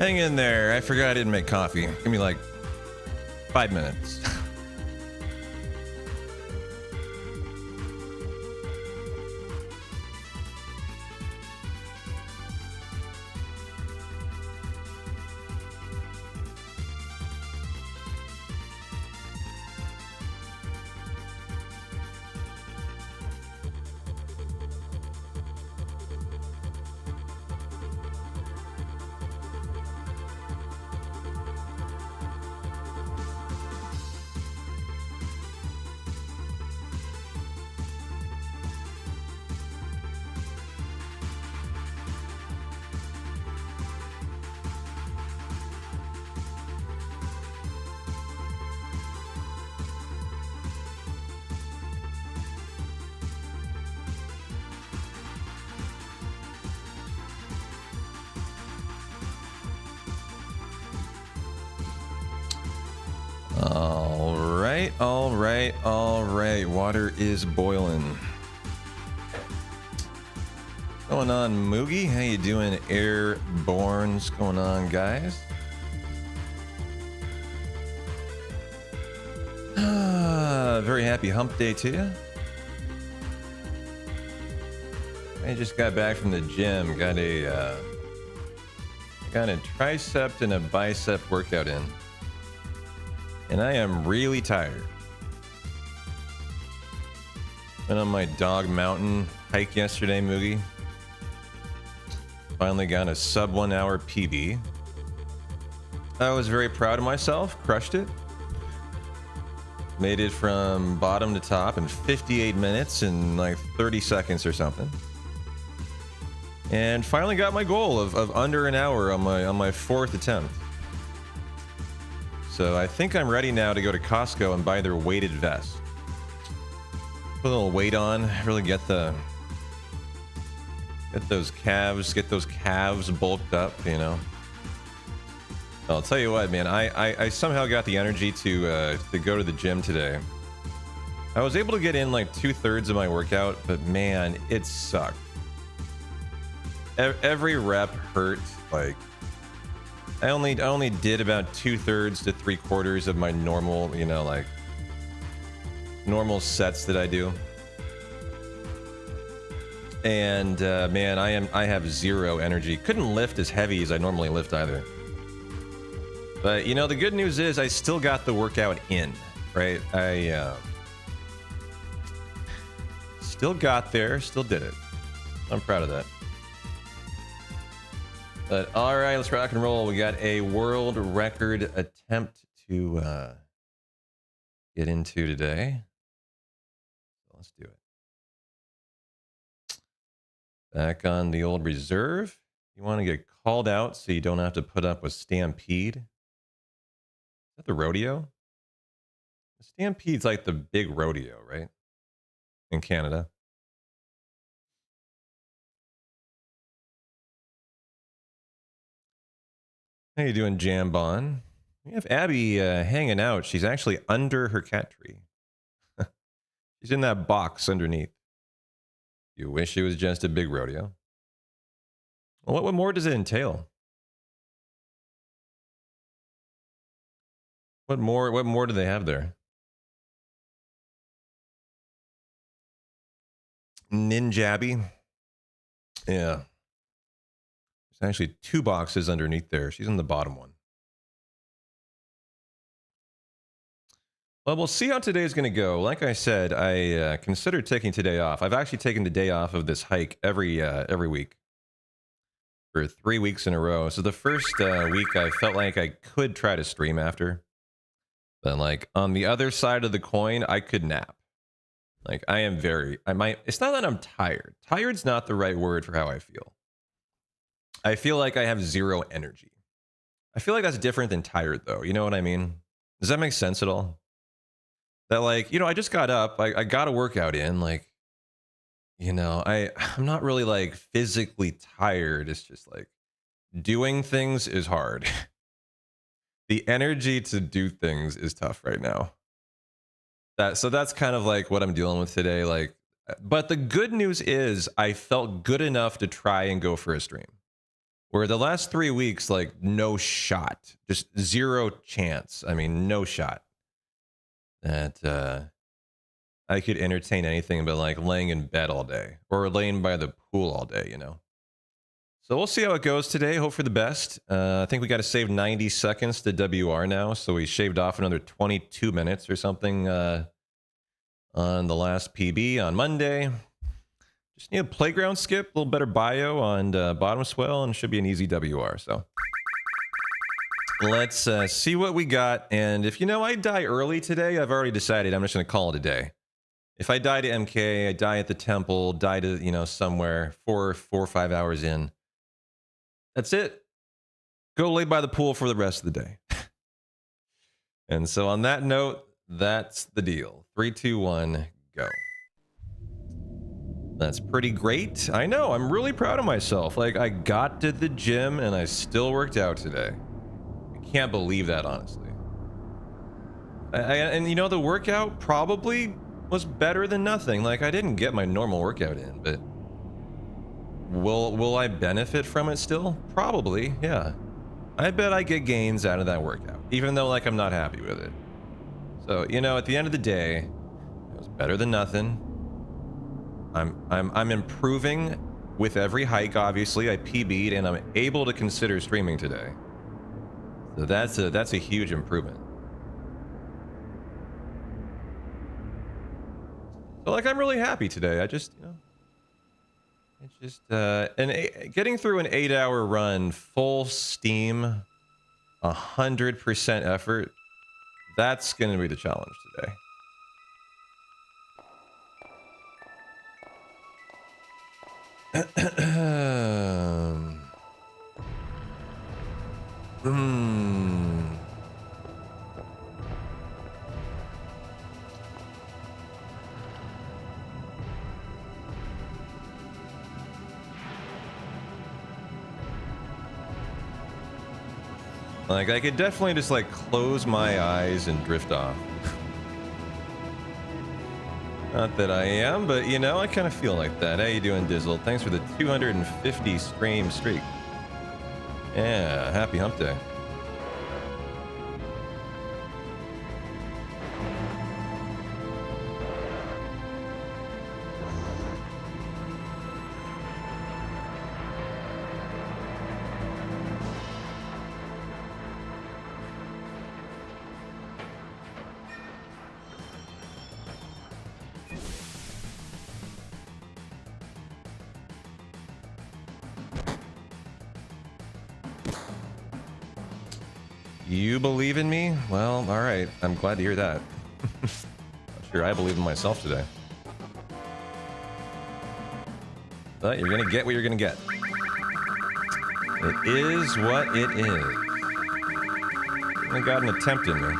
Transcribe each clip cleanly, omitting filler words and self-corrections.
Hang in there. I forgot I didn't make coffee. Give me like 5 minutes. All right. Water is boiling. What's going on, Moogie? How you doing, Airborne? What's going on, guys? Very happy hump day to you. I just got back from the gym. Got a tricep and a bicep workout in. And I am really tired. Went on my Dog Mountain hike yesterday, Moogie. Finally got a sub 1 hour PB. I was very proud of myself. Crushed it. Made it from bottom to top in 58 minutes and like 30 seconds or something. And finally got my goal of under an hour on my 4th attempt. So I think I'm ready now to go to Costco and buy their weighted vest. Put a little weight on, really get those calves bulked up, you know. I'll tell you what, man, I somehow got the energy to go to the gym today. I was able to get in like 2/3 of my workout, but man, it sucked. Every rep hurt. Like I only did about 2/3 to 3/4 of my normal, you know, like normal sets that I do. And man, I have zero energy. Couldn't lift as heavy as I normally lift either. But you know, the good news is I still got the workout in, right? I still got there, still did it. I'm proud of that. But all right, let's rock and roll. We got a world record attempt to get into today. So let's do it. Back on the old reserve. You want to get called out so you don't have to put up with Stampede. Is that the rodeo? The Stampede's like the big rodeo, right? In Canada. How you doing, Jambon? We have Abby hanging out. She's actually under her cat tree. She's in that box underneath. You wish it was just a big rodeo. Well, what more does it entail? What more do they have there? Ninjabi. Yeah. There's actually 2 boxes underneath there. She's in the bottom one. Well, we'll see how today's going to go. Like I said, I considered taking today off. I've actually taken the day off of this hike every week for 3 weeks in a row. So the first week, I felt like I could try to stream after. But like on the other side of the coin, I could nap. Like it's not that I'm tired. Tired's not the right word for how I feel. I feel like I have zero energy. I feel like that's different than tired, though. You know what I mean? Does that make sense at all? That, like, you know, I just got up. I got a workout in. Like, you know, I'm not really, like, physically tired. It's just, like, doing things is hard. The energy to do things is tough right now. So that's kind of, like, what I'm dealing with today. Like, but the good news is I felt good enough to try and go for a stream. Where the last 3 weeks, like, no shot, just zero chance. I mean, no shot that I could entertain anything but like laying in bed all day or laying by the pool all day, you know. So we'll see how it goes today. Hope for the best. I think we got to save 90 seconds to WR now, so we shaved off another 22 minutes or something on the last PB on Monday. Just need a playground skip, a little better bio on bottom swell, and should be an easy WR. So let's see what we got. And if you know I die early today, I've already decided I'm just going to call it a day. If I die to MK, I die at the temple, die to, you know, somewhere 4 or 5 hours in. That's it. Go lay by the pool for the rest of the day. And so on that note, that's the deal. 3, 2, 1, go. That's pretty great. I know, I'm really proud of myself. Like, I got to the gym and I still worked out today. I can't believe that, honestly. And you know, the workout probably was better than nothing. Like, I didn't get my normal workout in, but will I benefit from it still? Probably, yeah. I bet I get gains out of that workout, even though, like, I'm not happy with it. So, you know, at the end of the day, it was better than nothing. I'm improving with every hike. Obviously, I PB'd and I'm able to consider streaming today. So that's a huge improvement. So, like, I'm really happy today. I just, you know, it's just getting through an 8-hour run, full steam, 100% effort. That's going to be the challenge today. Like, I could definitely just, like, close my eyes and drift off. Not that I am, but, you know, I kind of feel like that. How you doing, Dizzle? Thanks for the 250 stream streak. Yeah, happy hump day. You believe in me? Well, all right. I'm glad to hear that. Not sure I believe in myself today. But you're gonna get what you're gonna get. It is what it is. I got an attempt in me.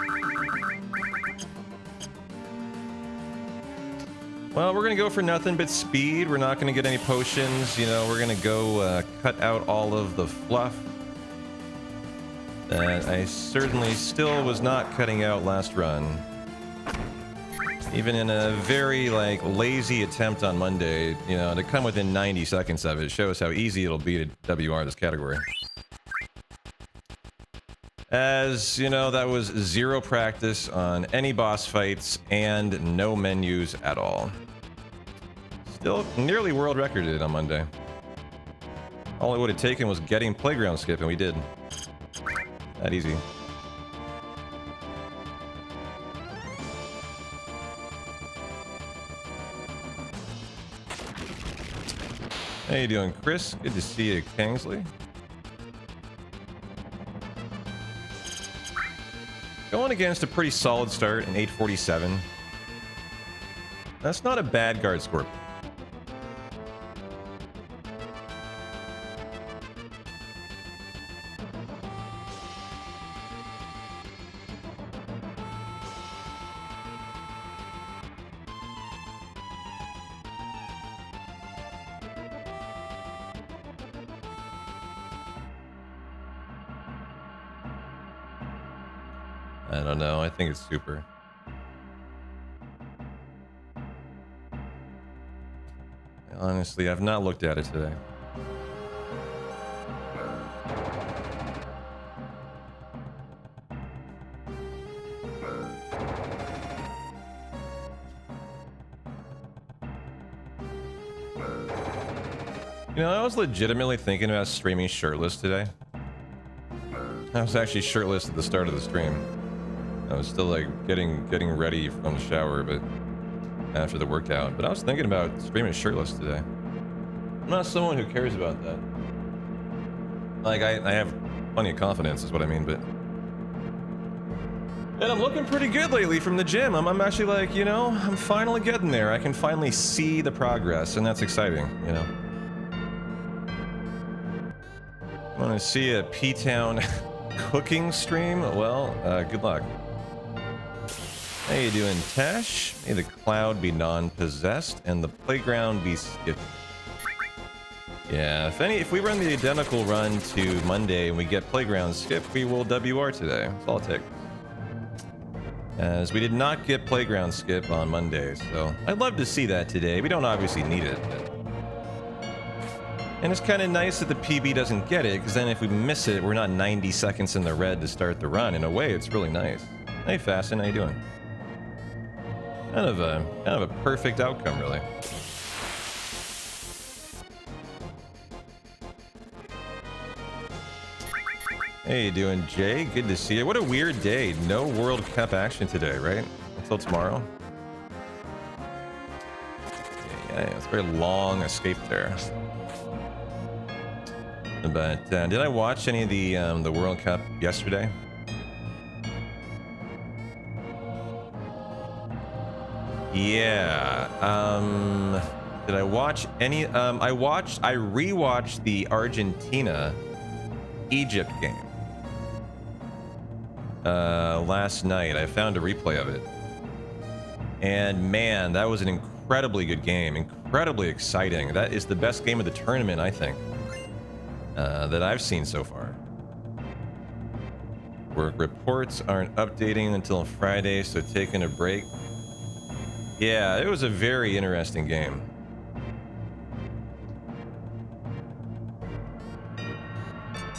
Well, we're gonna go for nothing but speed. We're not gonna get any potions. You know, we're gonna go cut out all of the fluff that I certainly still was not cutting out last run. Even in a very, like, lazy attempt on Monday, you know, to come within 90 seconds of it shows how easy it'll be to WR this category. As, you know, that was 0 practice on any boss fights and no menus at all. Still nearly world recorded on Monday. All it would have taken was getting playground skip, and we did. That easy. How you doing, Chris? Good to see you, Kingsley. Going against a pretty solid start in 847. That's not a bad guard score. I don't know. I think it's super. Honestly, I've not looked at it today. You know, I was legitimately thinking about streaming shirtless today. I was actually shirtless at the start of the stream. I was still like getting ready from the shower, but after the workout. But I was thinking about streaming shirtless today. I'm not someone who cares about that. Like I have plenty of confidence, is what I mean. But and I'm looking pretty good lately from the gym. I'm actually like, you know, I'm finally getting there. I can finally see the progress, and that's exciting, you know. Want to see a P-Town cooking stream? Well, good luck. How you doing, Tash? May the cloud be non-possessed and the playground be skipped. Yeah, if we run the identical run to Monday and we get playground skip, we will WR today. That's all it takes. As we did not get playground skip on Monday, so I'd love to see that today. We don't obviously need it, but... And it's kind of nice that the PB doesn't get it, because then if we miss it, we're not 90 seconds in the red to start the run. In a way, it's really nice. Hey, Fasten, how you doing? Kind of a perfect outcome, really. Hey, you doing, Jay? Good to see you. What a weird day. No World Cup action today, right? Until tomorrow. Yeah, it's a very long escape there. But did I watch any of the World Cup yesterday? Yeah. Did I watch any? I rewatched the Argentina Egypt game last night. I found a replay of it, and man, that was an incredibly good game. Incredibly exciting. That is the best game of the tournament, I think. That I've seen so far. Work reports aren't updating until Friday, so taking a break. Yeah, it was a very interesting game.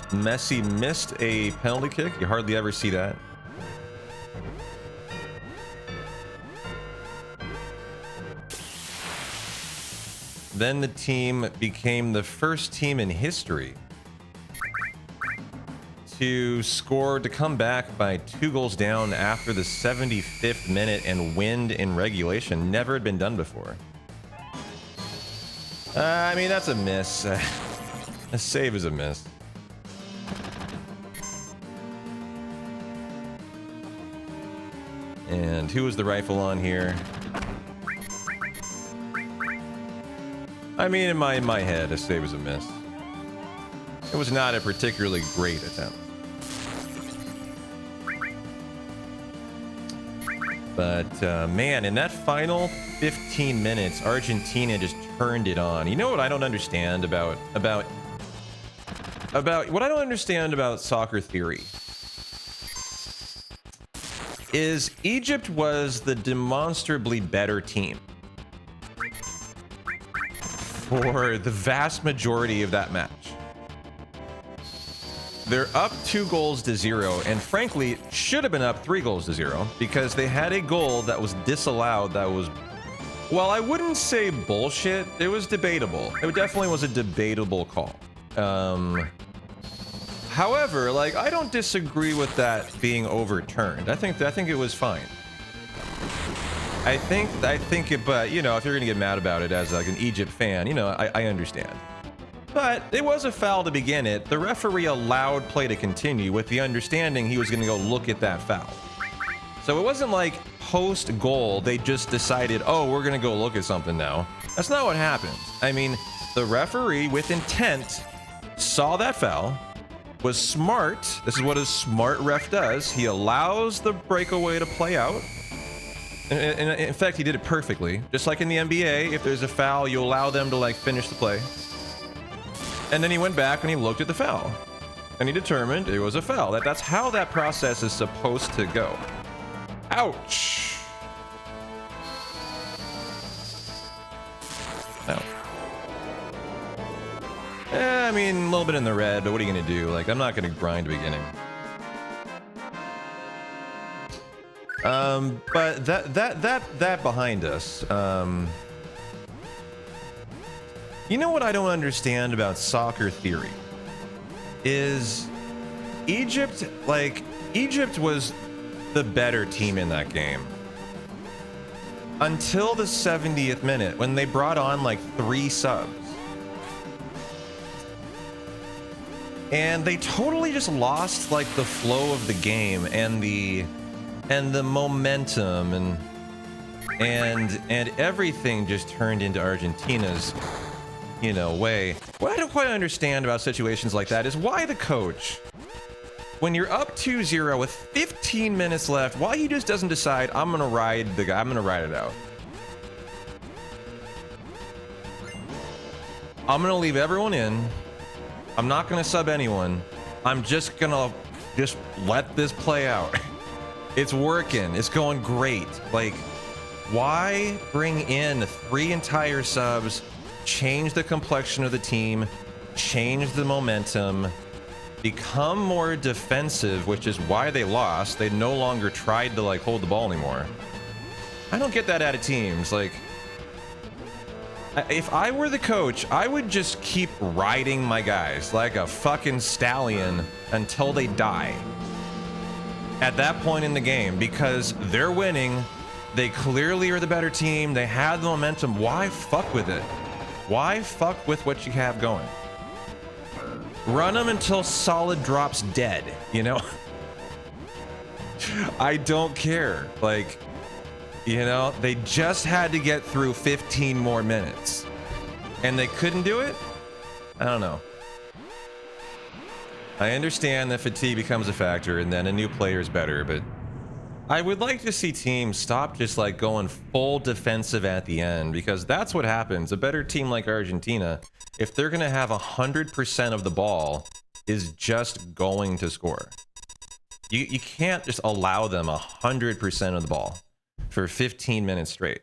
Messi missed a penalty kick. You hardly ever see that. Then the team became the first team in history to come back by 2 goals down after the 75th minute and win in regulation. Never had been done before. I mean, that's a miss. A save is a miss. And who was the rifle on here? I mean, in my head, a save was a miss. It was not a particularly great attempt. But man, in that final 15 minutes, Argentina just turned it on. You know what I don't understand about what I don't understand about soccer theory is Egypt was the demonstrably better team for the vast majority of that match. They're up 2 goals to 0, and frankly, should have been up 3 goals to 0 because they had a goal that was disallowed that was, well, I wouldn't say bullshit. It was debatable. It definitely was a debatable call. However, like, I don't disagree with that being overturned. I think it was fine. I think it, but you know, if you're gonna get mad about it as like an Egypt fan, you know, I understand. But it was a foul to begin it. The referee allowed play to continue with the understanding he was going to go look at that foul. So it wasn't like post goal they just decided, oh, we're going to go look at something now. That's not what happened. I mean, the referee with intent saw that foul, was smart. This is what a smart ref does. He allows the breakaway to play out. And in fact, he did it perfectly. Just like in the NBA, if there's a foul, you allow them to like finish the play. And then he went back and he looked at the foul. And he determined it was a foul. That's how that process is supposed to go. Ouch. Ow. I mean, a little bit in the red, but what are you gonna do? Like, I'm not gonna grind beginning. But that behind us. You know what I don't understand about soccer theory? Is Egypt, like, Egypt was the better team in that game. Until the 70th minute, when they brought on like 3 subs. And they totally just lost like the flow of the game and the momentum and everything just turned into Argentina's, you know, way. What I don't quite understand about situations like that is why the coach, when you're up 2-0 with 15 minutes left, why he just doesn't decide, I'm gonna ride it out. I'm gonna leave everyone in. I'm not gonna sub anyone. I'm just gonna let this play out. It's working. It's going great. Like, why bring in 3 entire subs, change the complexion of the team, change the momentum, become more defensive, which is why they lost. They no longer tried to like hold the ball anymore. I don't get that out of teams. Like, if I were the coach, I would just keep riding my guys like a fucking stallion until they die at that point in the game, because they're winning. They clearly are the better team. They have the momentum. Why fuck with it? Why fuck with what you have going? Run them until Solid drops dead, you know? I don't care. Like, you know, they just had to get through 15 more minutes. And they couldn't do it? I don't know. I understand that fatigue becomes a factor and then a new player is better, but I would like to see teams stop just like going full defensive at the end, because that's what happens. A better team like Argentina, if they're going to have 100% of the ball, is just going to score. You can't just allow them 100% of the ball for 15 minutes straight.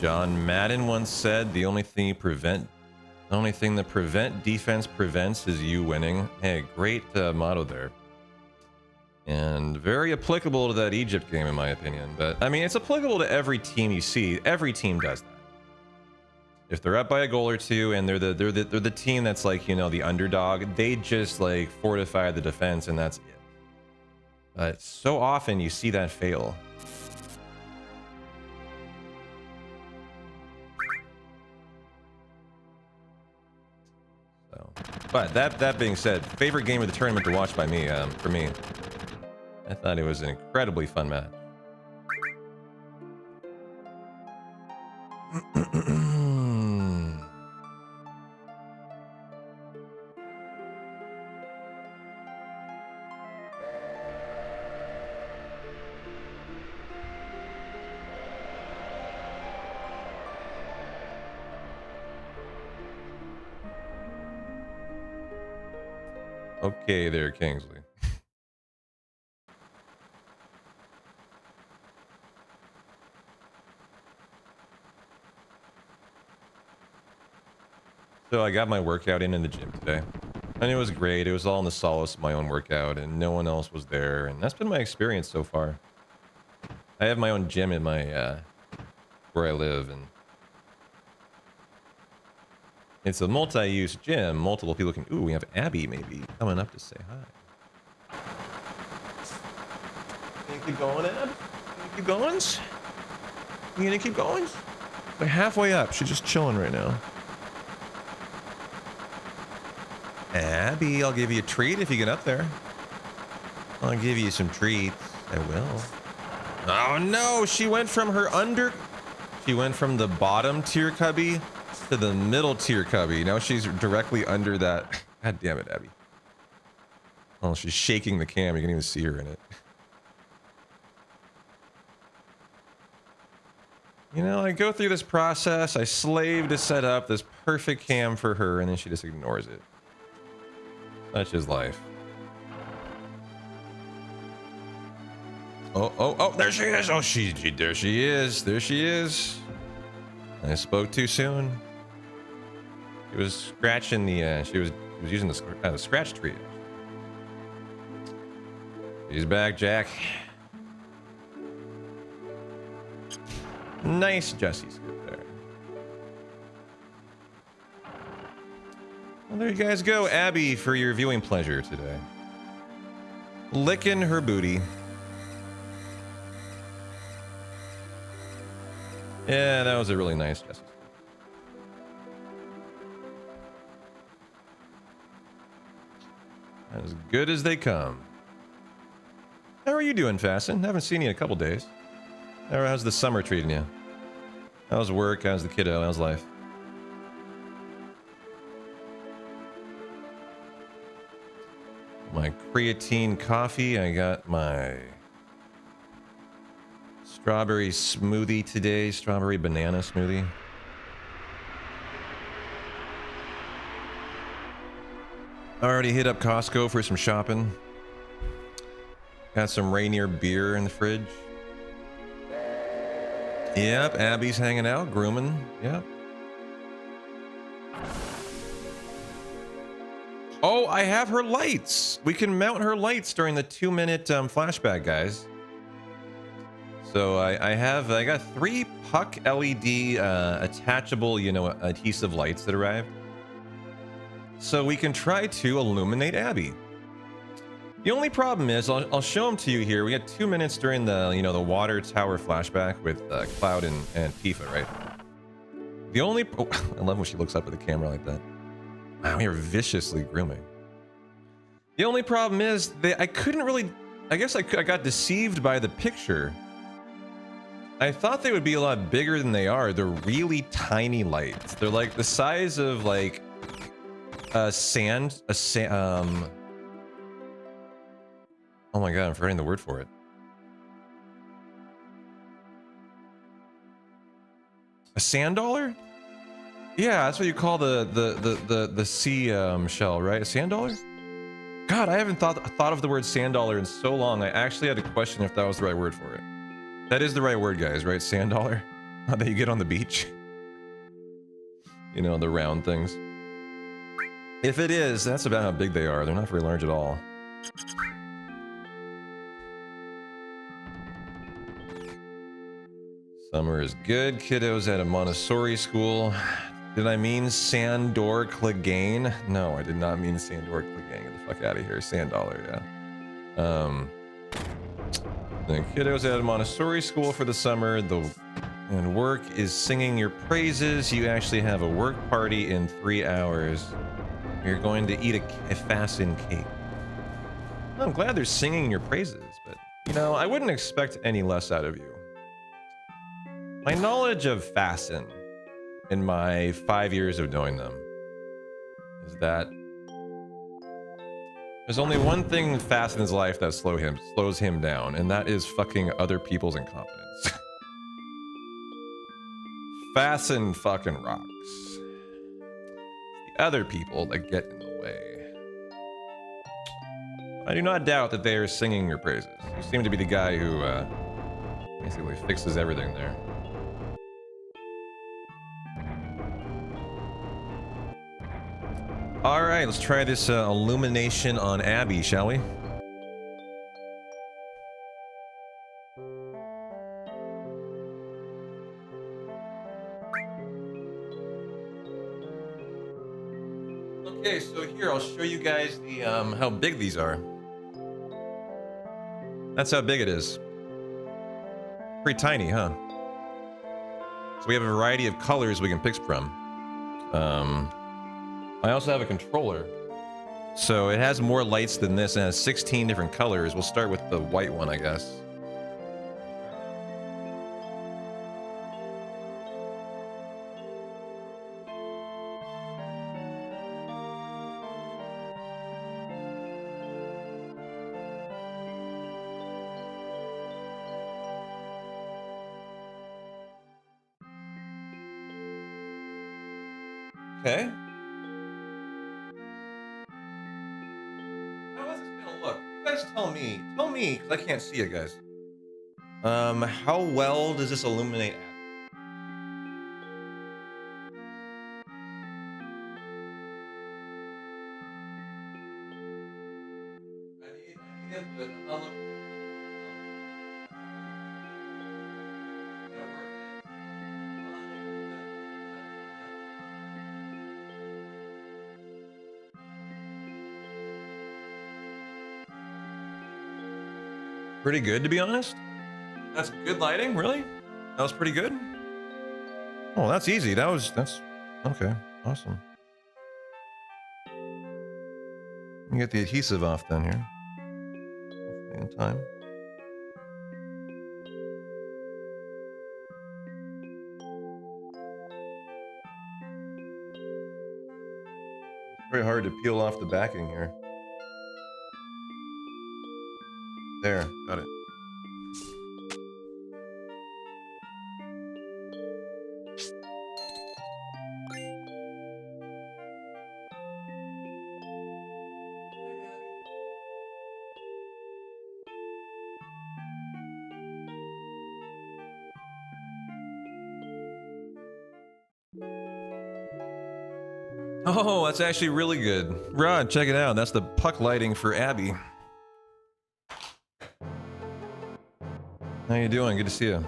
John Madden once said, the only thing that prevent defense prevents is you winning. Hey, great motto there. And very applicable to that Egypt game, in my opinion. But I mean, it's applicable to every team you see. Every team does that. If they're up by a goal or two and they're the team that's like, you know, the underdog, they just like fortify the defense and that's it. But so often you see that fail. But that being said, favorite game of the tournament to watch by me, for me. I thought it was an incredibly fun match. Okay there, Kingsley. So I got my workout in the gym today, and it was great. It was all in the solace of my own workout, and no one else was there, and that's been my experience so far. I have my own gym in my where I live, and it's a multi-use gym. Multiple people can... Ooh, we have Abby maybe coming up to say hi. You gonna keep going, Ab? You gonna keep going? You gonna keep going? We're halfway up. She's just chilling right now. Abby, I'll give you a treat if you get up there. I'll give you some treats. I will. Oh no, she went from her She went from the bottom tier cubby to the middle tier cubby. Now she's directly under that. God damn it, Abby. Oh, she's shaking the cam. You can even see her in it. You know, I go through this process. I slave to set up this perfect cam for her, and then she just ignores it. Such is life. Oh, there she is. Oh, there she is. There she is. I spoke too soon. She was scratching the, she was using the scratch tree. She's back, Jack. Nice Jesse skip there. Well, there you guys go, Abby, for your viewing pleasure today. Licking her booty. Yeah, that was a really nice Jesse. As good as they come. How are you doing, Fasten? Haven't seen you in a couple days. How's the summer treating you? How's work? How's the kiddo? How's life? My creatine coffee. I got my strawberry smoothie today. Strawberry banana smoothie. Already hit up Costco for some shopping. Got some Rainier beer in the fridge. Yep, Abby's hanging out, grooming. Yep. Oh, I have her lights. We can mount her lights during the 2-minute flashback, guys. So I got 3 puck LED attachable, adhesive lights that arrived. So we can try to illuminate Abby. The only problem is, I'll show them to you here. We got 2 minutes during the, the water tower flashback with Cloud and Tifa, right? The only, I love when she looks up at the camera like that. Wow, you're viciously grooming. The only problem is, I couldn't really, I guess I got deceived by the picture. I thought they would be a lot bigger than they are. They're really tiny lights. They're like the size of like oh my god, I'm forgetting the word for it. A sand dollar? Yeah, that's what you call the sea shell, right? A sand dollar? God, I haven't thought of the word sand dollar in so long. I actually had to question if that was the right word for it. That is the right word, guys, right? Sand dollar? That you get on the beach. The round things. If it is, that's about how big they are. They're not very large at all. Summer is good. Kiddos at a Montessori school. Did I mean Sandor Clegane? No, I did not mean Sandor Clegane. Get the fuck out of here. Sand dollar, yeah. The kiddos at a Montessori school for the summer. And work is singing your praises. You actually have a work party in 3 hours. You're going to eat a fasten cake. Well, I'm glad they're singing your praises, but, I wouldn't expect any less out of you. My knowledge of Fasten in my 5 years of knowing them is that there's only one thing in Fasten's life that slows him down, and that is fucking other people's incompetence. Fasten fucking rocks. It's the other people that get in the way. I do not doubt that they are singing your praises. You seem to be the guy who basically fixes everything there. All right, let's try this illumination on Abby, shall we? Okay, so here I'll show you guys the how big these are. That's how big it is. Pretty tiny, huh? So we have a variety of colors we can pick from. I also have a controller. So it has more lights than this and has 16 different colors. We'll start with the white one, I guess. Okay. tell me, because I can't see it, guys. How well does this illuminate? Pretty good, to be honest. That's good lighting, really? That was pretty good. Oh, that's easy. That's okay. Awesome. Let me get the adhesive off then here. Hopefully in time. It's very hard to peel off the backing here. There, got it. Oh, that's actually really good. Rod, check it out. That's the puck lighting for Abby. How you doing? Good to see you.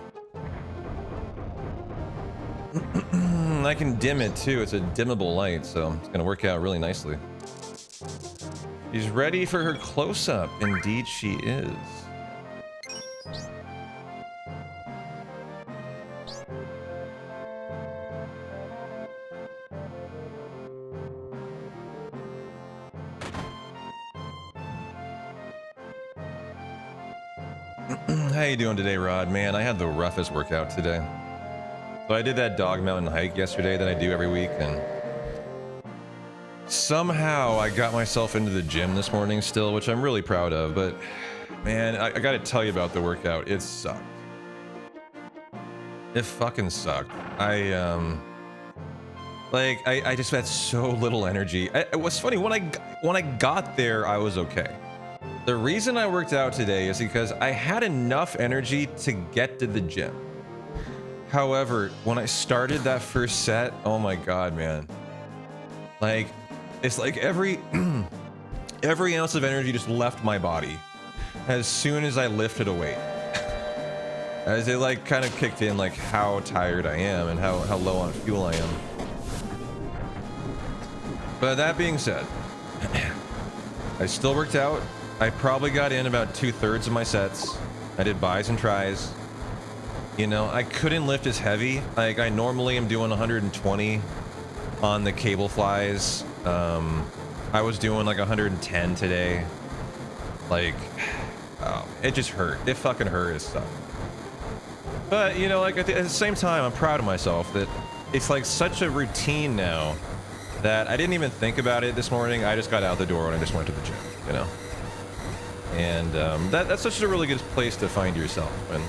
I can dim it too. It's a dimmable light, so it's gonna work out really nicely. She's ready for her close-up. Indeed she is. How you doing today, Rod? Man, I had the roughest workout today. So I did that dog mountain hike yesterday that I do every week, and somehow I got myself into the gym this morning still, which I'm really proud of, but man, I gotta tell you about the workout. It sucked. It fucking sucked. I just had so little energy. It was funny, when I got there, I was okay. The reason I worked out today is because I had enough energy to get to the gym. However, when I started that first set, oh my god, man. Like, it's like every ounce of energy just left my body as soon as I lifted a weight. As it like kind of kicked in like how tired I am and how low on fuel I am. But that being said, I still worked out. I probably got in about 2/3 of my sets. I did buys and tries. You know, I couldn't lift as heavy. Like, I normally am doing 120 on the cable flies. I was doing like 110 today. Like, oh, it just hurt. It fucking hurt as stuff. But, you know, like at the same time, I'm proud of myself that it's like such a routine now that I didn't even think about it this morning. I just got out the door and I just went to the gym, you know? And that's such a really good place to find yourself. And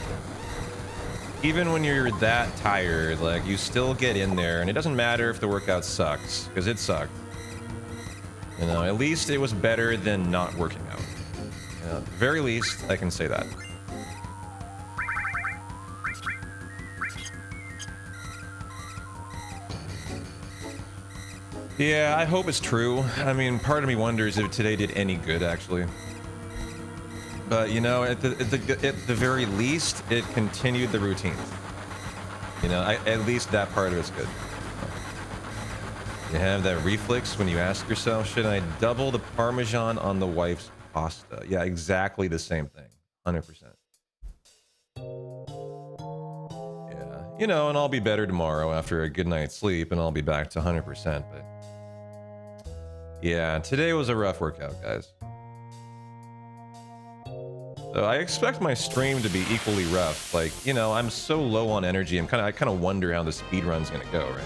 even when you're that tired, like, you still get in there, and it doesn't matter if the workout sucks, because it sucked. You know, at least it was better than not working out. You know, at the very least, I can say that. Yeah, I hope it's true. I mean, part of me wonders if today did any good, actually. But, you know, at the very least, it continued the routine. You know, at least that part of it's good. You have that reflex when you ask yourself, should I double the Parmesan on the wife's pasta? Yeah, exactly the same thing. 100%. Yeah, you know, and I'll be better tomorrow after a good night's sleep, and I'll be back to 100%. But yeah, today was a rough workout, guys. So I expect my stream to be equally rough. Like, you know, I'm so low on energy. I kind of wonder how the speed run's gonna go, right?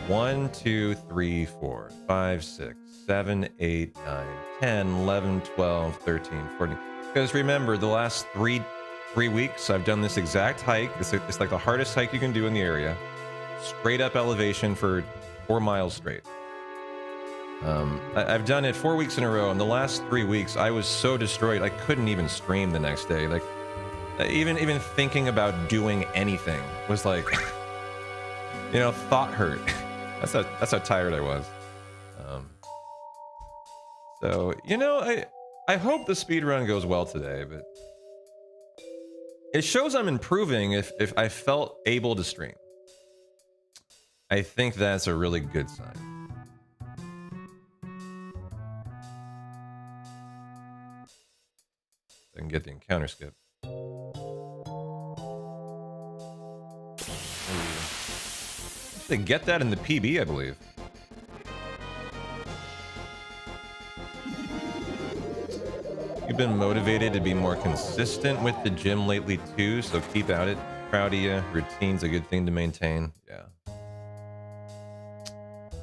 1, 2, 3, 4, 5, 6, 7, 8, 9, 10, 11, 12, 13, 14. Because remember, the last three weeks, I've done this exact hike. It's like the hardest hike you can do in the area. Straight up elevation for 4 miles straight. I've done it 4 weeks in a row, and the last 3 weeks I was so destroyed I couldn't even stream the next day. Like, even thinking about doing anything was like, you know, thought hurt. That's how tired I was. So, you know, I hope the speedrun goes well today, but it shows I'm improving if I felt able to stream. I think that's a really good sign. I can get the encounter skip. They get that in the PB, I believe. You've been motivated to be more consistent with the gym lately too, so keep at it. Proud of you. Routine's a good thing to maintain. Yeah.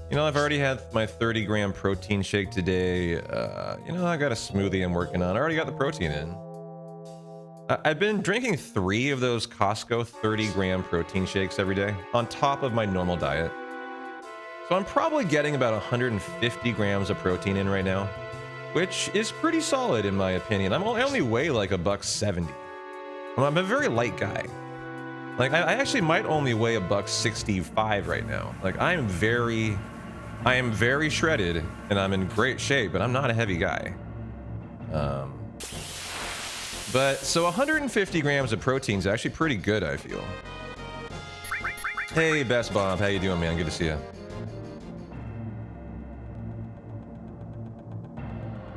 You know, I've already had my 30-gram protein shake today. You know, I got a smoothie I'm working on. I already got the protein in. I've been drinking 3 of those Costco 30-gram protein shakes every day on top of my normal diet. So I'm probably getting about 150 grams of protein in right now, which is pretty solid in my opinion. I only weigh like $170. I'm a very light guy. Like, I actually might only weigh $165 right now. Like, I am very shredded and I'm in great shape, but I'm not a heavy guy. But so 150 grams of protein is actually pretty good, I feel. Hey, Best Bob, how you doing, man? Good to see you.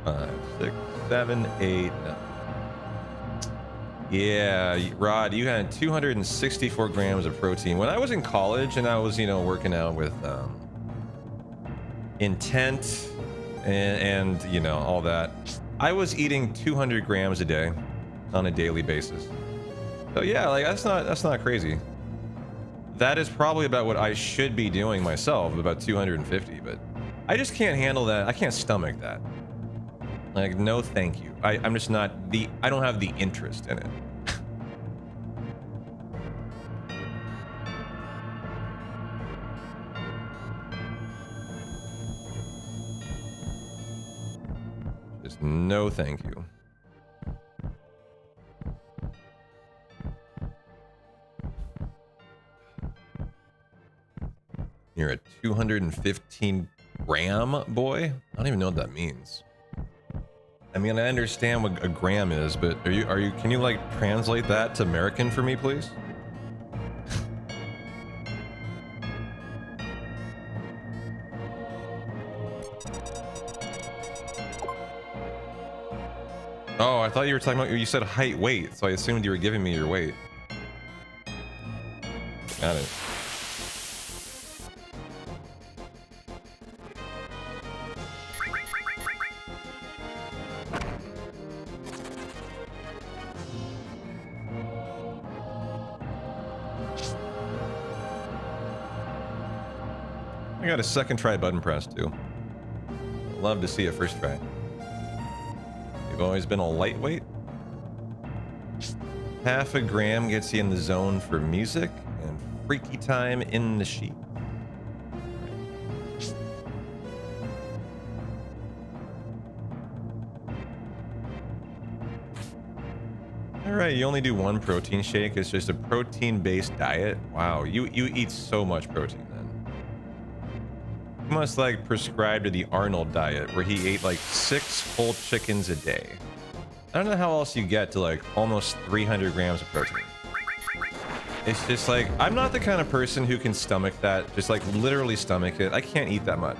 5, 6, 7, 8, 9. Yeah, Rod, you had 264 grams of protein. When I was in college and I was, you know, working out with intent and you know, all that, I was eating 200 grams a day on a daily basis. So yeah, like that's not crazy. That is probably about what I should be doing myself, about 250, but I just can't handle that. I can't stomach that. Like, no thank you. I'm just not I don't have the interest in it. Just no thank you. You're a 215 gram boy? I don't even know what that means. I mean, I understand what a gram is, but can you like translate that to American for me, please? Oh, I thought you were talking about, you said height, weight, so I assumed you were giving me your weight. Got it. I got a second try button press too. Love to see a first try. You've always been a lightweight. Half a gram gets you in the zone for music and freaky time in the sheet. All right, you only do 1 protein shake. It's just a protein-based diet. Wow, you eat so much protein. You must like prescribe to the Arnold diet where he ate like 6 whole chickens a day. I don't know how else you get to like almost 300 grams of protein. It's just like, I'm not the kind of person who can stomach that, just like literally stomach it. I can't eat that much.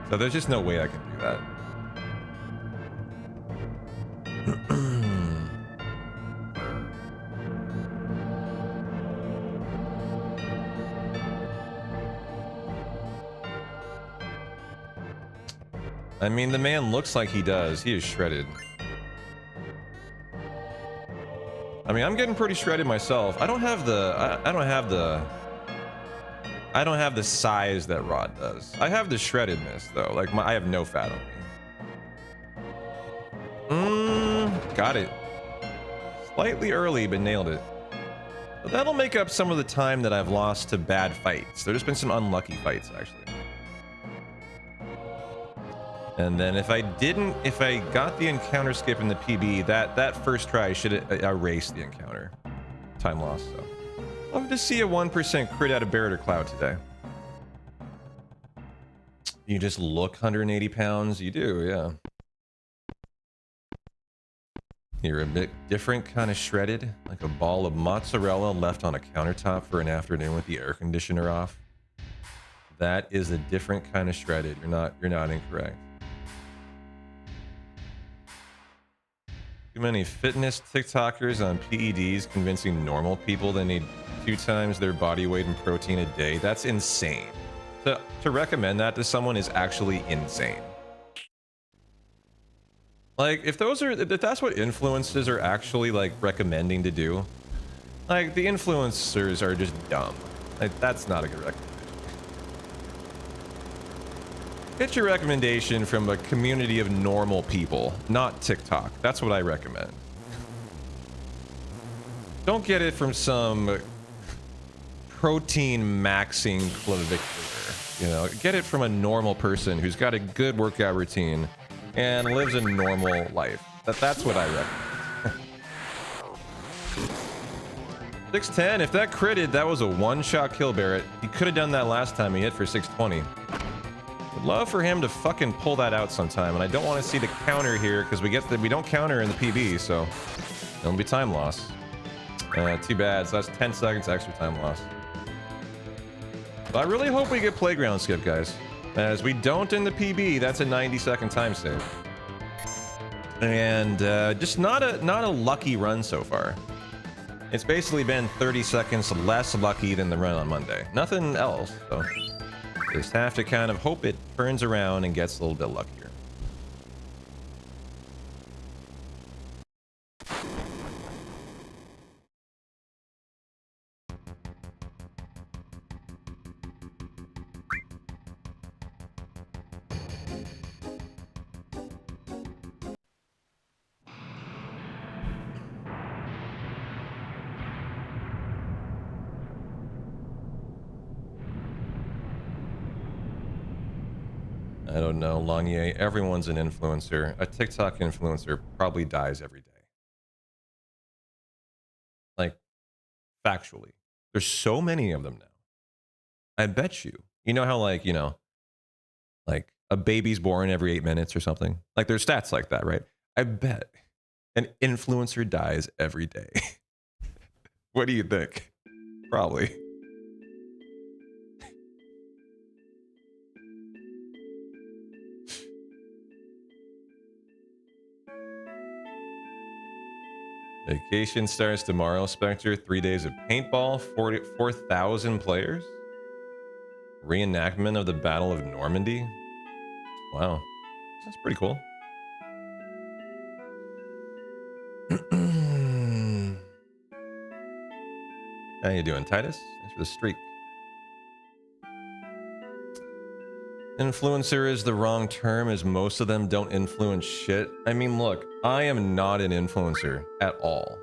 So there's just no way I can do that. I mean, the man looks like he does. He is shredded. I mean, I'm getting pretty shredded myself. I don't have the size that Rod does. I have the shreddedness though. Like I have no fat on me. Got it. Slightly early, but nailed it. But that'll make up some of the time that I've lost to bad fights. There's been some unlucky fights actually. And then if I got the encounter skip in the PB, that first try should erase the encounter. Time loss, so. Love to see a 1% crit out of Barret or Cloud today. You just look 180 pounds? You do, yeah. You're a bit different kind of shredded, like a ball of mozzarella left on a countertop for an afternoon with the air conditioner off. That is a different kind of shredded. You're not incorrect. Too many fitness TikTokers on PEDs convincing normal people they need 2 times their body weight in protein a day. That's insane. To recommend that to someone is actually insane. Like, if that's what influencers are actually, like, recommending to do, like, the influencers are just dumb. Like, that's not a good recommendation. Get your recommendation from a community of normal people, not TikTok. That's what I recommend. Don't get it from some protein maxing clavicular, you know? Get it from a normal person who's got a good workout routine and lives a normal life. That's what I recommend. 610, if that critted, that was a one-shot kill, Barret. He could have done that last time he hit for 620. Would love for him to fucking pull that out sometime, and I don't want to see the counter here because we don't counter in the PB, so it'll be time loss. Too bad. So that's 10 seconds extra time loss. But I really hope we get playground skip, guys. As we don't in the PB, that's a 90-second time save. And just not a lucky run so far. It's basically been 30 seconds less lucky than the run on Monday. Nothing else, so just have to kind of hope it turns around and gets a little bit luckier. I don't know, Lanier. Everyone's an influencer. A TikTok influencer probably dies every day. Like, factually. There's so many of them now. I bet you. You know how, like, you know, like a baby's born every 8 minutes or something? Like, there's stats like that, right? I bet an influencer dies every day. What do you think? Probably. Vacation starts tomorrow, Spectre. 3 days of paintball, 4,000 players. Reenactment of the Battle of Normandy. Wow, that's pretty cool. How you doing, Titus? Thanks for the streak. Influencer is the wrong term, as most of them don't influence shit. I mean, look, I am not an influencer at all.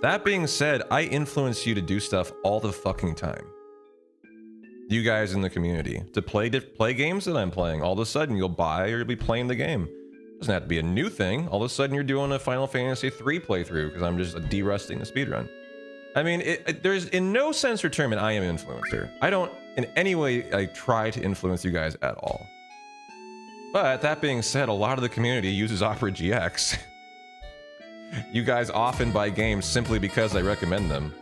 That being said, I influence you to do stuff all the fucking time. You guys in the community, to play games that I'm playing. All of a sudden, you'll buy or you'll be playing the game. Doesn't have to be a new thing. All of a sudden, you're doing a Final Fantasy III playthrough because I'm just de-rusting the speedrun. I mean, there's in no sense or term I am an influencer. I don't in any way try to influence you guys at all. But that being said, a lot of the community uses Opera GX. You guys often buy games simply because I recommend them.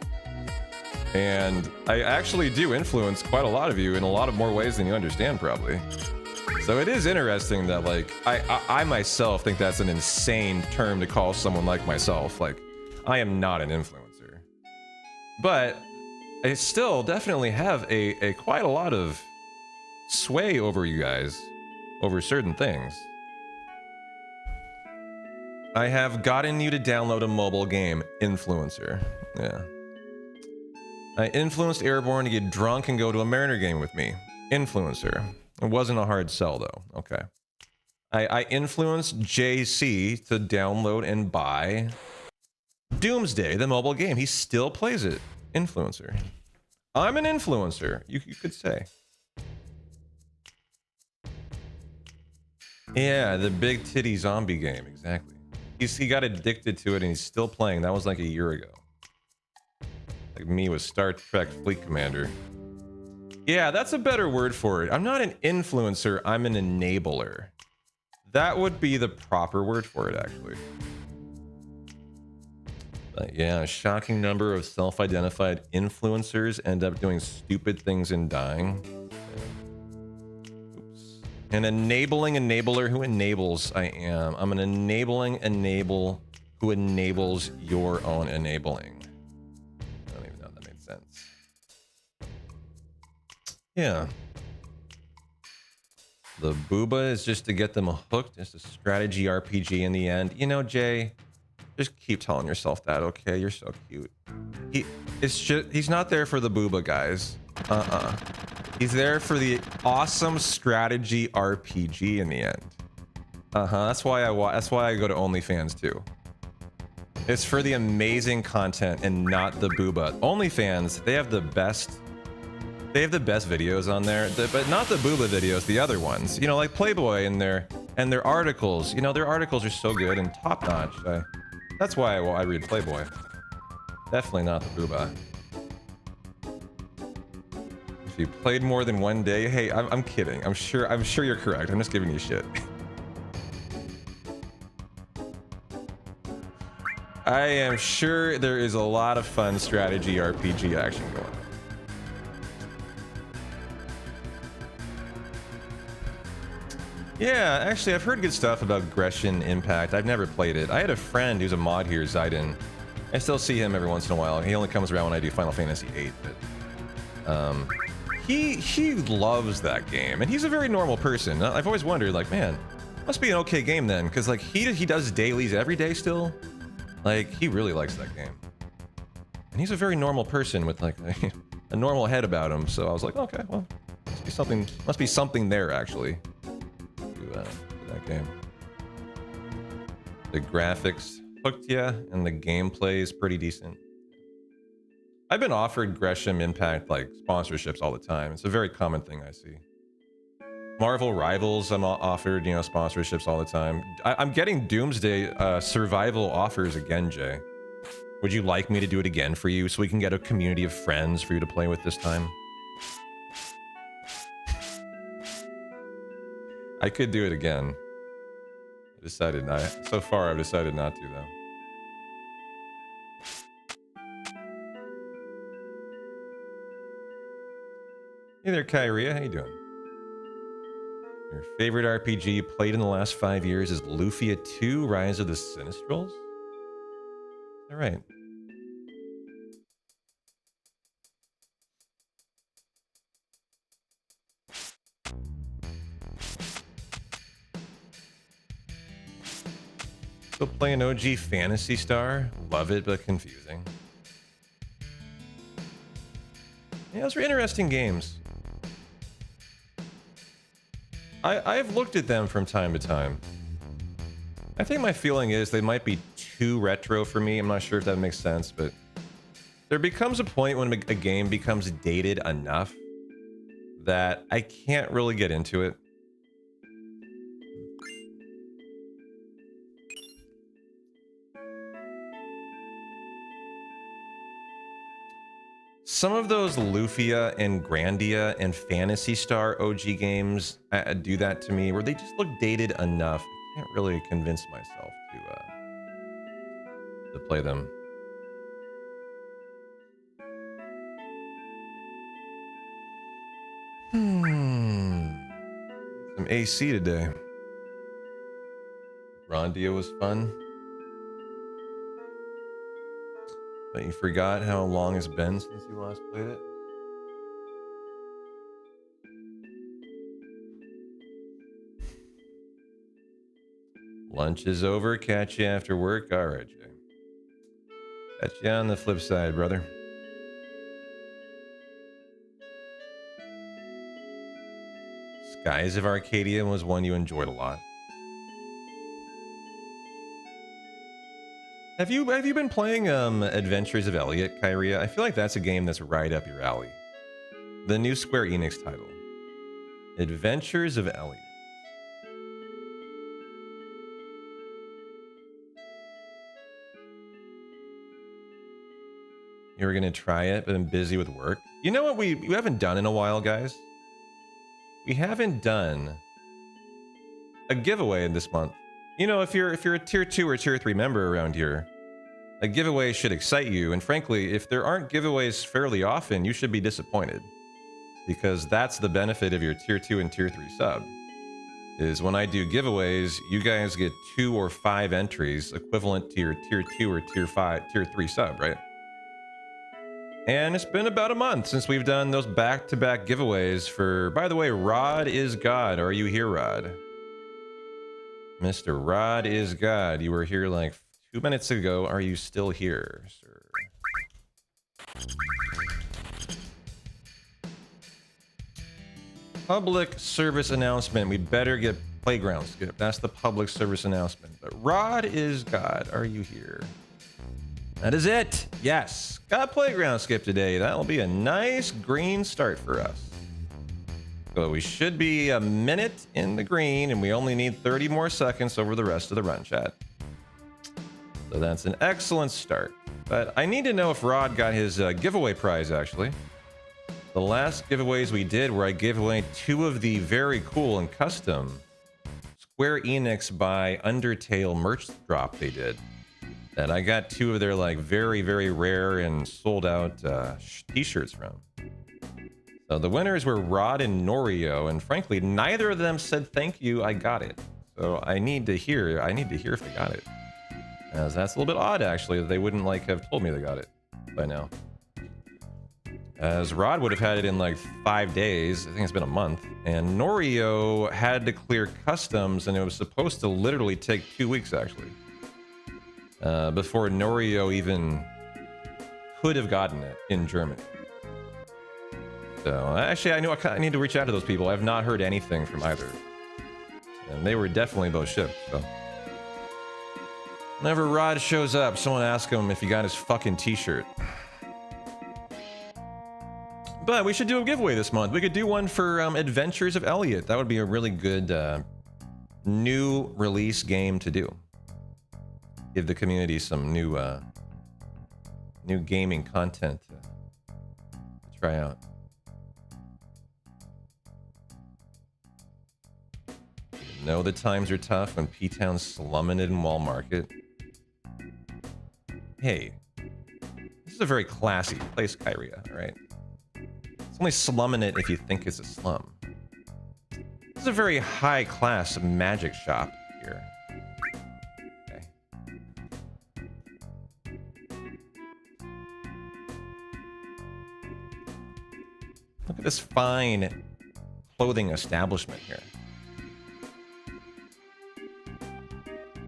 And I actually do influence quite a lot of you in a lot of more ways than you understand, probably. So it is interesting that, like, I myself think that's an insane term to call someone like myself. Like, I am not an influencer. But I still definitely have a quite a lot of sway over you guys, over certain things. I have gotten you to download a mobile game, influencer. Yeah. I influenced Airborne to get drunk and go to a Mariner game with me. Influencer. It wasn't a hard sell, though. Okay. I influenced JC to download and buy Doomsday, the mobile game. He still plays it. Influencer. I'm an influencer, you could say. Yeah, the big titty zombie game, exactly. He got addicted to it and he's still playing. That was like a year ago. Like me with Star Trek Fleet Commander. Yeah, that's a better word for it. I'm not an influencer, I'm an enabler. That would be the proper word for it, actually. But yeah, a shocking number of self-identified influencers end up doing stupid things and dying. Oops. An enabling enabler who enables. I am. I'm an enabling enable who enables your own enabling. I don't even know if that made sense. Yeah. The booba is just to get them hooked. It's a strategy RPG in the end. You know, Jay, just keep telling yourself that, okay? You're so cute. He's not there for the booba, guys. He's there for the awesome strategy RPG in the end. That's why I go to OnlyFans too. It's for the amazing content and not the booba. OnlyFans, they have the best videos on there, but not the booba videos, the other ones. You know, like Playboy and their articles. You know, their articles are so good and top notch. That's why I read Playboy. Definitely not the booba. If you played more than one day, hey, I'm kidding. I'm sure you're correct. I'm just giving you shit. I am sure there is a lot of fun strategy RPG action going on. Yeah, actually, I've heard good stuff about Grecian Impact. I've never played it. I had a friend who's a mod here, Zayden. I still see him every once in a while. He only comes around when I do Final Fantasy VIII, but he loves that game, and he's a very normal person. I've always wondered, like, man, must be an okay game then, because like he does dailies every day still. Like, he really likes that game, and he's a very normal person with like a normal head about him. So I was like, okay, well, must be something there actually. That game. The graphics hooked ya, and the gameplay is pretty decent. I've been offered Gresham Impact like sponsorships all the time. It's a very common thing I see. Marvel Rivals, I'm offered, you know, sponsorships all the time. I'm getting Doomsday survival offers again, Jay. Would you like me to do it again for you so we can get a community of friends for you to play with this time? I could do it again. I decided not. So far, I've decided not to, though. Hey there, Kyria. How you doing? Your favorite RPG played in the last 5 years is Lufia 2: Rise of the Sinistrals? All right. Still playing OG Phantasy Star. Love it, but confusing. Yeah, those were interesting games. I've looked at them from time to time. I think my feeling is they might be too retro for me. I'm not sure if that makes sense, but there becomes a point when a game becomes dated enough that I can't really get into it. Some of those Lufia and Grandia and Phantasy Star OG games do that to me, where they just look dated enough. I can't really convince myself to play them. Some AC today. Grandia was fun. But you forgot how long it's been since you last played it? Lunch is over. Catch you after work. All right, Jay. Catch you on the flip side, brother. Skies of Arcadia was one you enjoyed a lot. Have you been playing Adventures of Elliot, Kyria? I feel like that's a game that's right up your alley. The new Square Enix title. Adventures of Elliot. You were gonna try it, but been busy with work. You know what we haven't done in a while, guys? We haven't done a giveaway this month. You know, if you're a tier 2 or tier 3 member around here, a giveaway should excite you. And frankly, if there aren't giveaways fairly often, you should be disappointed. Because that's the benefit of your tier 2 and tier 3 sub. Is when I do giveaways, you guys get 2 or 5 entries equivalent to your tier 2 or tier 3 sub, right? And it's been about a month since we've done those back-to-back giveaways for, by the way, Rod is God. Are you here, Rod? Mr. Rod is God. You were here like 2 minutes ago. Are you still here, sir? Public service announcement. We better get playground skip. That's the public service announcement. But Rod is God. Are you here? That is it. Yes. Got playground skip today. That'll be a nice green start for us. So we should be a minute in the green, and we only need 30 more seconds over the rest of the run, chat. So that's an excellent start. But I need to know if Rod got his giveaway prize, actually. The last giveaways we did where I gave away 2 of the very cool and custom Square Enix by Undertale merch drop they did. And I got 2 of their like very, very rare and sold out t-shirts from. So the winners were Rod and Norio, and frankly, neither of them said thank you. I got it. So I need to hear if they got it. As that's a little bit odd, actually, that they wouldn't like have told me they got it by now. As Rod would have had it in like 5 days. I think it's been a month. And Norio had to clear customs, and it was supposed to literally take 2 weeks, actually. Before Norio even could have gotten it in Germany. So, actually, I need to reach out to those people. I've not heard anything from either. And they were definitely both shipped, so. Whenever Rod shows up, someone asks him if he got his fucking t-shirt. But we should do a giveaway this month. We could do one for Adventures of Elliot. That would be a really good new release game to do. Give the community some new gaming content to try out. You know the times are tough when P-Town's slumming it in Wall Market. Hey, this is a very classy place, Kyria, all right? It's only slumming it if you think it's a slum. This is a very high-class magic shop here. Okay. Look at this fine clothing establishment here.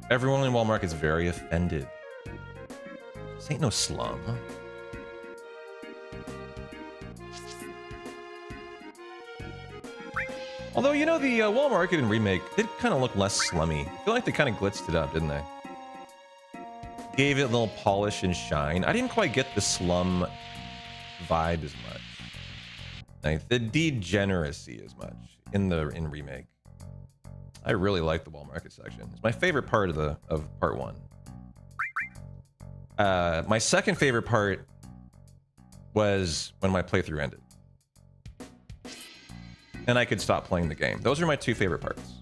Everyone in Walmart is very offended. This ain't no slum. Although, you know, the Wall Market and remake did kind of look less slummy. I feel like they kind of glitzed it up, didn't they? Gave it a little polish and shine. I didn't quite get the slum vibe as much. Like the degeneracy as much in remake. I really like the Wall Market section. It's my favorite part of part 1. My second favorite part was when my playthrough ended. And I could stop playing the game. Those are my 2 favorite parts.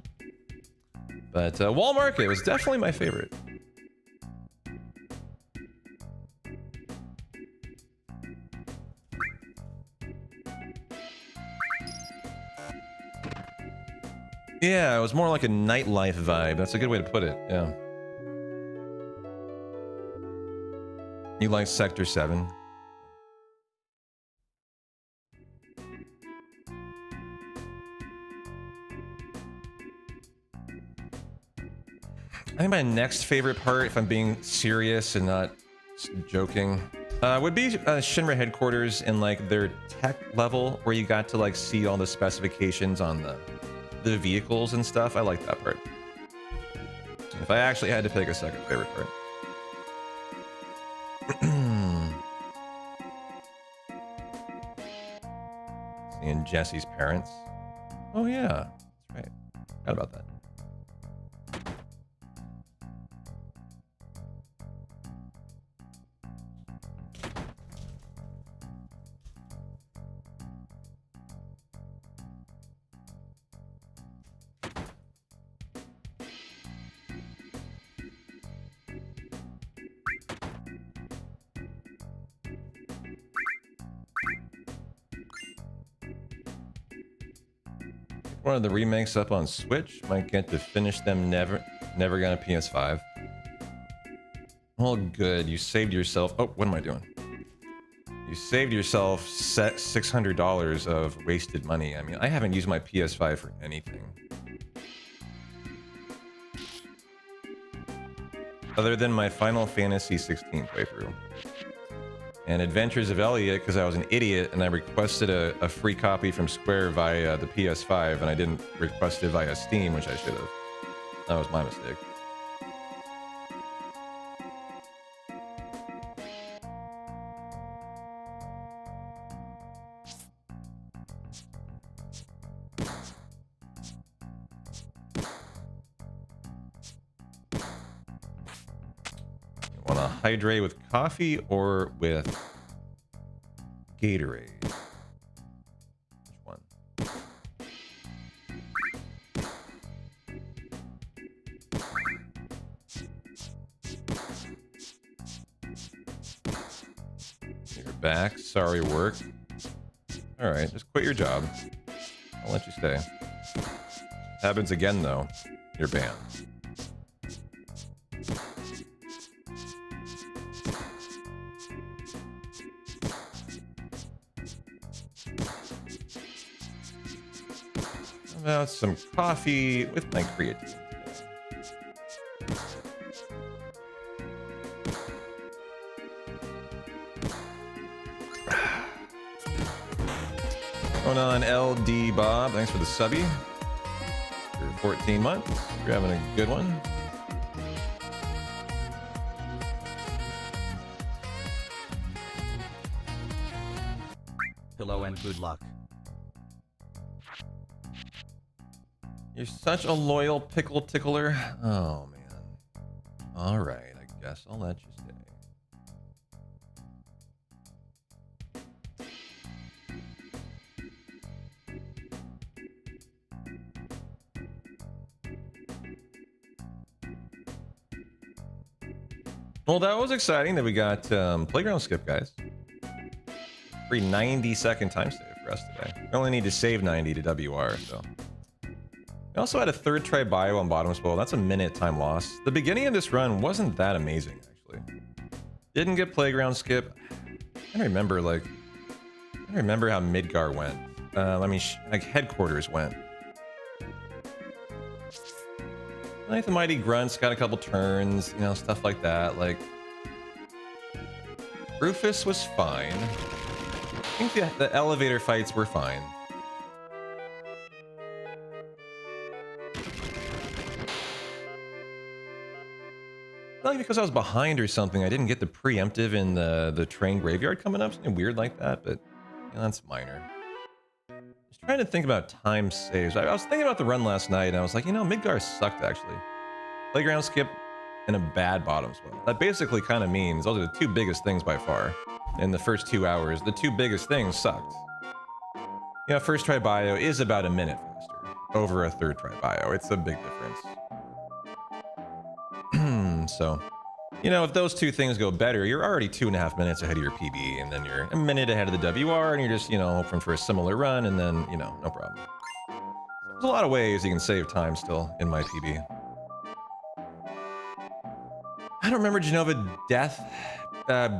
But Wall Market was definitely my favorite. Yeah, it was more like a nightlife vibe. That's a good way to put it, yeah. You like Sector 7? I think my next favorite part, if I'm being serious and not joking, would be Shinra headquarters and like their tech level, where you got to like see all the specifications on the vehicles and stuff. I like that part. If I actually had to pick a second favorite part. Seeing Jesse's parents. Oh yeah, that's right. Forgot about that. one of the remakes up on Switch. Might get to finish them. Never got a PS5. Well, good. You saved yourself. Oh, what am I doing? You saved yourself $600 of wasted money. I mean, I haven't used my PS5 for anything. Other than my Final Fantasy 16 playthrough. And Adventures of Elliot, because I was an idiot and I requested a free copy from Square via the PS5, and I didn't request it via Steam, which I should have. That was my mistake. Want to hydrate with coffee or with Gatorade? Which one? You're back. Sorry, work. All right, just quit your job. I'll let you stay. Happens again, though. You're banned. About some coffee with my creatine. Going on, LD Bob. Thanks for the subby. For 14 months. You're having a good one. Hello and good luck. You're such a loyal pickle tickler. Oh, man. All right, I guess I'll let you stay. Well, that was exciting that we got playground skip, guys. Free 90-second time save for us today. We only need to save 90 to WR, so... We also had a third try bio on bottom spoil. That's a minute time loss. The beginning of this run wasn't that amazing, actually. Didn't get playground skip. I don't remember, like... I don't remember how Midgar went. I mean, like, headquarters went. Like, the Mighty Grunts got a couple turns, you know, stuff like that. Like... Rufus was fine. I think the elevator fights were fine. Not because I was behind or something. I didn't get the preemptive in the train graveyard coming up. Something weird like that, but you know, that's minor. Just trying to think about time saves. I was thinking about the run last night, and I was like, you know, Midgar sucked, actually. Playground skip and a bad bottom spoil. That basically kind of means those are the two biggest things by far. In the first 2 hours, the two biggest things sucked. You know, first try bio is about a minute faster over a third try bio. It's a big difference. So, you know, if those two things go better, you're already 2.5 minutes ahead of your PB, and then you're a minute ahead of the WR, and you're just, you know, hoping for a similar run, and then, you know, no problem. There's a lot of ways you can save time still in my PB. I don't remember Genova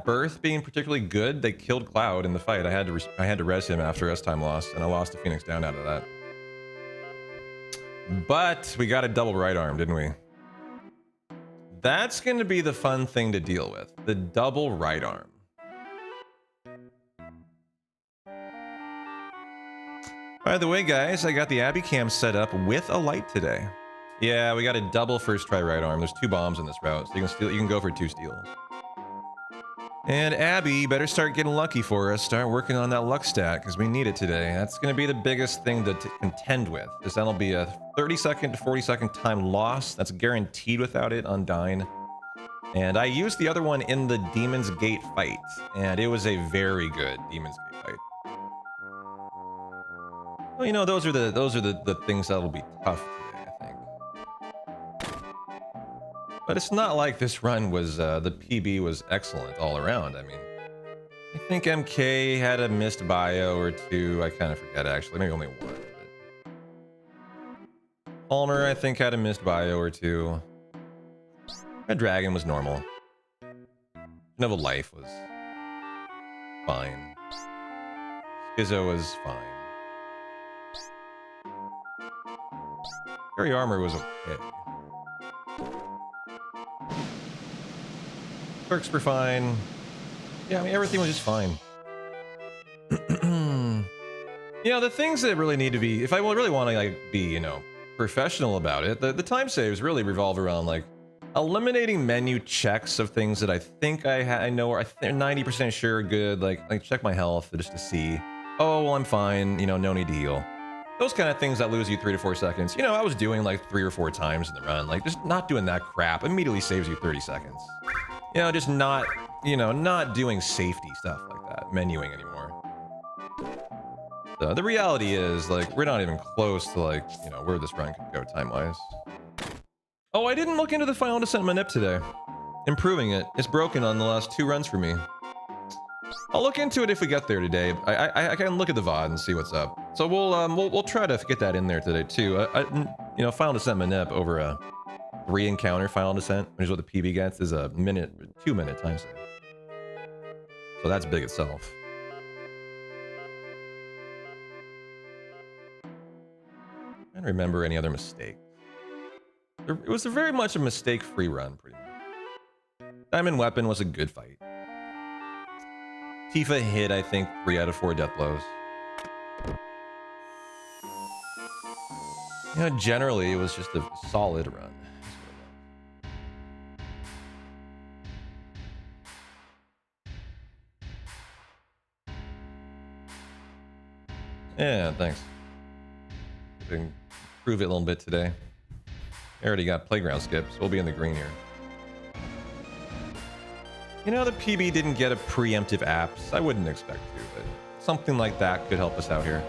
Birth being particularly good. They killed Cloud in the fight. I had to res him after S time lost, and I lost to Phoenix Down out of that. But we got a double right arm, didn't we? That's going to be the fun thing to deal with. The double right arm. By the way, guys, I got the Abby cam set up with a light today. Yeah, we got a double first try right arm. There's 2 bombs in this route, so you can go for 2 steals. And Abby, you better start getting lucky for us. Start working on that luck stat, because we need it today. That's going to be the biggest thing to contend with. That'll be a 30-second to 40-second time loss. That's guaranteed without it on Dyne. And I used the other one in the Demon's Gate fight, and it was a very good Demon's Gate fight. Well, you know, those are the things that'll be tough today, I think. But it's not like this run was, the PB was excellent all around. I mean, I think MK had a missed bio or 2. I kind of forget, actually. Maybe only 1. But Ulner, I think, had a missed bio or two. Red Dragon was normal. Noble Life was fine. Skizzo was fine. Fairy Armor was okay. Perks were fine. Yeah, I mean, everything was just fine. You know, the things that really need to be, if I really want to like be, you know, professional about it, the time saves really revolve around like eliminating menu checks of things that I think I know, or they're 90% sure are good. Like check my health just to see. Oh, well, I'm fine. You know, no need to heal. Those kind of things that lose you 3 to 4 seconds. You know, I was doing like 3 or 4 times in the run. Like just not doing that crap immediately saves you 30 seconds. You know, just not, you know, not doing safety stuff like that, menuing anymore. So the reality is, like, we're not even close to, like, you know, where this run could go time-wise. Oh, I didn't look into the Final Descent manip today. Improving it. It's broken on the last 2 runs for me. I'll look into it if we get there today. I can look at the VOD and see what's up. So we'll try to get that in there today too. You know, Final Descent manip over a 3 encounter Final Descent, which is what the PB gets, is a 2-minute time save. So that's big itself. I don't remember any other mistakes. It was very much a mistake-free run, pretty much. Diamond Weapon was a good fight. Tifa hit, I think, 3 out of 4 death blows. You know, generally, it was just a solid run. Yeah, thanks. Improve it a little bit today. I already got playground skips. We'll be in the green here. You know, the PB didn't get a preemptive apps. I wouldn't expect to, but something like that could help us out here.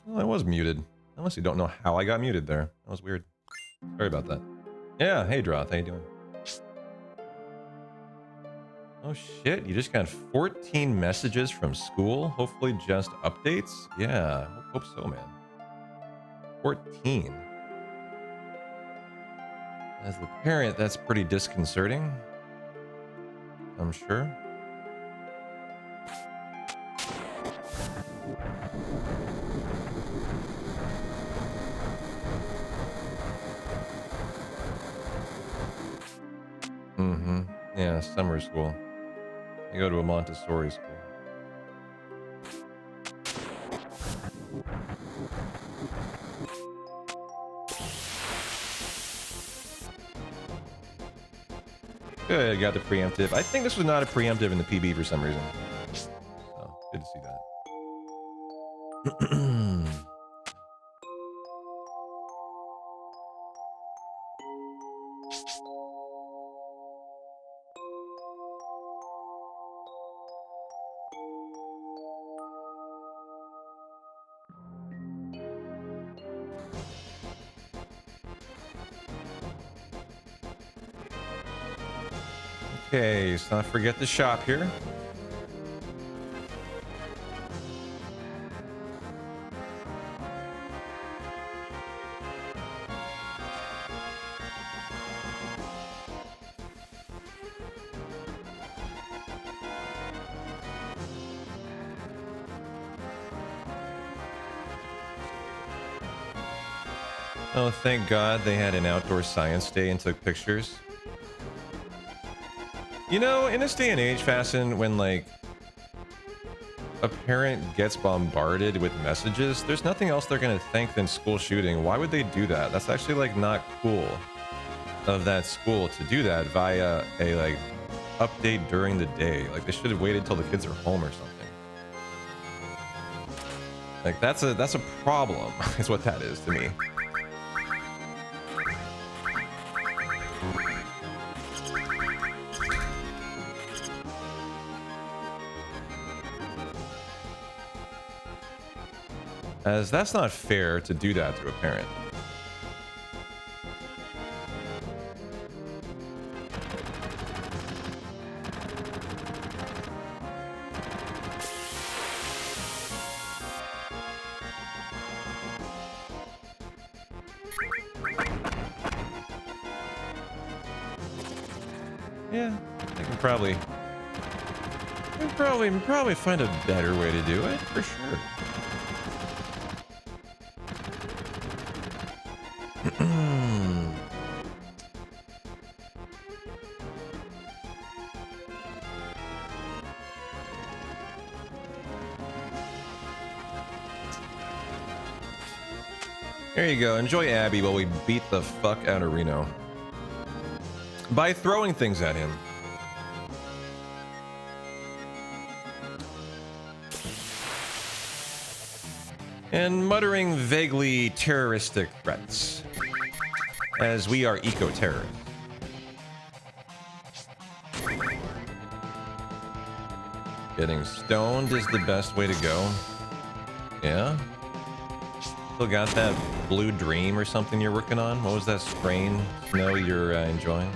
Well, I was muted. Unless you don't know how I got muted there. That was weird. Sorry about that. Yeah, hey Droth, how you doing? Oh shit, you just got 14 messages from school? Hopefully just updates? Yeah, hope so, man. 14. As the parent, that's pretty disconcerting. I'm sure. Mm-hmm. Yeah, summer school. I go to a Montessori school. Good, got the preemptive. I think this was not a preemptive in the PB for some reason. So, good to see that. Okay, let's not forget the shop here. Oh, thank God they had an outdoor science day and took pictures. You know, in this day and age, Fasten, when like a parent gets bombarded with messages, there's nothing else they're gonna think than school shooting. Why would they do that? That's actually like not cool of that school to do that via a like update during the day. Like they should have waited till the kids are home or something. Like that's a problem, is what that is to me. As that's not fair to do that to a parent. Yeah, I can probably find a better way to do it, for sure. There you go. Enjoy Abby while we beat the fuck out of Reno. By throwing things at him. And muttering vaguely terroristic threats. As we are eco-terrorists. Getting stoned is the best way to go. Yeah? Still got that blue dream or something you're working on? What was that strain, Snow, you're enjoying?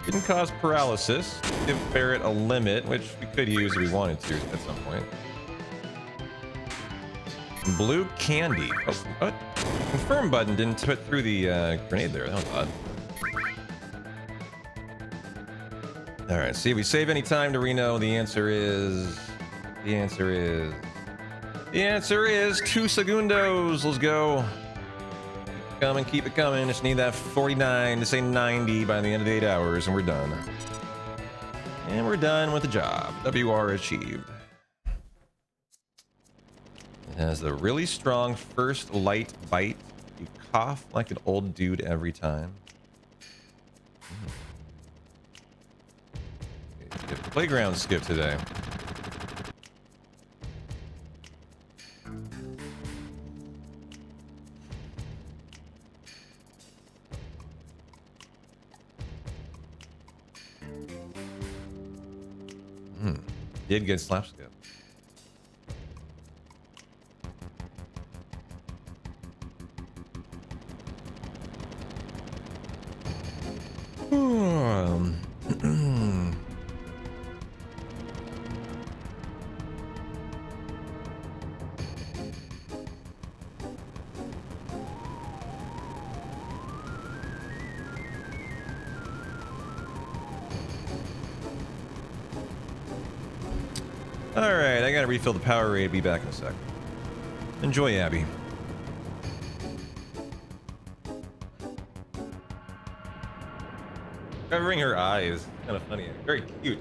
Didn't cause paralysis. Give Barrett a limit, which we could use if we wanted to at some point. Blue candy. Oh, what? Confirm button didn't put through the grenade there. That was odd. Alright, see if we save any time to Reno. The answer is 2 segundos. Let's go. coming, keep it coming. Just need that 49 to say 90 by the end of the 8 hours, and we're done. And we're done with the job. WR achieved. It has the really strong first light bite. You cough like an old dude every time. Playground skip today. Did get slap skip. Alright, I gotta refill the power rate. Be back in a sec. Enjoy, Abby. Covering her eyes. Kind of funny. Very cute.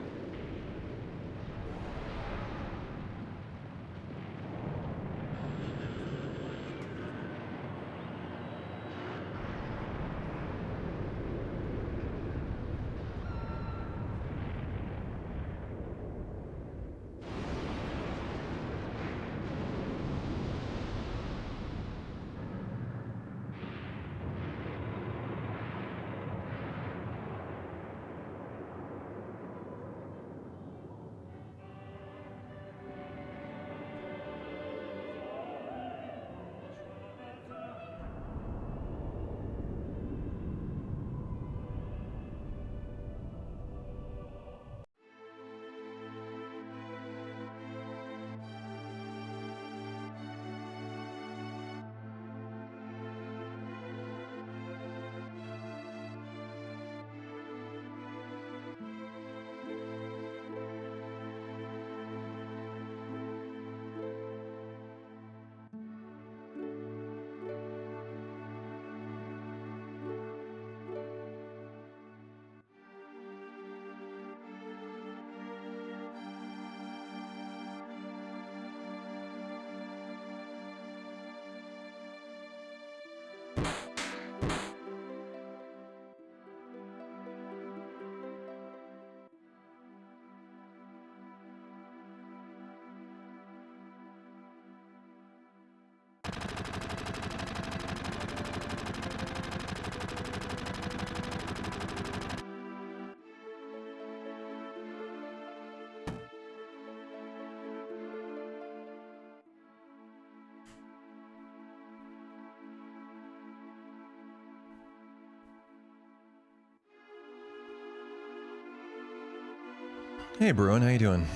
Hey, Bruin, how you doing?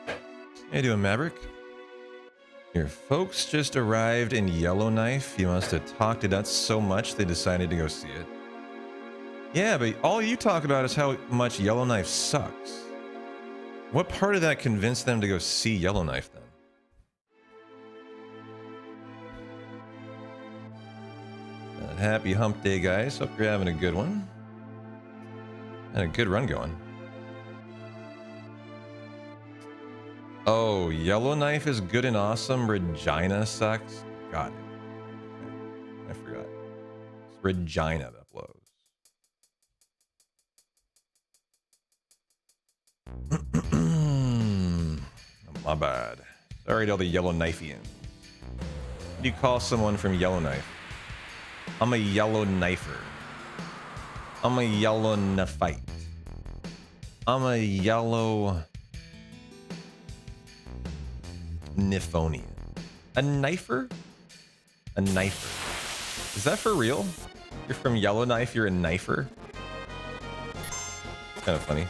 How you doing, Maverick? Your folks just arrived in Yellowknife. You must have talked it up so much they decided to go see it. Yeah, but all you talk about is how much Yellowknife sucks. What part of that convinced them to go see Yellowknife then? Happy hump day, guys. Hope you're having a good one. And a good run going. Oh, Yellowknife is good and awesome. Regina sucks. Got it. Okay. I forgot. It's Regina that blows. My bad. Sorry to all the Yellowknifeians. What do you call someone from Yellowknife? I'm a Yellowknifer. I'm a Yellowknifite. I'm a yellow Nifonian. A knifer? A knifer. Is that for real? You're from Yellowknife, you're a knifer? Kind of funny.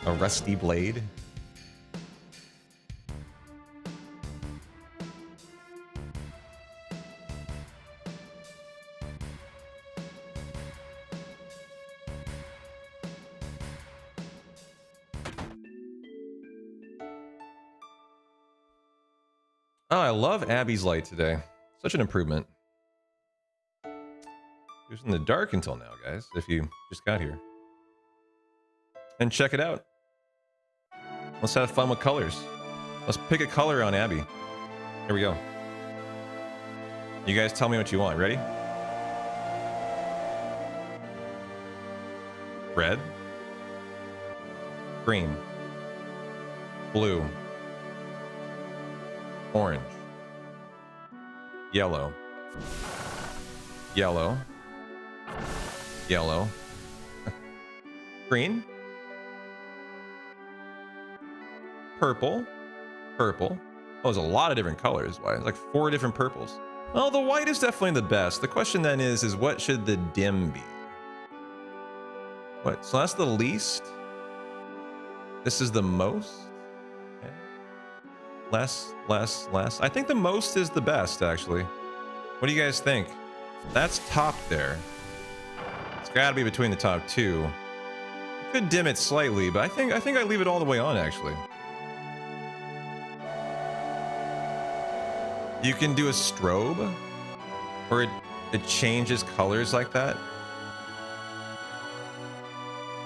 A rusty blade. Oh, I love Abby's light today. Such an improvement. It was in the dark until now, guys, if you just got here. And check it out. Let's have fun with colors. Let's pick a color on Abby. Here we go. You guys tell me what you want. Ready? Red. Green. Blue. Orange. Yellow. Yellow. Yellow. Green. Purple. Purple. Oh, there's a lot of different colors. Why? Like 4 different purples. Well, the white is definitely the best. The question then is what should the dim be? What? So that's the least. This is the most. Okay. Less, less, less. I think the most is the best, actually. What do you guys think? That's top there. It's got to be between the top 2. You could dim it slightly, but I think I leave it all the way on, actually. You can do a strobe, where it changes colors like that.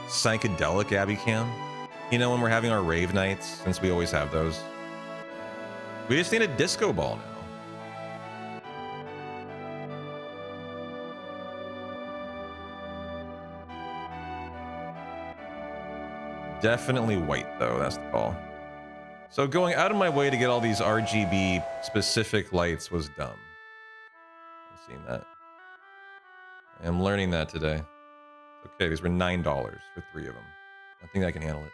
Psychedelic Abby Cam. You know, when we're having our rave nights, since we always have those. We just need a disco ball now. Definitely white, though. That's the call. So going out of my way to get all these RGB specific lights was dumb. I've seen that. I am learning that today. Okay, these were $9 for 3 of them. I think I can handle it.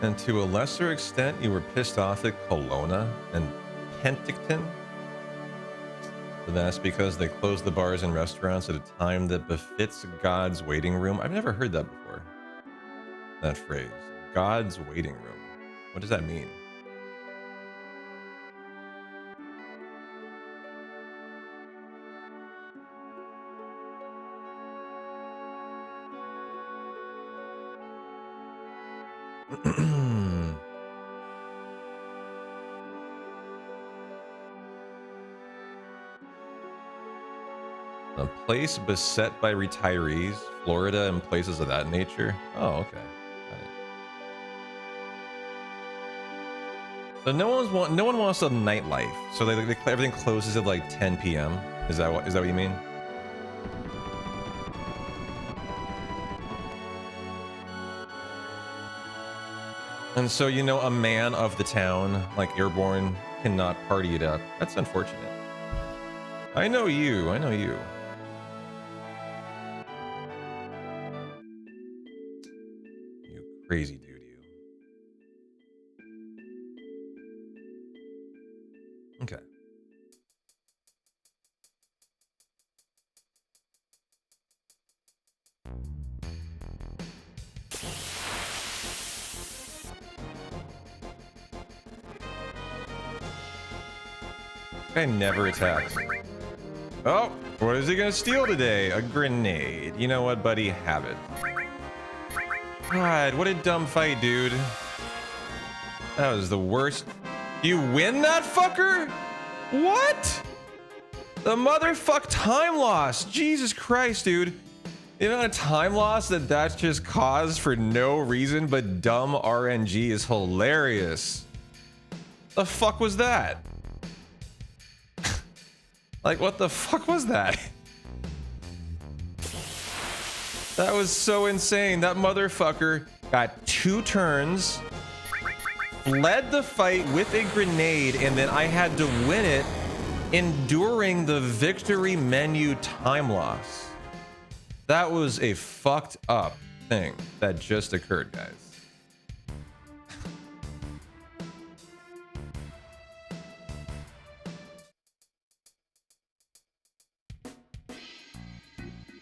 And to a lesser extent, you were pissed off at Kelowna and Penticton? But that's because they closed the bars and restaurants at a time that befits God's waiting room. I've never heard that before. That phrase. God's waiting room. What does that mean? A place beset by retirees, Florida, and places of that nature. Oh, okay. Got it. So no one wants a nightlife. So everything closes at like 10 p.m. Is that what you mean? And so, you know, a man of the town, like Airborne, cannot party it up. That's unfortunate. I know you. I know you. You crazy dude, you. Okay. Guy never attacks. Oh, what is he gonna steal today? A grenade. You know what, buddy? Have it. God, what a dumb fight, dude. That was the worst. You win that fucker? What? The motherfuck time loss. Jesus Christ, dude. The amount of time loss that's just caused for no reason but dumb RNG is hilarious. The fuck was that? Like, what the fuck was that? That was so insane. That motherfucker got 2 turns, led the fight with a grenade, and then I had to win it, enduring the victory menu time loss. That was a fucked up thing that just occurred, guys.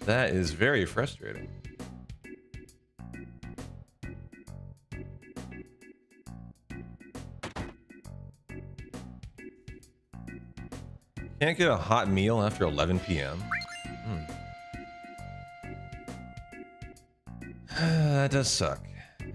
That is very frustrating. Can't get a hot meal after 11 p.m. That does suck. Yeah.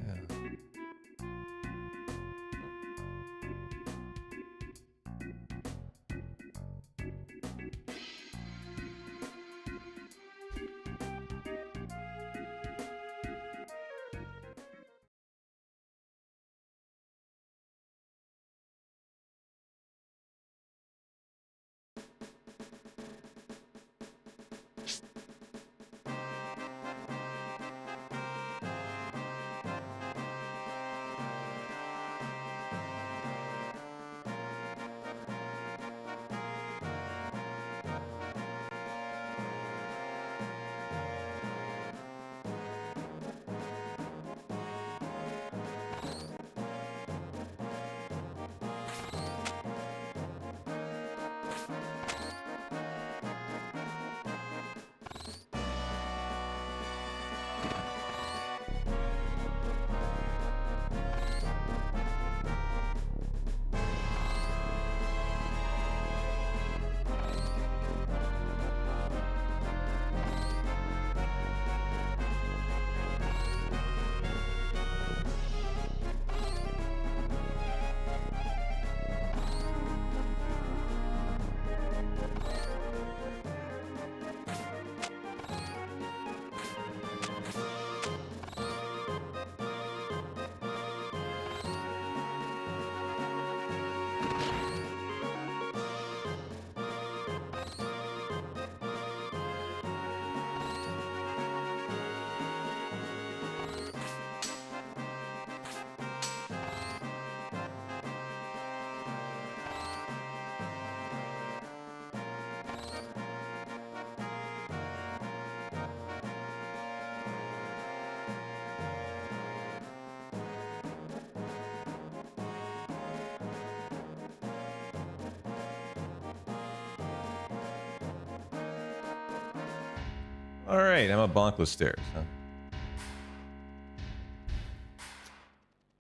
All right, I'm a bonkless stairs, huh?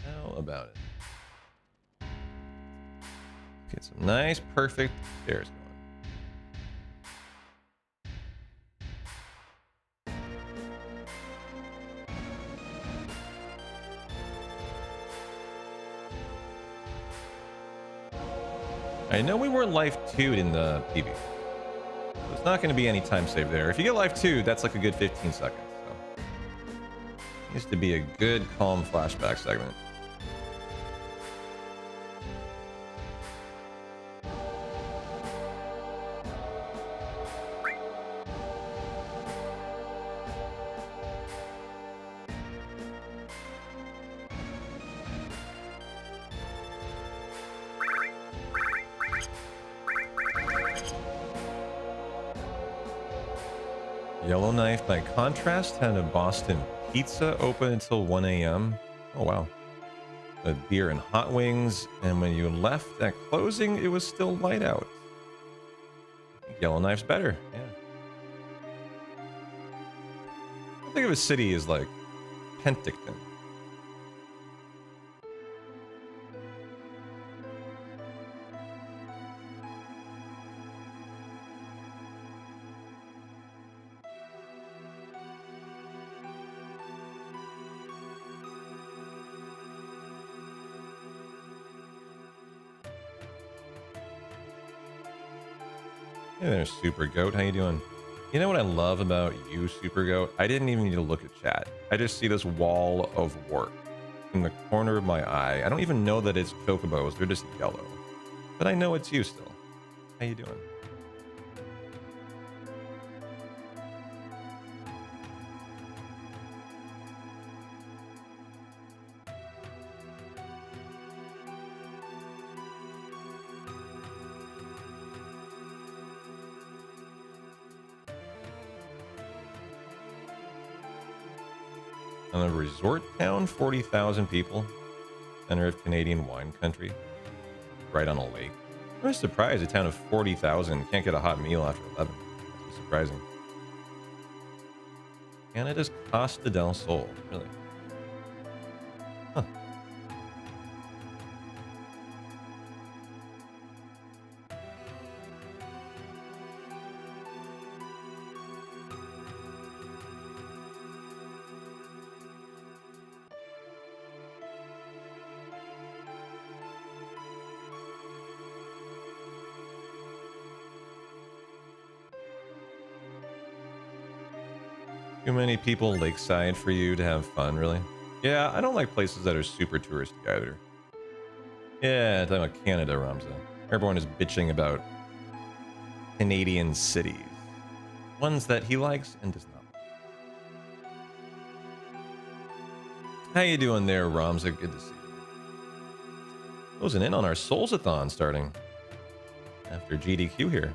How about it? Get some nice, perfect stairs going. I know we were life 2'd in the PB. There's not going to be any time save there. If you get life 2, that's like a good 15 seconds. So. Needs to be a good, calm flashback segment. Yellowknife, by contrast, had a Boston Pizza open until 1 a.m. Oh, wow. With beer and hot wings, and when you left at closing, it was still light out. I think Yellowknife's better, yeah. I think of a city as like Penticton. Hey there, Super Goat. How you doing? You know what I love about you, Super Goat? I didn't even need to look at chat. I just see this wall of work in the corner of my eye. I don't even know that it's chocobos. They're just yellow. But I know it's you still. How you doing? On a resort town, 40,000 people. Center of Canadian wine country. Right on a lake. I'm surprised a town of 40,000 can't get a hot meal after 11. That's surprising. Canada's Costa del Sol. Really? Huh. Too many people lakeside for you to have fun, really? Yeah, I don't like places that are super touristy either. Yeah, talking about Canada, Ramza. Everyone is bitching about Canadian cities. Ones that he likes and does not like. How you doing there, Ramza? Good to see you. Closing in on our Soulsathon starting after GDQ here.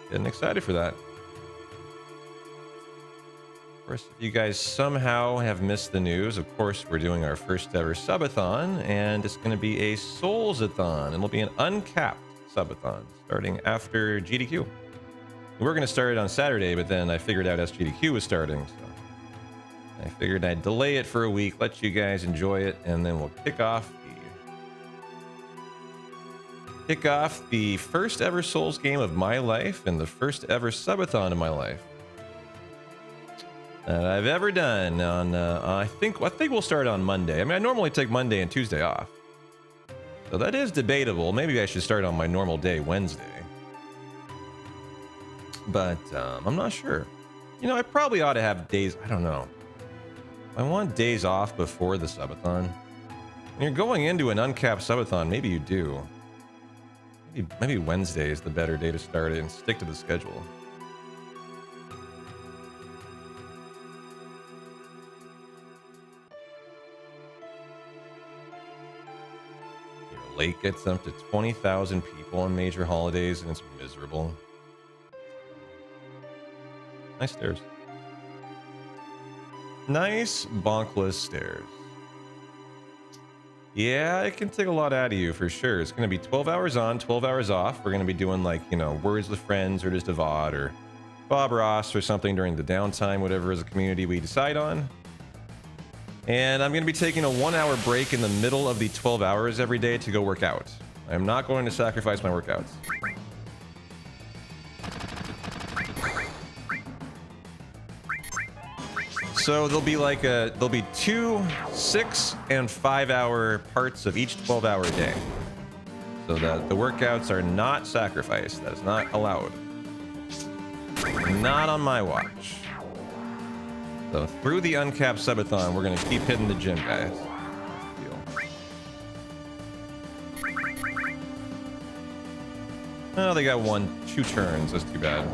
Getting excited for that. Of course, if you guys somehow have missed the news, of course, we're doing our first ever subathon, and it's going to be a Soulsathon. It'll be an uncapped subathon starting after GDQ. We were going to start it on Saturday, but then I figured out SGDQ was starting, so I figured I'd delay it for a week, let you guys enjoy it, and then we'll kick off the first ever Souls game of my life and the first ever subathon of my life that I've ever done. On I think we'll start on Monday. I mean, I normally take Monday and Tuesday off, so that is debatable. Maybe I should start on my normal day, Wednesday. But I'm not sure. You know, I probably ought to have days. I don't know. I want days off before the subathon. When you're going into an uncapped subathon, maybe you do. Maybe Wednesday is the better day to start it and stick to the schedule. Your lake gets up to 20,000 people on major holidays, and it's miserable. Nice stairs. Nice bonkless stairs. Yeah, it can take a lot out of you for sure. It's going to be 12 hours on, 12 hours off. We're going to be doing like, you know, Words with Friends or just a VOD or Bob Ross or something during the downtime, whatever as a community we decide on. And I'm going to be taking a 1-hour break in the middle of the 12 hours every day to go work out. I'm not going to sacrifice my workouts. So there'll be 2 6 and 5 hour parts of each 12-hour day, so that the workouts are not sacrificed. That is not allowed. Not on my watch. So through the uncapped subathon, we're gonna keep hitting the gym, guys. Oh, they got 2 turns. That's too bad.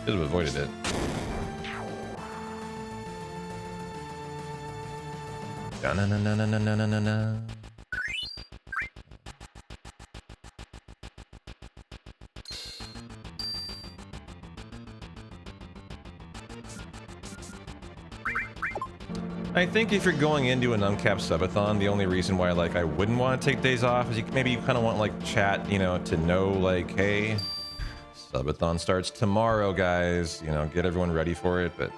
Should have avoided it. Na na na na na na na na. I think if you're going into an uncapped subathon, the only reason why I wouldn't want to take days off is maybe you kind of want like chat, you know, to know like, hey, subathon starts tomorrow, guys. You know, get everyone ready for it, but.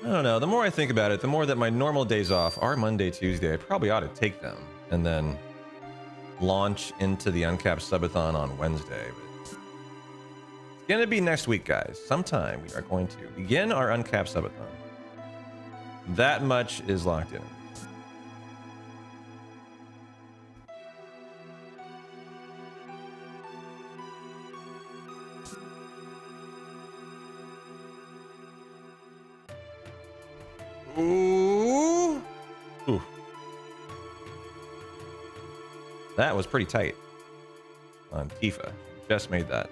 I don't know. The more I think about it, the more that my normal days off are Monday, Tuesday. I probably ought to take them and then launch into the uncapped subathon on Wednesday. But it's going to be next week, guys. Sometime we are going to begin our uncapped subathon. That much is locked in. Ooh. Ooh. That was pretty tight on Tifa. Just made that.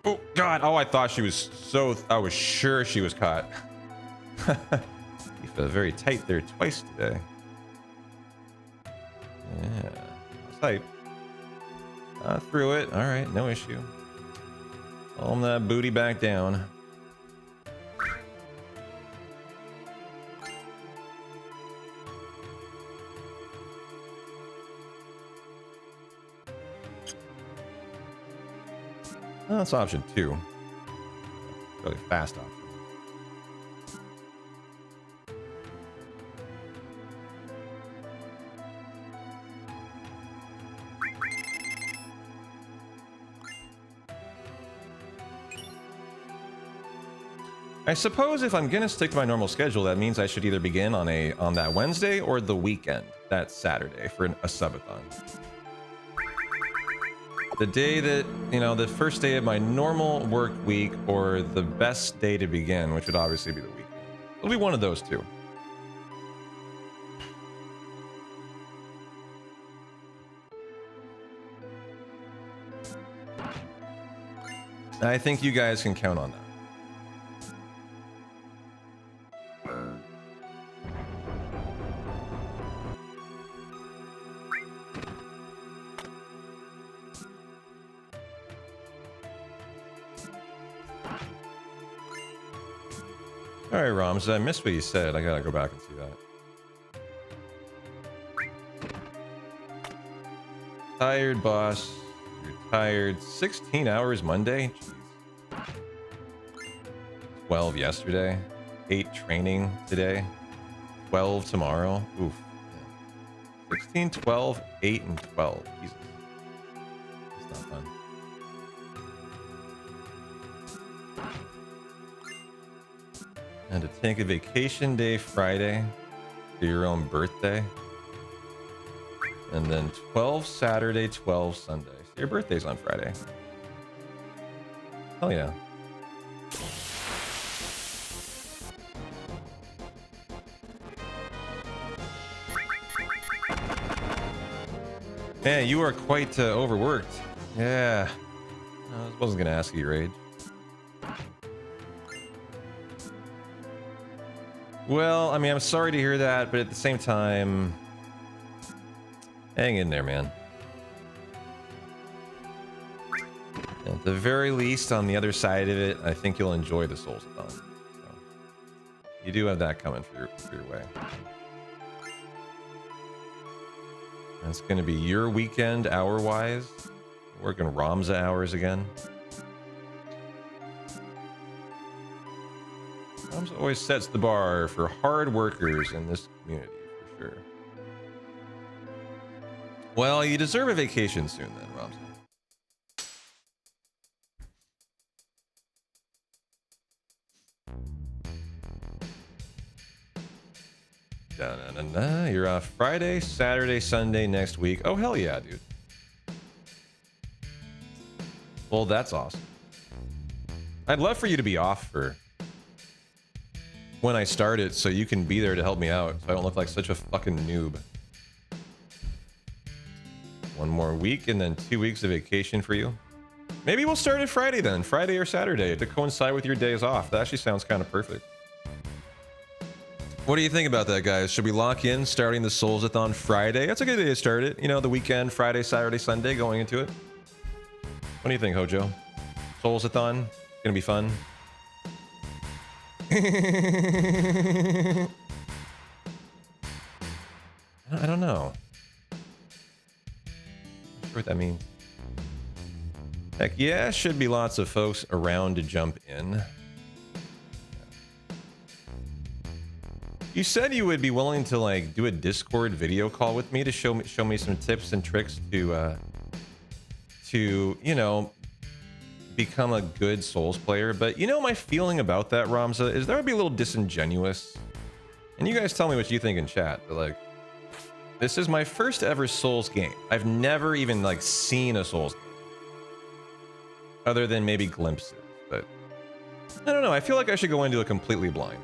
Oh, God. Oh, I thought she was I was sure she was caught. Tifa very tight there twice today. Yeah. Tight. Through it. All right, no issue. Calm that booty back down. Oh, that's option 2. Really fast option. I suppose if I'm gonna stick to my normal schedule, that means I should either begin on that Wednesday or the weekend. that Saturday for a subathon. The day that, you know, the first day of my normal work week, or the best day to begin, which would obviously be the weekend. It'll be one of those two. I think you guys can count on that. All right, Roms, I missed what you said. I gotta go back and see that. Tired, boss. You're tired. 16 hours Monday? Jeez. 12 yesterday. 8 training today. 12 tomorrow. Oof. Yeah. 16, 12, 8, and 12. Jesus. It's not fun. And to take a vacation day Friday for your own birthday. And then 12 Saturday, 12 Sunday. So your birthday's on Friday. Hell yeah. Man, you are quite overworked. Yeah. I wasn't gonna ask you your age. Well, I mean, I'm sorry to hear that, but at the same time, hang in there, man. At the very least, on the other side of it, I think you'll enjoy the Souls-a-thon. So, you do have that coming for your way. That's going to be your weekend, hour-wise. Working Ramza hours again. Ramza always sets the bar for hard workers in this community, for sure. Well, you deserve a vacation soon then, Ramza. Da-na-na-na. You're off Friday, Saturday, Sunday next week. Oh, hell yeah, dude. Well, that's awesome. I'd love for you to be off for when I start it, so you can be there to help me out, so I don't look like such a fucking noob. One more week and then 2 weeks of vacation for you. Maybe we'll start it Friday then, Friday or Saturday, to coincide with your days off. That actually sounds kind of perfect. What do you think about that, guys? Should we lock in starting the Souls-a-thon Friday? That's a good day to start it. You know, the weekend, Friday, Saturday, Sunday, going into it. What do you think, Hojo? Souls-a-thon? Gonna be fun? I don't know. Not sure what that means. Heck yeah, should be lots of folks around to jump in. You said you would be willing to like do a Discord video call with me to show me some tips and tricks to you know, become a good Souls player. But you know, my feeling about that, Ramza, is that would be a little disingenuous. And you guys tell me what you think in chat. But like, this is my first ever Souls game. I've never even like seen a Souls game, other than maybe glimpses. But I don't know. I feel like I should go into it completely blind.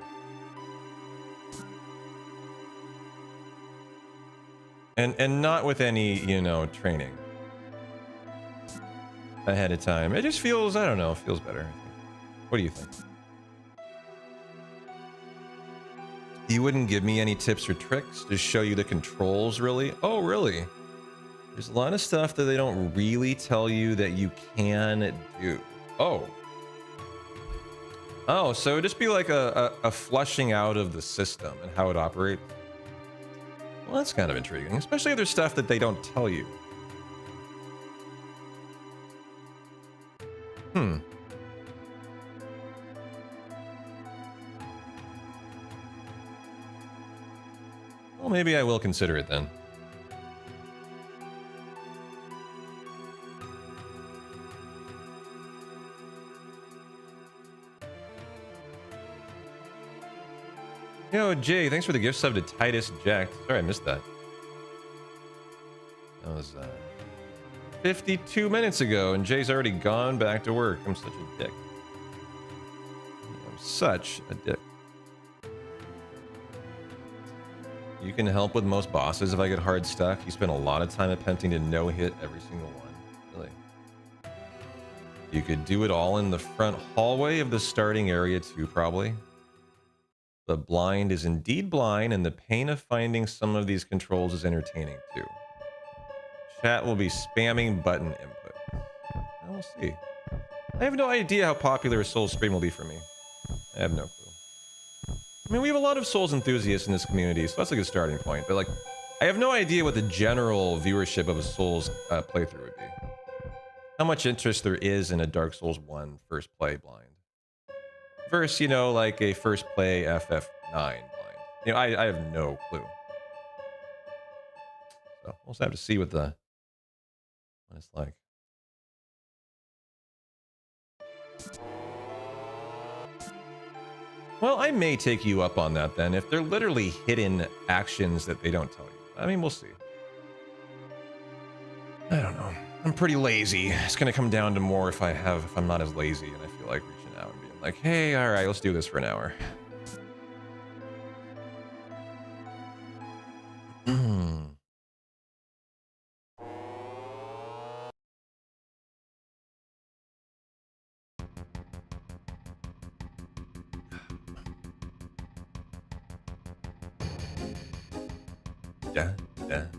And not with any, you know, training ahead of time. It just feels, I don't know, it feels better, I think. What do you think? You wouldn't give me any tips or tricks to show you the controls, really? Oh, really? There's a lot of stuff that they don't really tell you that you can do. Oh. Oh, so it'd just be like a flushing out of the system and how it operates. Well, that's kind of intriguing, especially if there's stuff that they don't tell you. Well, maybe I will consider it then. Yo, Jay, thanks for the gift sub to Titus Jack. Sorry, I missed that. was 52 minutes ago, and Jay's already gone back to work. I'm such a dick. I'm such a dick. You can help with most bosses if I get hard stuck. You spend a lot of time attempting to no-hit every single one. Really. You could do it all in the front hallway of the starting area too, probably. The blind is indeed blind, and the pain of finding some of these controls is entertaining too. Chat will be spamming button input. We'll see. I have no idea how popular a Souls stream will be for me. I have no clue. I mean, we have a lot of Souls enthusiasts in this community, so that's a good starting point. But like, I have no idea what the general viewership of a Souls playthrough would be. How much interest there is in a Dark Souls 1 first play blind. Versus, you know, like a first play FF9 blind. You know, I have no clue. So we'll just have to see what it's like. Well, I may take you up on that then, if they're literally hidden actions that they don't tell you. I mean, we'll see. I don't know. I'm pretty lazy. It's gonna come down to more if I'm not as lazy and I feel like reaching out and being like, hey, all right, let's do this for an hour. Yeah.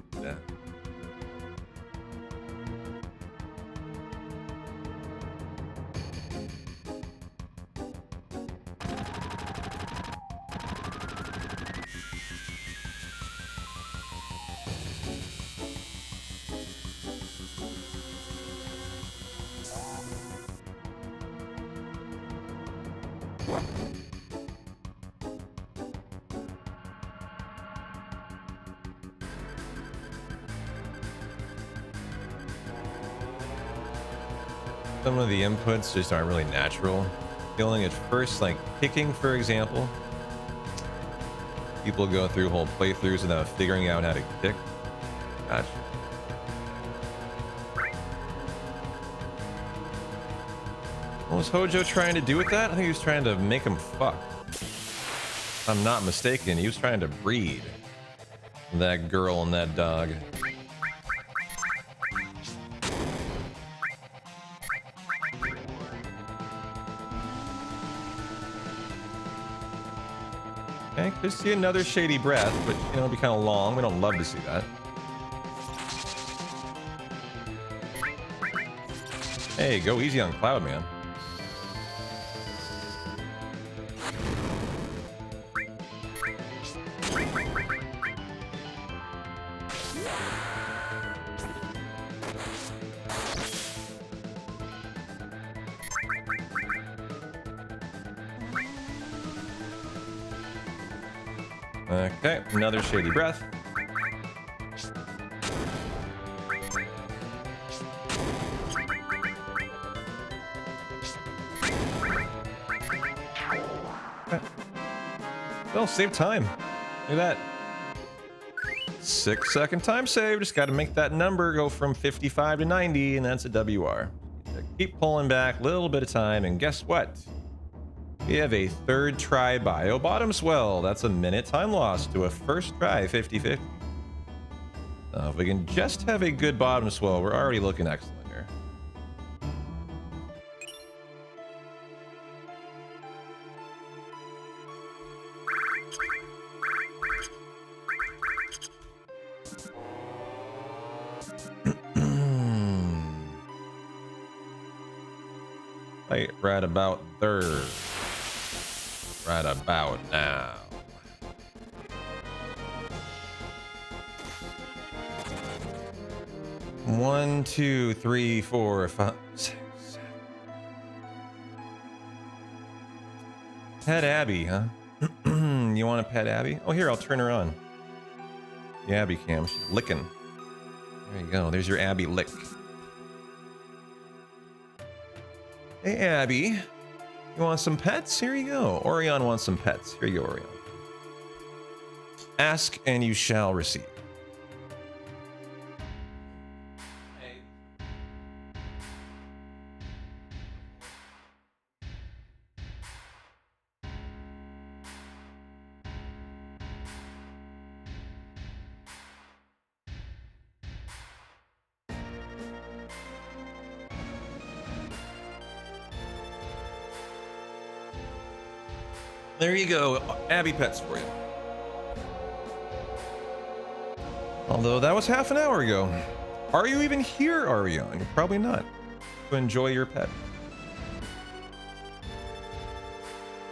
Some of the inputs just aren't really natural. Feeling at first, like kicking, for example. People go through whole playthroughs without figuring out how to kick. Gotcha. What was Hojo trying to do with that? I think he was trying to make him fuck. If I'm not mistaken, he was trying to breed that girl and that dog. Okay, could see another shady breath, but you know, it'll be kind of long. We don't love to see that. Hey, go easy on Cloud, man. Okay, another shady breath. Okay. Well, save time. Look at that. 6-second time save. Just got to make that number go from 55 to 90, and that's a WR. Keep pulling back, a little bit of time, and guess what? We have a third try bio bottom swell. That's a minute time loss to a first try 50-50. If we can just have a good bottom swell, we're already looking excellent here. Right about there. Right about now. One, two, three, four, five, six, seven. Pet Abby, huh? You want to pet Abby? Oh, here, I'll turn her on. The Abby cam. She's licking. There you go. There's your Abby lick. Hey, Abby. You want some pets? Here you go. Orion wants some pets. Here you go, Orion. Ask and you shall receive. There you go, Abby Pets for you. Although that was half an hour ago. Are you even here, Ariane? You're probably not. To enjoy your pet.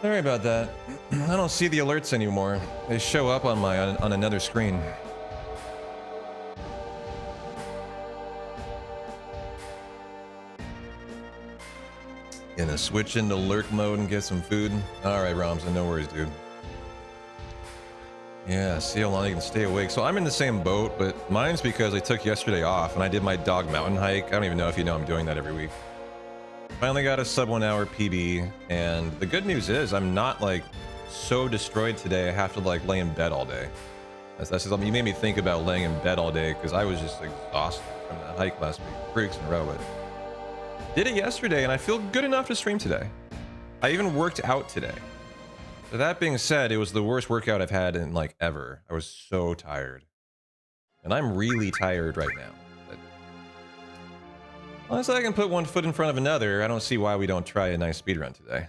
Sorry about that. I don't see the alerts anymore. They show up on my on another screen. Gonna switch into lurk mode and get some food. Alright, Romza, no worries, dude. Yeah, see how long you can stay awake. So I'm in the same boat, but mine's because I took yesterday off and I did my dog mountain hike. I don't even know if you know I'm doing that every week. Finally got a sub 1 hour PB, and the good news is I'm not like so destroyed today I have to like lay in bed all day. That's just something you made me think about, laying in bed all day, because I was just exhausted from that hike last week, 3 weeks in a row. But did it yesterday and I feel good enough to stream today. I even worked out today. So that being said, it was the worst workout I've had in like ever. I was so tired. And I'm really tired right now. But unless I can put one foot in front of another, I don't see why we don't try a nice speedrun today.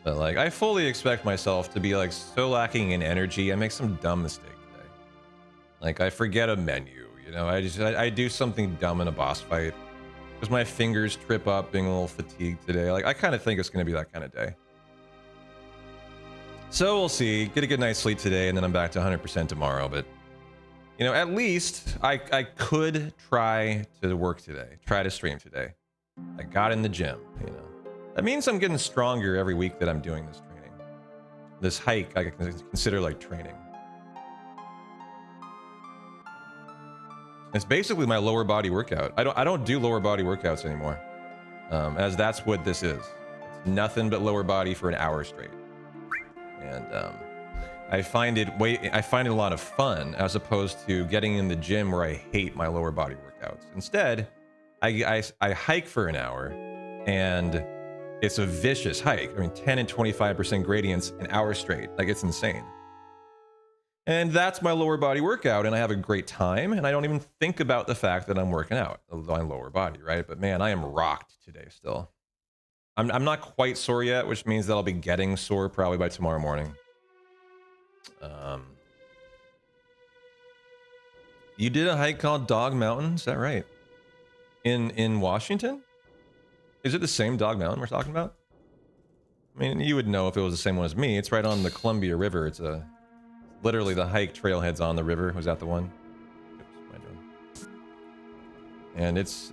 But like, I fully expect myself to be like so lacking in energy, I make some dumb mistake today. Like I forget a menu, you know, I do something dumb in a boss fight. Because my fingers trip up, being a little fatigued today. Like I kind of think it's going to be that kind of day. So we'll see. Get a good night's sleep today, and then I'm back to 100% tomorrow. But, you know, at least I could try to work today. Try to stream today. I got in the gym, you know. That means I'm getting stronger every week that I'm doing this training. This hike I can consider like training. It's basically my lower body workout. I don't do lower body workouts anymore. As that's what this is. It's nothing but lower body for an hour straight. And I find it a lot of fun, as opposed to getting in the gym where I hate my lower body workouts. Instead, I hike for an hour, and it's a vicious hike. I mean, 10 and 25% gradients an hour straight. Like, it's insane. And that's my lower body workout, and I have a great time, and I don't even think about the fact that I'm working out my lower body, right? But man, I am rocked today still. I'm not quite sore yet, which means that I'll be getting sore probably by tomorrow morning. You did a hike called Dog Mountain, is that right? In Washington? Is it the same Dog Mountain we're talking about? I mean, you would know if it was the same one as me. It's right on the Columbia River. It's literally the hike trailhead's on the river. Was that the one? And it's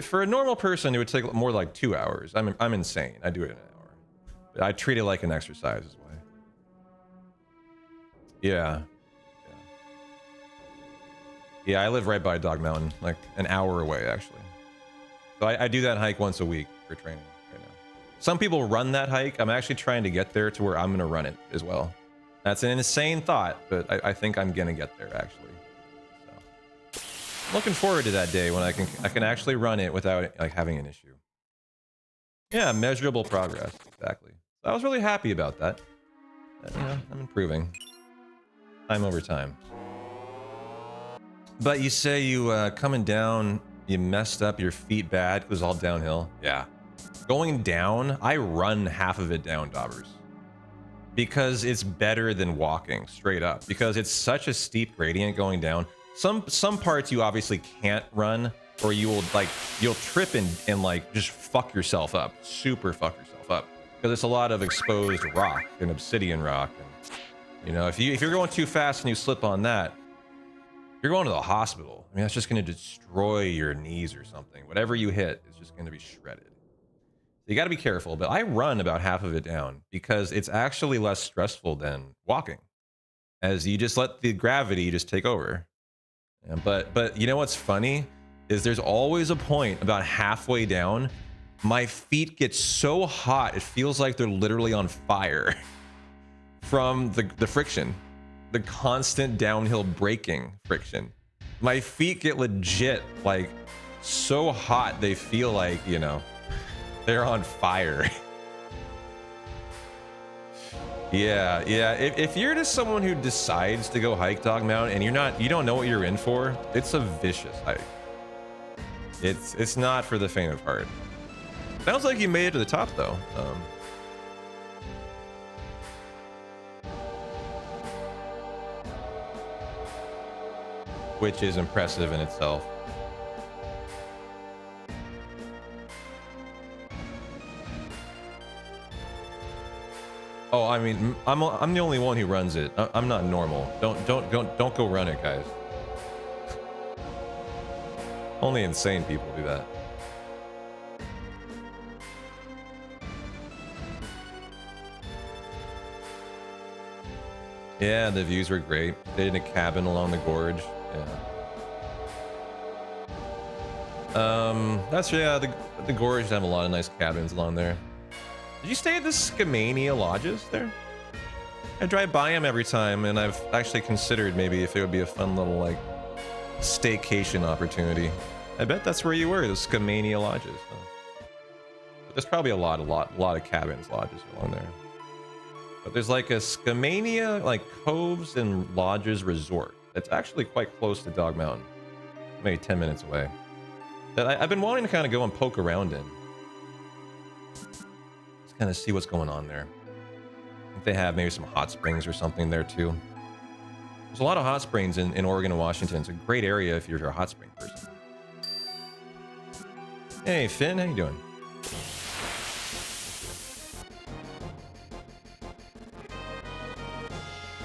for a normal person, it would take more like 2 hours. I'm insane. I do it in an hour. But I treat it like an exercise as well. Yeah. Yeah, I live right by Dog Mountain, like an hour away, actually. So I do that hike once a week for training right now. Some people run that hike. I'm actually trying to get there to where I'm going to run it as well. That's an insane thought, but I think I'm going to get there, actually. Looking forward to that day when I can actually run it without like having an issue. Yeah, measurable progress, exactly. So I was really happy about that. You know, I'm improving. Time over time. But you say you coming down, you messed up your feet bad. It was all downhill. Yeah. Going down, I run half of it down, Daubers. Because it's better than walking straight up. Because it's such a steep gradient going down. Some parts you obviously can't run, or you'll trip and like just fuck yourself up, super fuck yourself up, because it's a lot of exposed rock and obsidian rock, and you know, if you're going too fast and you slip on that, you're going to the hospital. I mean, that's just going to destroy your knees or something. Whatever you hit is just going to be shredded. So you got to be careful. But I run about half of it down because it's actually less stressful than walking, as you just let the gravity just take over. Yeah, but you know what's funny is there's always a point about halfway down, my feet get so hot it feels like they're literally on fire from the friction, the constant downhill braking friction. My feet get legit like so hot they feel like, you know, they're on fire. Yeah. If you're just someone who decides to go hike Dog Mountain and you don't know what you're in for, it's a vicious hike. It's not for the faint of heart. Sounds like you made it to the top though. which is impressive in itself. Oh, I mean, I'm the only one who runs it. I'm not normal. Don't go run it, guys. Only insane people do that. Yeah, the views were great. They did a cabin along the gorge. Yeah. The gorge have a lot of nice cabins along there. Did you stay at the Skamania lodges there? I drive by them every time, and I've actually considered maybe if it would be a fun little like staycation opportunity. I bet that's where you were, the Skamania lodges. Huh? But there's probably a lot of cabins, lodges along there. But there's like a Skamania like coves and lodges resort. It's actually quite close to Dog Mountain, maybe 10 minutes away. That I've been wanting to kind of go and poke around in. Just kind of see what's going on there. I think they have maybe some hot springs or something there too. There's a lot of hot springs in Oregon and Washington. It's a great area if you're a hot spring person. Hey Finn, how you doing?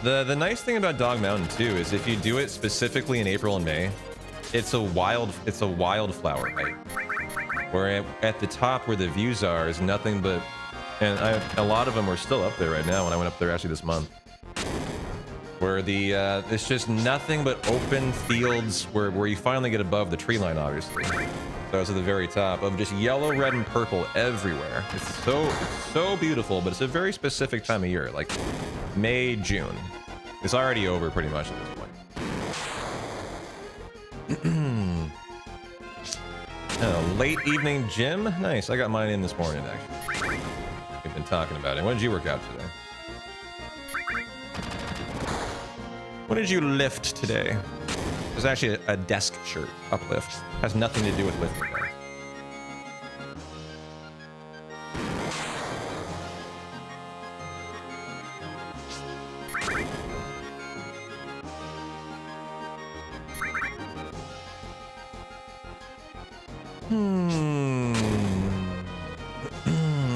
The nice thing about Dog Mountain too is if you do it specifically in April and May, it's a wildflower hike. Where at the top where the views are is nothing but, and a lot of them are still up there right now when I went up there actually this month. Where it's just nothing but open fields where you finally get above the tree line, obviously. So it's at the very top of just yellow, red, and purple everywhere. It's so beautiful, but it's a very specific time of year, like May, June. It's already over pretty much at this point. Oh, late evening gym? Nice, I got mine in this morning, actually. We've been talking about it. What did you work out today? What did you lift today? It was actually a desk shirt, uplift. Has nothing to do with lifting, guys.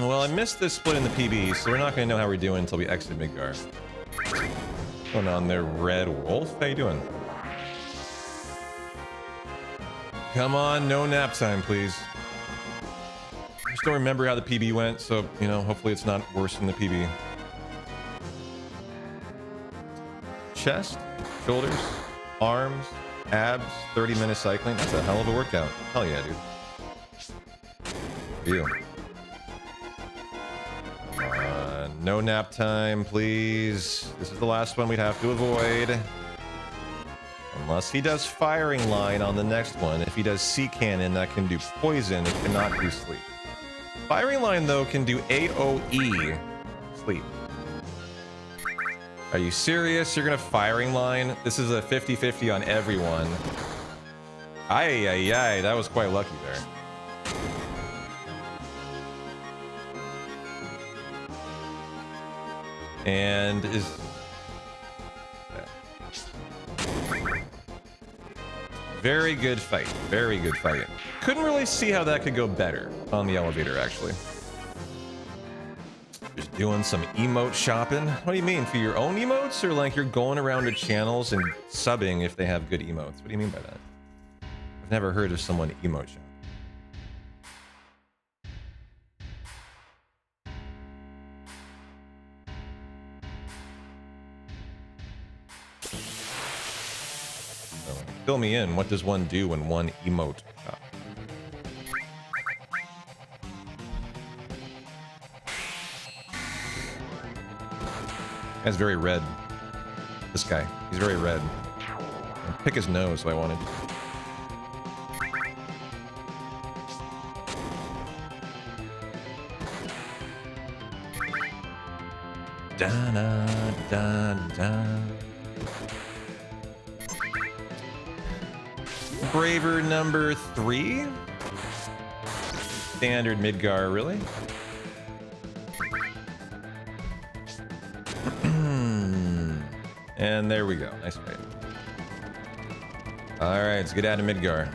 Well, I missed this split in the PB, so we're not going to know how we're doing until we exit Midgar. What's going on there, Red Wolf? How you doing? Come on, no nap time, please. I just don't remember how the PB went, so, you know, hopefully it's not worse than the PB. Chest, shoulders, arms, abs, 30-minute cycling. That's a hell of a workout. Hell yeah, dude. You. No nap time, please. This is the last one we'd have to avoid. Unless he does firing line on the next one. If he does sea cannon, that can do poison. It cannot do sleep. Firing line, though, can do AoE sleep. Are you serious? You're gonna firing line? This is a 50-50 on everyone. Ay, that was quite lucky there. And is... Very good fight. Very good fight. Couldn't really see how that could go better on the elevator, actually. Just doing some emote shopping. What do you mean? For your own emotes? Or like you're going around to channels and subbing if they have good emotes? What do you mean by that? I've never heard of someone emote shop. Fill me in. What does one do when one emote shop? Guy's very red. This guy. He's very red. Pick his nose, so I wanted. Da da da da. Braver number 3. Standard Midgar, really? And there we go. Nice fight. Alright, let's get out of Midgar.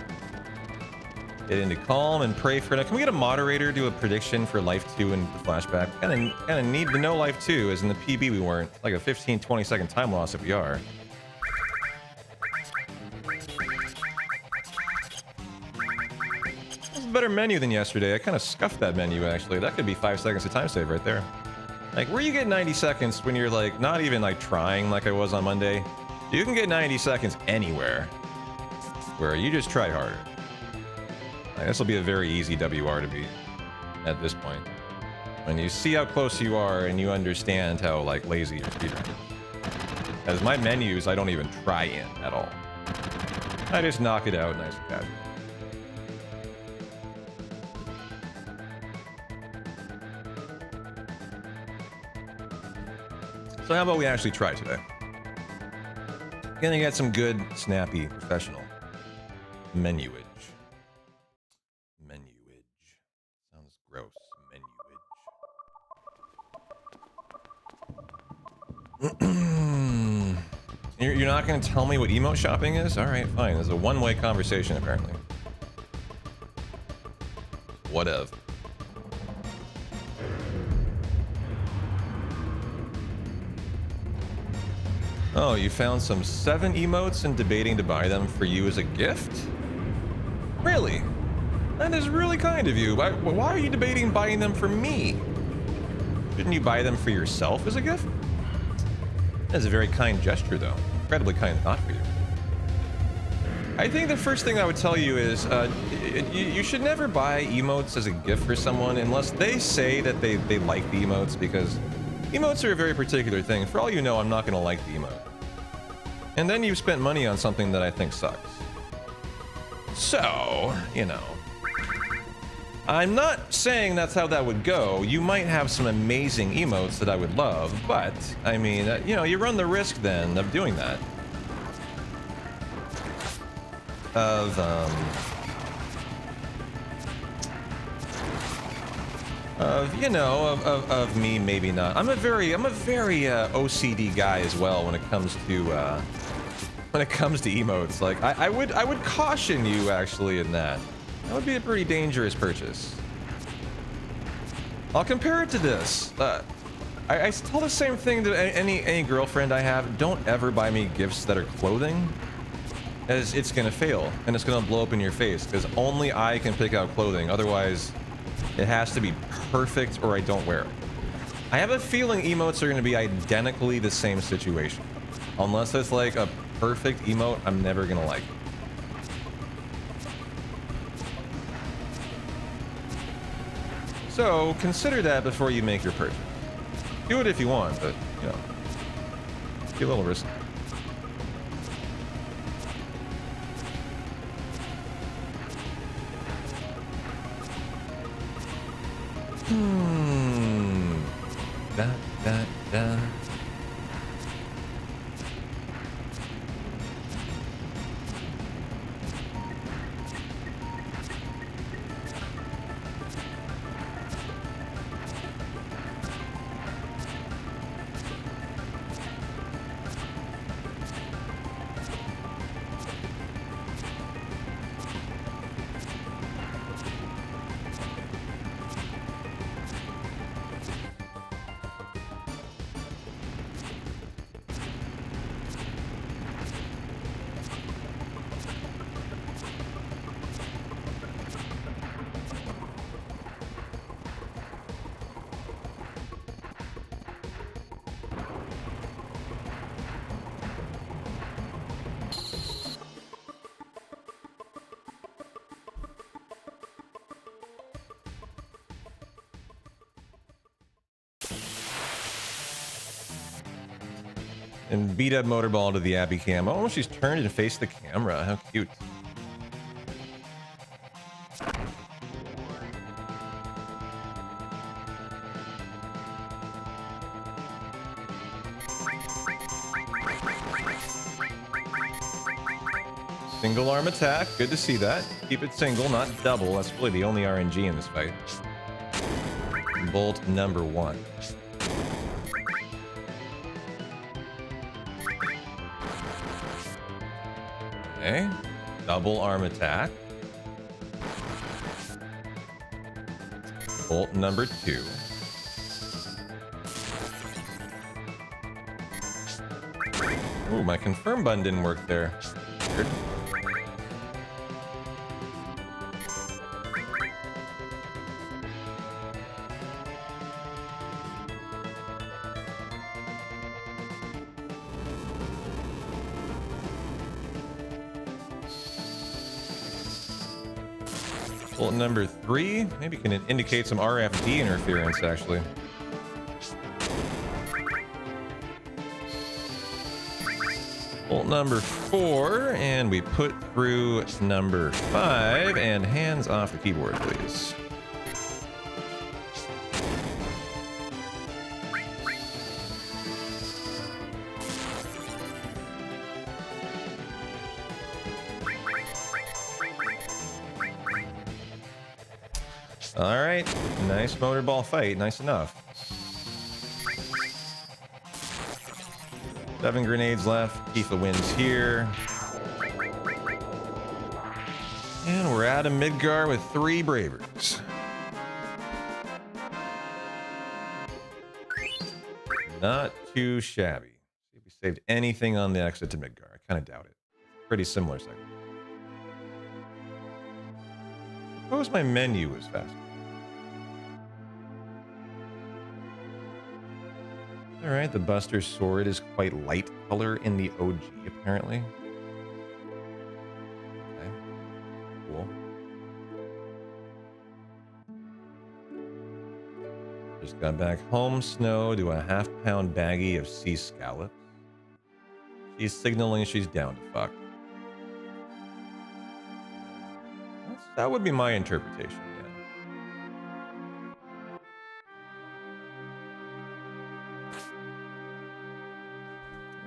Get into Calm and pray for... Can we get a moderator do a prediction for Life 2 and the flashback? Kinda need to know Life 2, as in the PB we weren't. Like a 15-20 second time loss if we are. It's a better menu than yesterday. I kind of scuffed that menu, actually. That could be 5 seconds of time save right there. Like, where you get 90 seconds when you're, like, not even, like, trying like I was on Monday. You can get 90 seconds anywhere. Where you just try harder. This will be a very easy WR to beat at this point. When you see how close you are and you understand how, like, lazy your speedrun is. As my menus, I don't even try in at all. I just knock it out nice and casual. So how about we actually try today? Gonna get some good, snappy, professional menuage. Sounds gross. Menuage. You're not gonna tell me what emote shopping is? Alright, fine. There's a one-way conversation, apparently. Whatever. Oh, you found some 7 emotes and debating to buy them for you as a gift? Really? That is really kind of you. Why are you debating buying them for me? Shouldn't you buy them for yourself as a gift? That's a very kind gesture, though. Incredibly kind thought for you. I think the first thing I would tell you is you should never buy emotes as a gift for someone unless they say that they like the emotes, because emotes are a very particular thing. For all you know, I'm not going to like the emote. And then you've spent money on something that I think sucks. So, you know. I'm not saying that's how that would go. You might have some amazing emotes that I would love, but, I mean, you know, you run the risk then of doing that. Of me maybe not. I'm a very OCD guy as well when it comes to emotes. Like I would caution you actually in that. That would be a pretty dangerous purchase. I'll compare it to this. I tell the same thing to any girlfriend I have. Don't ever buy me gifts that are clothing, as it's gonna fail and it's gonna blow up in your face, because only I can pick out clothing. Otherwise, it has to be perfect or I don't wear it. I have a feeling emotes are going to be identically the same situation. Unless it's like a perfect emote, I'm never going to like it. So consider that before you make your purchase. Do it if you want, but, you know, be a little risky. Da. And beat up Motorball to the Abby cam. Oh, she's turned and faced the camera. How cute. Single arm attack. Good to see that. Keep it single, not double. That's really the only RNG in this fight. Bolt number 1. Okay. Double arm attack. Bolt number 2. Ooh, my confirm button didn't work there. Weird. Bolt number 3. Maybe can indicate some RFD interference, actually. Bolt number 4, and we put through number 5, and hands off the keyboard, please. All right, nice motorball fight, nice enough. 7 grenades left. Tifa wins here. And we're out of Midgar with 3 Bravers. Not too shabby. See if we saved anything on the exit to Midgar. I kind of doubt it. Pretty similar segment. Suppose my menu was faster. Alright, the Buster Sword is quite light color in the OG, apparently. Okay. Cool. Just got back home, Snow, to a half-pound baggie of sea scallops. She's signaling she's down to fuck. That would be my interpretation.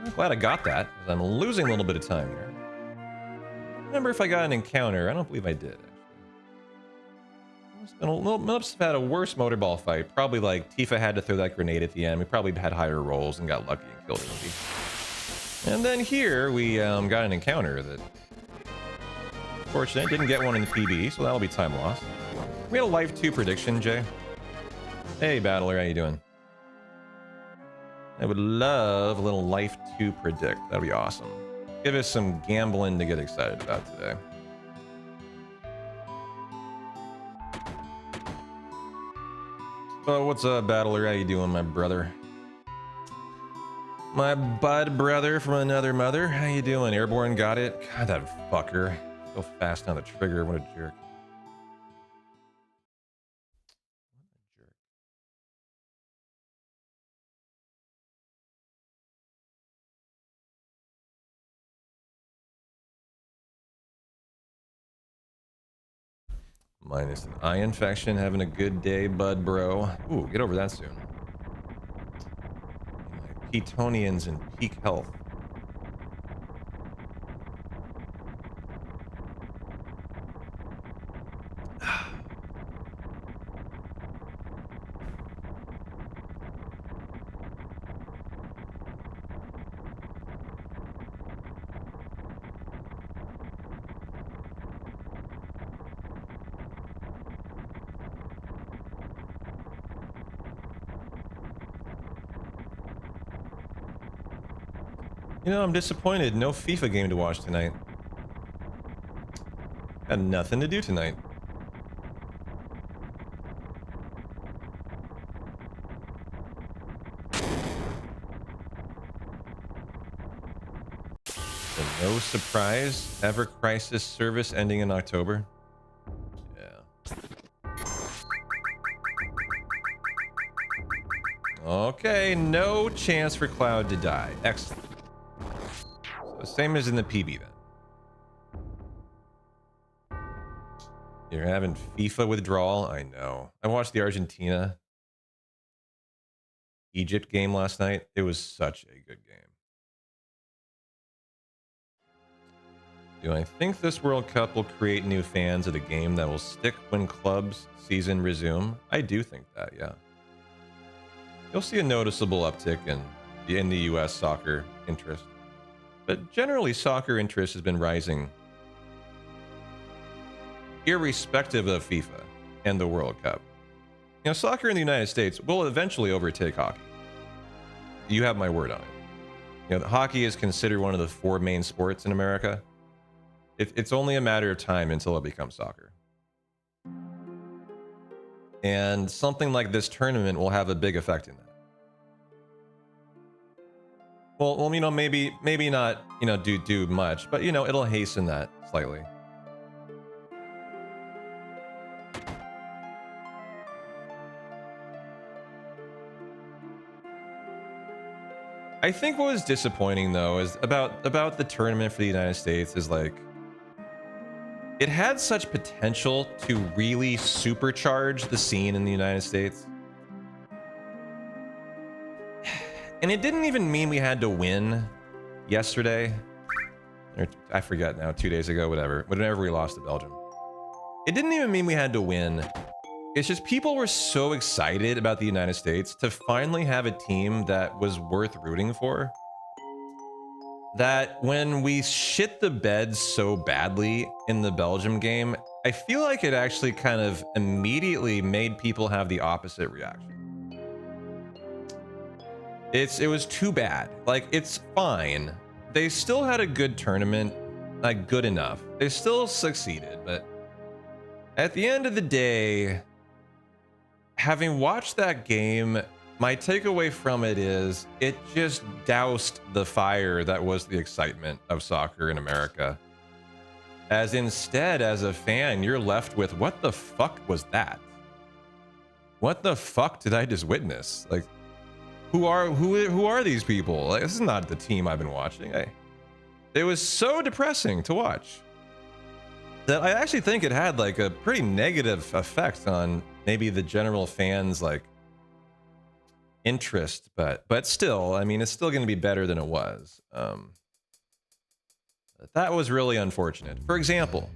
I'm glad I got that, because I'm losing a little bit of time here. Remember if I got an encounter? I don't believe I did, actually. Must have had a worse motorball fight. Probably like Tifa had to throw that grenade at the end. We probably had higher rolls and got lucky and killed Ruby. And then here we got an encounter that, fortunate, didn't get one in the PB, so that'll be time lost. We had a Life 2 prediction, Jay. Hey, Battler, how you doing? I would love a little Life 2 predict. That'd be awesome. Give us some gambling to get excited about today. Oh, what's up, Battler? How you doing, my brother? My bud brother from another mother. How you doing? Airborne got it? God, that fucker. So fast on the trigger. What a jerk. Minus an eye infection, having a good day, bud bro. Ooh, get over that soon. My Ketonians in peak health. You know, I'm disappointed. No FIFA game to watch tonight. Had nothing to do tonight. So no surprise. Ever Crisis service ending in October. Yeah. Okay, no chance for Cloud to die. Excellent. Same as in the PB then. You're having FIFA withdrawal? I know. I watched the Argentina Egypt game last night. It was such a good game. Do I think this World Cup will create new fans of the game that will stick when clubs season resume? I do think that, yeah. You'll see a noticeable uptick in the US soccer interest. But generally, soccer interest has been rising irrespective of FIFA and the World Cup. You know, soccer in the United States will eventually overtake hockey. You have my word on it. You know, hockey is considered one of the 4 main sports in America. It's only a matter of time until it becomes soccer. And something like this tournament will have a big effect in that. Well, you know, maybe not, you know, do much, but, you know, it'll hasten that slightly. I think what was disappointing though is about the tournament for the United States is like, it had such potential to really supercharge the scene in the United States. And it didn't even mean we had to win yesterday. Or I forget now, 2 days ago, whenever we lost to Belgium. It didn't even mean we had to win. It's just people were so excited about the United States to finally have a team that was worth rooting for, that when we shit the bed so badly in the Belgium game, I feel like it actually kind of immediately made people have the opposite reaction. It was too bad. Like, it's fine. They still had a good tournament, like good enough. They still succeeded, but at the end of the day, having watched that game, my takeaway from it is it just doused the fire that was the excitement of soccer in America. As instead, as a fan, you're left with, what the fuck was that? What the fuck did I just witness? Like, who are these people? Like, this is not the team I've been watching. It was so depressing to watch that I actually think it had like a pretty negative effect on maybe the general fans' like interest, but still, I mean, it's still going to be better than it was. That was really unfortunate. For example,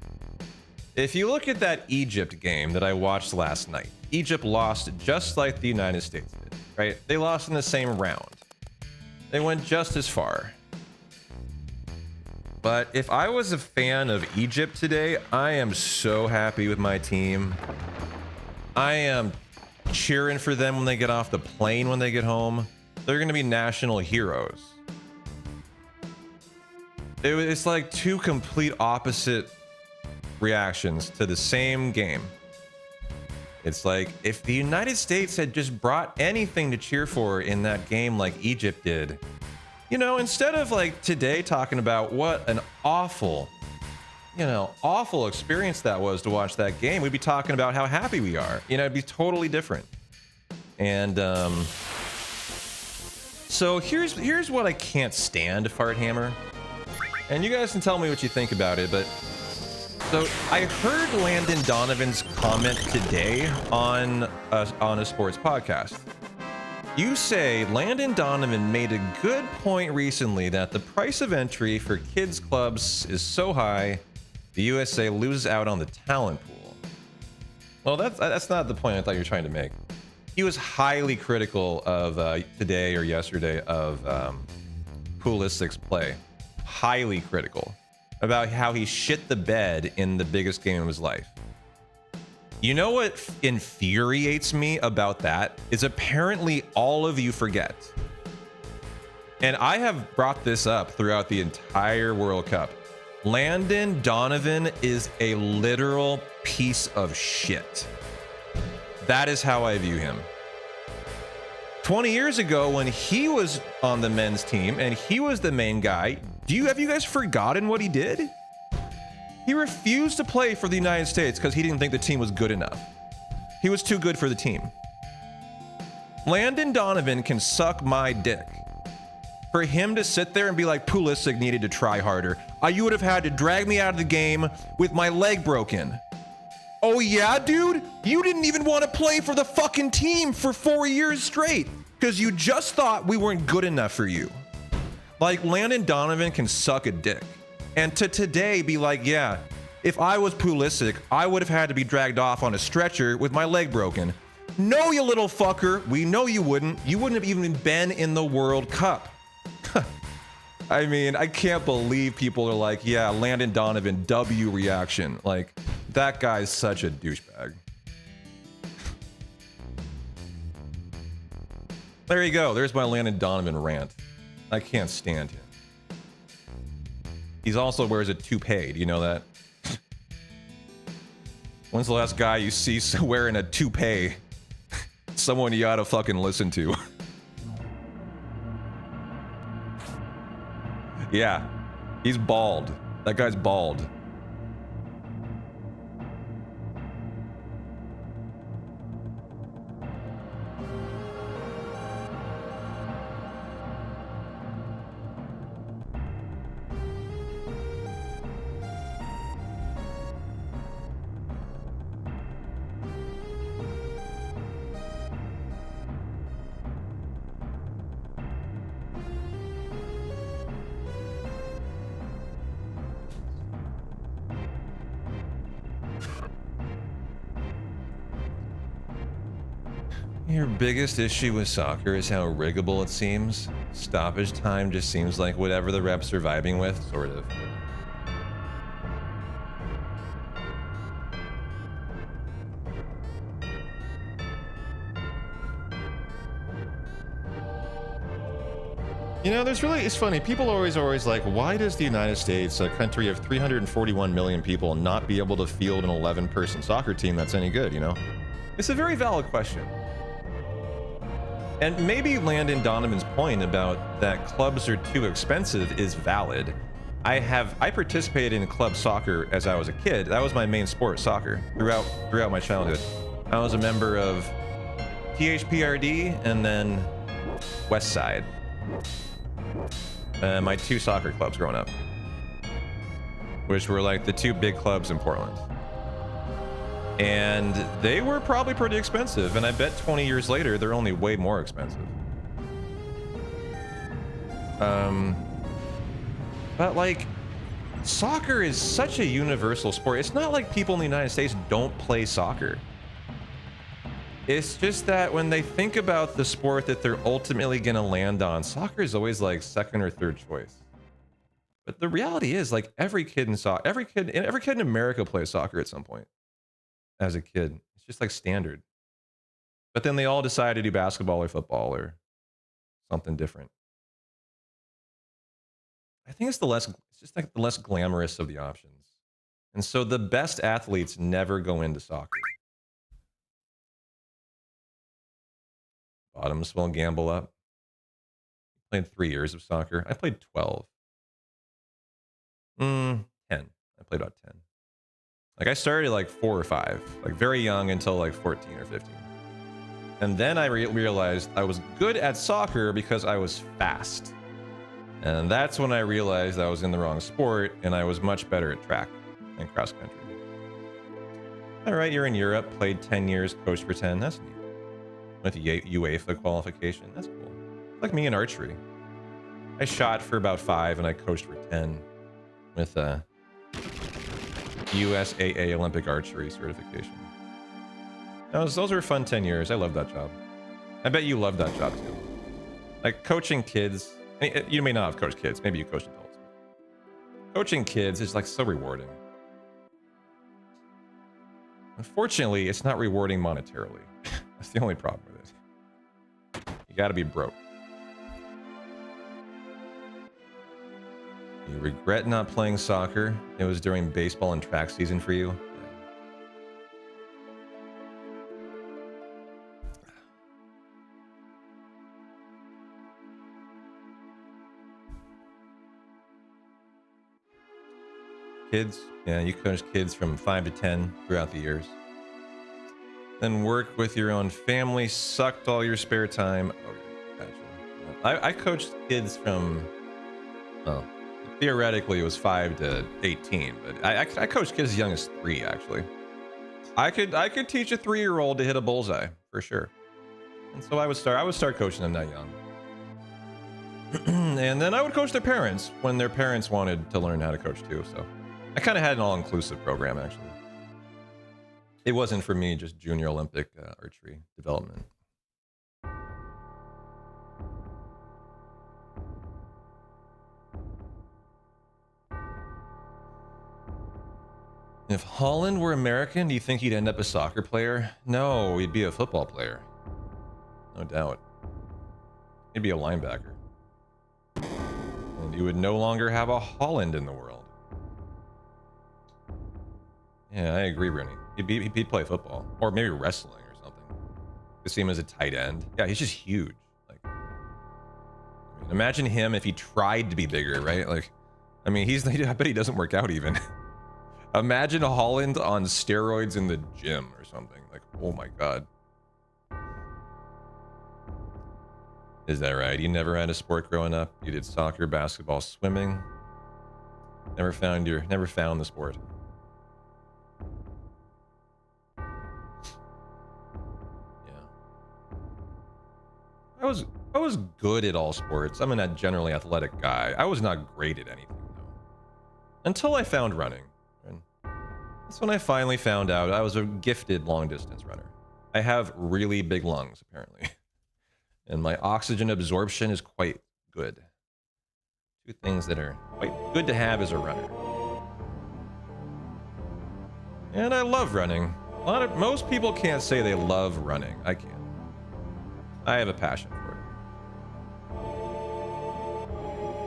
if you look at that Egypt game that I watched last night, Egypt lost just like the United States did, right? They lost in the same round. They went just as far. But if I was a fan of Egypt today, I am so happy with my team. I am cheering for them when they get off the plane, when they get home. They're going to be national heroes. It's like two complete opposite reactions to the same game. It's like if the United States had just brought anything to cheer for in that game like Egypt did, you know, instead of like today talking about what an awful experience that was to watch that game, we'd be talking about how happy we are. You know, it'd be totally different. And so here's what I can't stand, Fart Hammer. And you guys can tell me what you think about it, but so I heard Landon Donovan's comment today on a sports podcast. You say Landon Donovan made a good point recently that the price of entry for kids clubs is so high, the USA loses out on the talent pool. Well, that's not the point I thought you were trying to make. He was highly critical of today or yesterday of Pulisic's play. Highly critical about how he shit the bed in the biggest game of his life. You know what infuriates me about that is apparently all of you forget. And I have brought this up throughout the entire World Cup. Landon Donovan is a literal piece of shit. That is how I view him. 20 years ago when he was on the men's team and he was the main guy, have you guys forgotten what he did? He refused to play for the United States because he didn't think the team was good enough. He was too good for the team. Landon Donovan can suck my dick. For him to sit there and be like, Pulisic needed to try harder. You would have had to drag me out of the game with my leg broken. Oh yeah, dude? You didn't even want to play for the fucking team for 4 years straight because you just thought we weren't good enough for you. Like, Landon Donovan can suck a dick. And to today be like, yeah, if I was Pulisic, I would have had to be dragged off on a stretcher with my leg broken. No, you little fucker. We know you wouldn't. You wouldn't have even been in the World Cup. I mean, I can't believe people are like, yeah, Landon Donovan, W reaction. Like, That guy's such a douchebag. There you go. There's my Landon Donovan rant. I can't stand him. He's also wears a toupee. Do you know that? When's the last guy you see wearing a toupee? Someone you ought to fucking listen to. Yeah. He's bald. That guy's bald. Your biggest issue with soccer is how riggable it seems. Stoppage time just seems like whatever the refs are vibing with, sort of. You know, it's funny. People are always like, why does the United States, a country of 341 million people, not be able to field an 11-person soccer team that's any good, you know? It's a very valid question. And maybe Landon Donovan's point about that clubs are too expensive is valid. I participated in club soccer as I was a kid. That was my main sport, soccer, throughout my childhood. I was a member of THPRD and then West Side. My two soccer clubs growing up, which were like the two big clubs in Portland. And they were probably pretty expensive, and I bet 20 years later they're only way more expensive. But like, soccer is such a universal sport. It's not like people in the United States don't play soccer. It's just that when they think about the sport that they're ultimately gonna land on, soccer is always like second or third choice. But the reality is, like, every kid in America plays soccer at some point. As a kid, it's just like standard. But then they all decide to do basketball or football or something different. I think it's just like the less glamorous of the options. And so the best athletes never go into soccer. Bottoms will gamble up. I played 3 years of soccer. I played 12. 10. I played about 10. Like, I started like 4 or 5, like very young until like 14 or 15. And then I realized I was good at soccer because I was fast. And that's when I realized I was in the wrong sport and I was much better at track and cross country. All right, you're in Europe, played 10 years, coached for 10. That's neat. With UEFA qualification. That's cool. Like me in archery. I shot for about 5 and I coached for 10 with USAA Olympic archery certification. Those were fun 10 years. I loved that job. I bet you loved that job too. Like coaching kids. I mean, you may not have coached kids. Maybe you coached adults. Coaching kids is like so rewarding. Unfortunately, it's not rewarding monetarily. That's the only problem with it. You gotta be broke. You regret not playing soccer? It was during baseball and track season for you? Kids? Yeah, you coached kids from 5 to 10 throughout the years. Then work with your own family, sucked all your spare time. Oh, gotcha. I coached kids from, well, theoretically it was 5 to 18, but I coached kids as young as 3, actually. I could teach a 3-year-old to hit a bullseye for sure. And so I would start coaching them that young. And then I would coach their parents when their parents wanted to learn how to coach too. So I kind of had an all-inclusive program, actually. It wasn't for me just junior Olympic archery development. If Holland were American, do you think he'd end up a soccer player? No, he'd be a football player. No doubt. He'd be a linebacker. And you would no longer have a Holland in the world. Yeah, I agree, Rooney. He'd play football. Or maybe wrestling or something. To see him as a tight end. Yeah, he's just huge. Like, I mean, imagine him if he tried to be bigger, right? Like, I mean, I bet he doesn't work out even. Imagine a Holland on steroids in the gym or something. Like, oh my god. Is that right? You never had a sport growing up? You did soccer, basketball, swimming? Never found the sport. Yeah. I was good at all sports. I'm a generally athletic guy. I was not great at anything though. Until I found running. And that's when I finally found out I was a gifted long distance runner. I have really big lungs apparently. And my oxygen absorption is quite good. Two things that are quite good to have as a runner. And I love running. Most people can't say they love running. I can. I have a passion for it.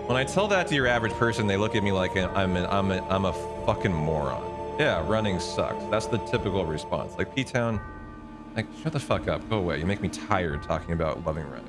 When I tell that to your average person, they look at me like I'm a fucking moron. Yeah, running sucks. That's the typical response. Like P-Town, like, shut the fuck up. Go away. You make me tired talking about loving running.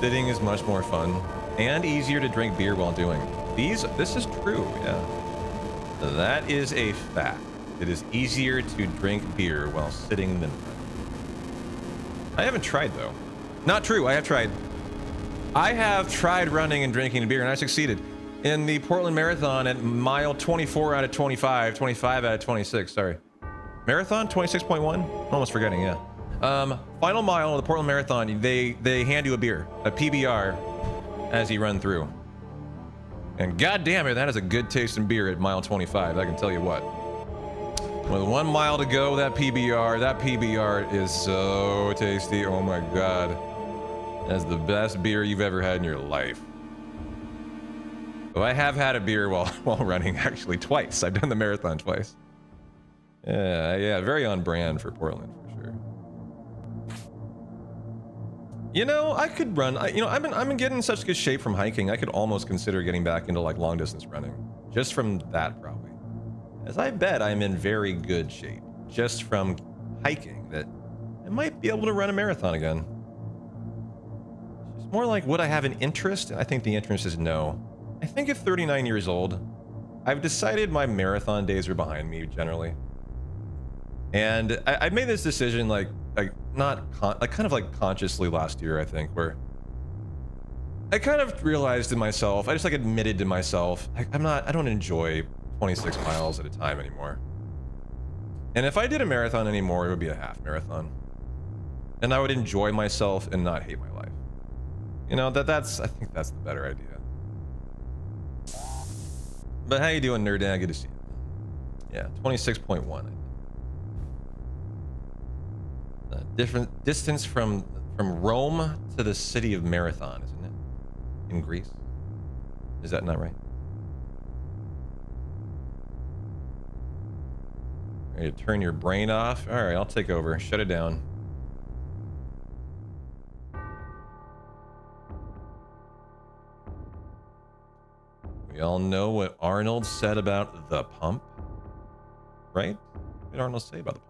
Sitting is much more fun and easier to drink beer while doing. This is true, yeah. That is a fact. It is easier to drink beer while sitting than running. I haven't tried though. Not true, I have tried. I have tried running and drinking beer and I succeeded. In the Portland Marathon at mile 24 out of 25, 25 out of 26, sorry. Marathon, 26.1? Almost forgetting, yeah. Final mile of the Portland Marathon, they hand you a beer, a PBR, as you run through. And god damn it, that is a good tasting beer at mile 25, I can tell you what. With 1 mile to go, that PBR is so tasty, oh my god. That's the best beer you've ever had in your life. So I have had a beer while running, actually, twice. I've done the marathon twice. Yeah, very on brand for Portland, for sure. You know, I could run. I'm getting in such good shape from hiking. I could almost consider getting back into like long distance running, just from that probably. As I bet I'm in very good shape just from hiking that I might be able to run a marathon again. It's more like, would I have an interest? I think the interest is no. I think at 39 years old, I've decided my marathon days are behind me generally. And I made this decision kind of consciously last year, I think, where I kind of realized in myself, I just like admitted to myself, I don't enjoy 26 miles at a time anymore. And if I did a marathon anymore, it would be a half marathon. And I would enjoy myself and not hate my life. You know, I think that's the better idea. But how you doing, Nerd Dad? Good to see you. Yeah, 26.1. Different distance from Rome to the city of Marathon, isn't it? In Greece. Is that not right? Ready to turn your brain off? All right, I'll take over. Shut it down. We all know what Arnold said about the pump, right? What did Arnold say about the pump?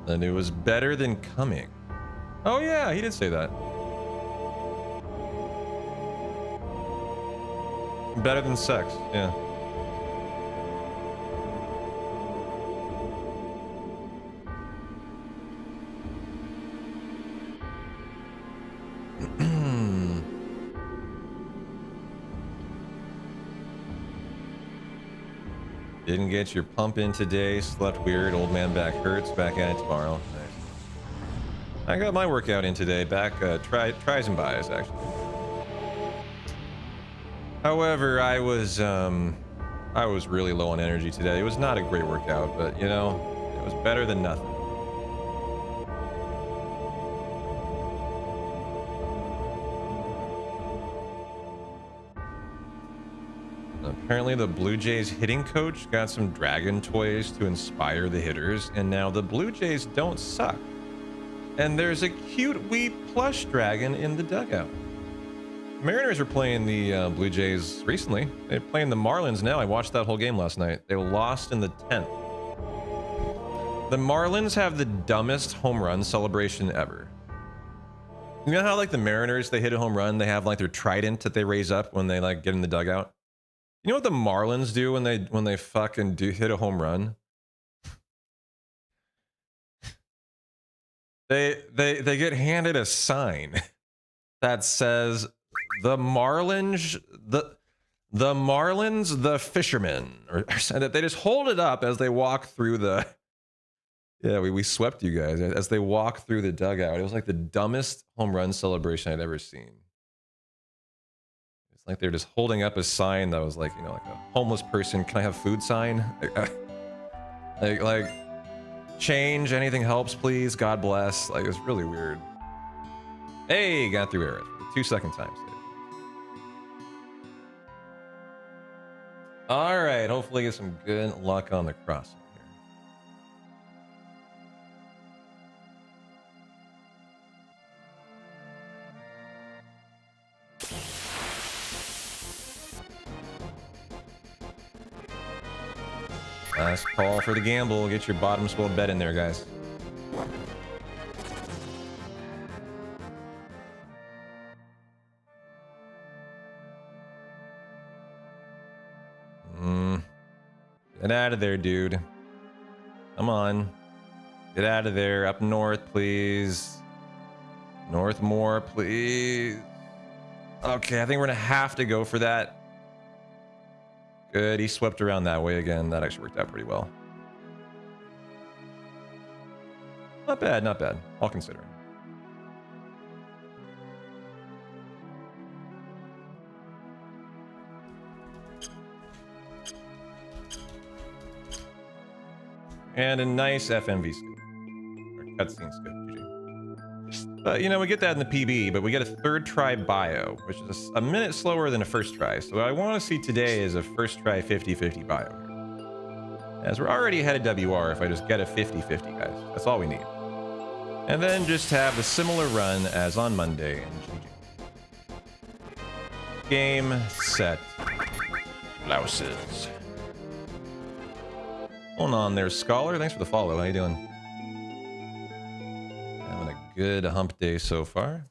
And it was better than coming. Oh yeah, he did say that. Better than sex, yeah. Didn't get your pump in today. Slept weird. Old man back hurts. Back at it tomorrow. Nice. I got my workout in today. Back tries and buys actually. However, I was really low on energy today. It was not a great workout, but you know, it was better than nothing. Apparently the Blue Jays hitting coach got some dragon toys to inspire the hitters, and now the Blue Jays don't suck. And there's a cute wee plush dragon in the dugout. Mariners are playing the Blue Jays recently. They're playing the Marlins now. I watched that whole game last night. They lost in the 10th. The Marlins have the dumbest home run celebration ever. You know how like the Mariners, they hit a home run, they have like their trident that they raise up when they like get in the dugout? You know what the Marlins do when they fucking hit a home run? They get handed a sign that says the Marlins the fishermen, or they just hold it up as they walk through the. Yeah, we swept you guys as they walk through the dugout. It was like the dumbest home run celebration I'd ever seen. It's like they're just holding up a sign that was like, you know, like a homeless person, can I have food sign? Like change, anything helps, please. God bless. Like, it was really weird. Hey, got through Aerith for the 2-second time. All right, hopefully get some good luck on the crossing here. Last call for the gamble. Get your bottom spoiled bet in there, guys. Get out of there, dude. Come on. Get out of there. Up north, please. North more, please. Okay, I think we're gonna have to go for that. Good, he swept around that way again. That actually worked out pretty well. Not bad, not bad. All considering. And a nice FMV scoop. Or cutscene scoop, GG. But, you know, we get that in the PB, but we get a third try bio, which is a minute slower than a first try. So what I want to see today is a first try 50-50 bio. As we're already ahead of WR if I just get a 50-50, guys. That's all we need. And then just have a similar run as on Monday and GG. Game, set, blouses. Hold on there, Scholar. Thanks for the follow. How you doing? Having a good hump day so far.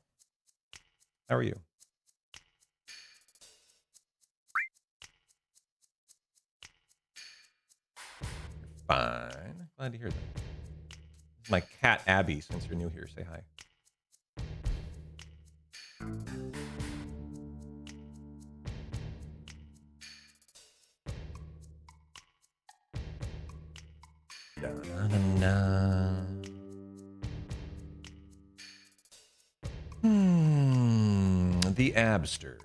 How are you? Fine. Glad to hear that. This is my cat, Abby, since you're new here. Say hi. The Abster.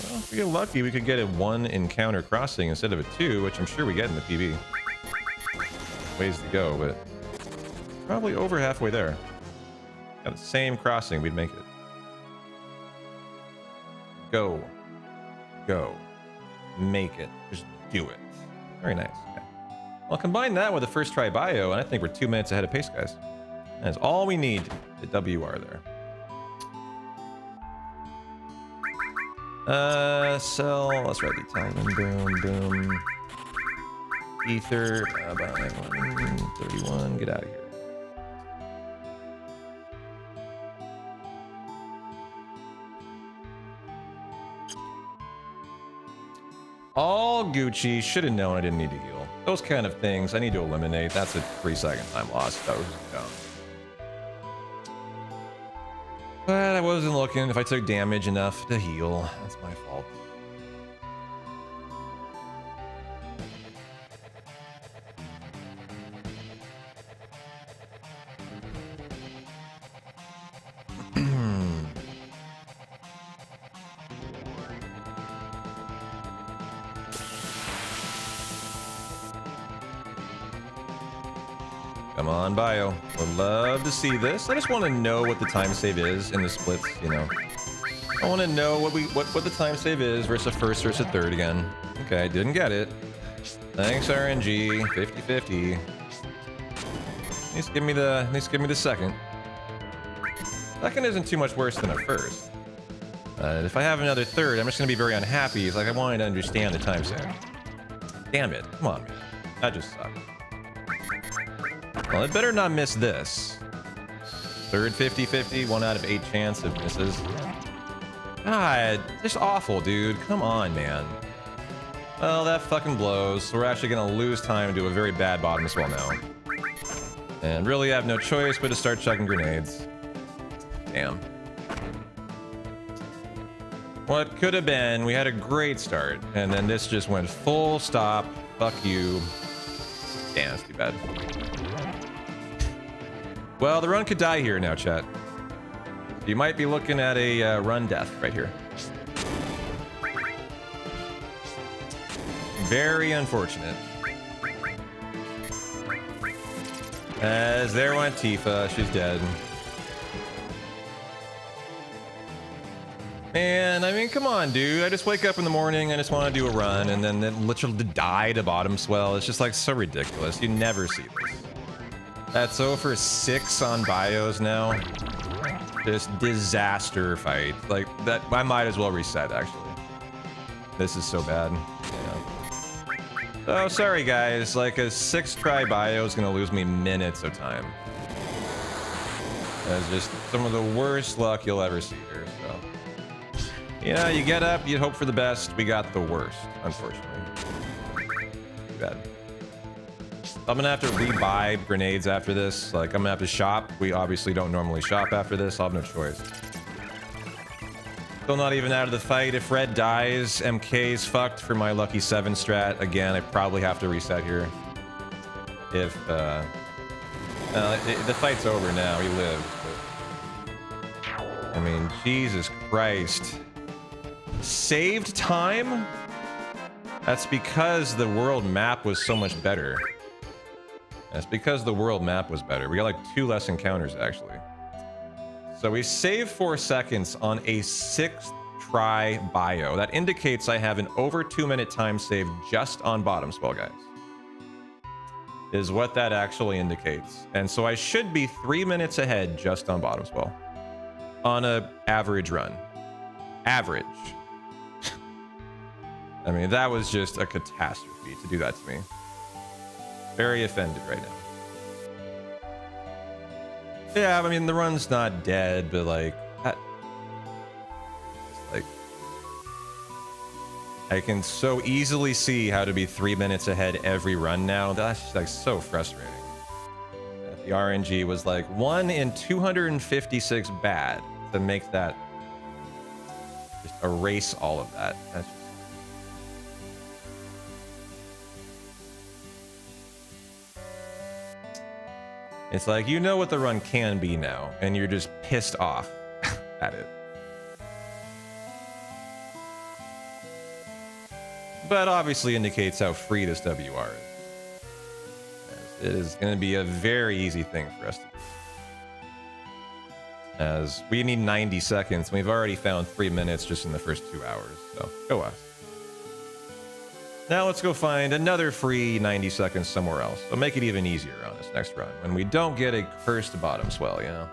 Well, if we get lucky, we could get a 1 encounter crossing instead of a 2, which I'm sure we get in the PB. Ways to go, but probably over halfway there. Got the same crossing, we'd make it. Go. Go. Make it. Just do it. Very nice. Okay. Well, combine that with the first try bio, and I think we're 2 minutes ahead of pace, guys. That's all we need to WR there. Sell. Let's write the Talman. Boom, boom. Ether. Buy 131. Get out of here. All Gucci. Should have known I didn't need to heal. Those kind of things I need to eliminate. That's a 3-second time loss. That was dumb. But I wasn't looking if I took damage enough to heal. That's my fault. Come on, bio. Would love to see this. I just want to know what the time save is in the splits, you know. I want to know what the time save is versus a first versus a third again. Okay, didn't get it. Thanks, RNG. 50-50. At least give me the second. Second isn't too much worse than a first. If I have another third, I'm just gonna be very unhappy. It's like I wanted to understand the time save. Damn it. Come on, man. That just sucks. Well, it better not miss this. Third 50-50, 1 out of 8 chance of misses. God, just awful, dude. Come on, man. Well, that fucking blows. So we're actually gonna lose time and do a very bad bottom swell now. And really have no choice but to start chucking grenades. Damn. What could have been, we had a great start, and then this just went full stop. Fuck you. Damn, that's too bad. Well, the run could die here now, chat. You might be looking at a run death right here. Very unfortunate. As there went Tifa, she's dead. Man, I mean, come on, dude. I just wake up in the morning, I just want to do a run, and then literally die to bottom swell. It's just like so ridiculous. You never see this. That's 0 for 6 on bios now. Just disaster fight. Like, that, I might as well reset, actually. This is so bad. Yeah. Oh, sorry, guys. Like, a 6-try bio is going to lose me minutes of time. That's just some of the worst luck you'll ever see here, so. You know, you get up, you hope for the best. We got the worst, unfortunately. Too bad. I'm gonna have to rebuy grenades after this. Like, I'm gonna have to shop. We obviously don't normally shop after this. I'll have no choice. Still not even out of the fight. If red dies, MK's fucked for my lucky 7 strat. Again, I probably have to reset here. If, the fight's over now. He lived. But, I mean, Jesus Christ. Saved time? That's because the world map was so much better. That's because the world map was better. We got like 2 less encounters, actually. So we saved 4 seconds on a 6th try bio. That indicates I have an over 2-minute time save just on bottom swell, guys. Is what that actually indicates. And so I should be 3 minutes ahead just on bottom swell. On a average run. Average. I mean, that was just a catastrophe to do that to me. Very offended right now. Yeah, I mean, the run's not dead, but like, I can so easily see how to be 3 minutes ahead every run now. That's just like so frustrating. The RNG was like 1 in 256 bad to make that just erase all of that. That's just it's like, you know what the run can be now, and you're just pissed off at it. But obviously indicates how free this WR is. It is going to be a very easy thing for us to do. As we need 90 seconds, and we've already found 3 minutes just in the first 2 hours, so go us. Now let's go find another free 90 seconds somewhere else. So make it even easier on us next run when we don't get a cursed bottom swell, you know?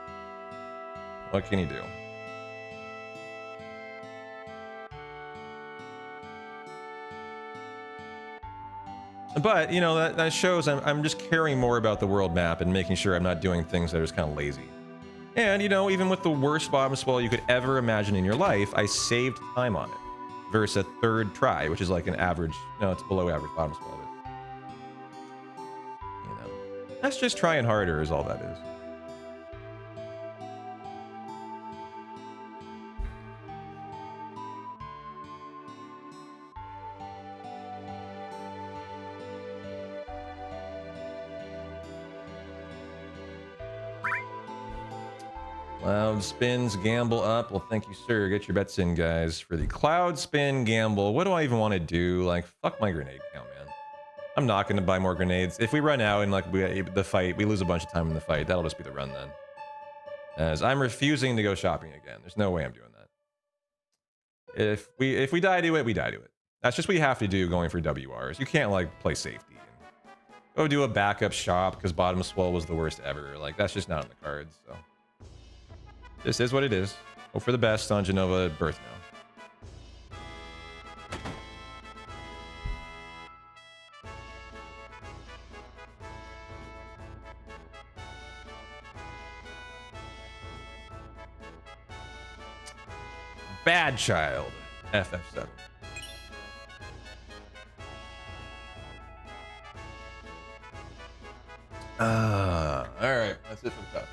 What can you do? But, you know, that shows I'm just caring more about the world map and making sure I'm not doing things that are just kind of lazy. And, you know, even with the worst bottom swell you could ever imagine in your life, I saved time on it. Versus a third try, which is like an average, no, it's below average bottom swell. But, you know, that's just trying harder is all that is. Cloud spins, gamble up. Well, thank you, sir. Get your bets in, guys, for the cloud spin gamble. What do I even want to do? Like, fuck my grenade count, man. I'm not going to buy more grenades. If we run out and like the fight, we lose a bunch of time in the fight. That'll just be the run then. As I'm refusing to go shopping again. There's no way I'm doing that. If we die to it, we die to it. That's just what you have to do going for WRs. You can't like play safety and go do a backup shop because bottom swell was the worst ever. Like that's just not on the cards. So. This is what it is. Hope for the best on Genova Birth now. Bad Child, FF7. Alright, that's it for the top.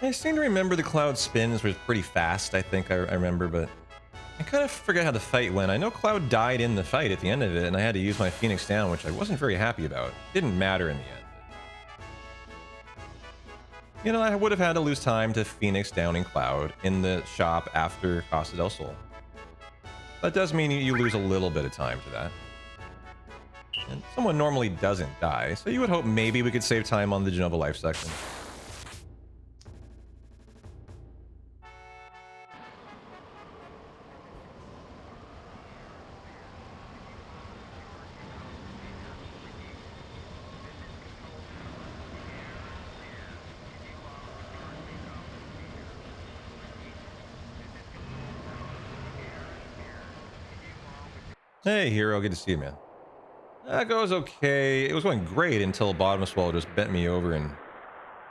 I seem to remember the Cloud spins was pretty fast, I think I remember, but I kind of forget how the fight went. I know Cloud died in the fight at the end of it, and I had to use my Phoenix down, which I wasn't very happy about. Didn't matter in the end. But, you know, I would have had to lose time to Phoenix downing Cloud in the shop after Costa del Sol. That does mean you lose a little bit of time to that. And someone normally doesn't die, so you would hope maybe we could save time on the Genova life section. Hey, Hero, good to see you, man. That goes okay. It was going great until Bottom Swallow just bent me over and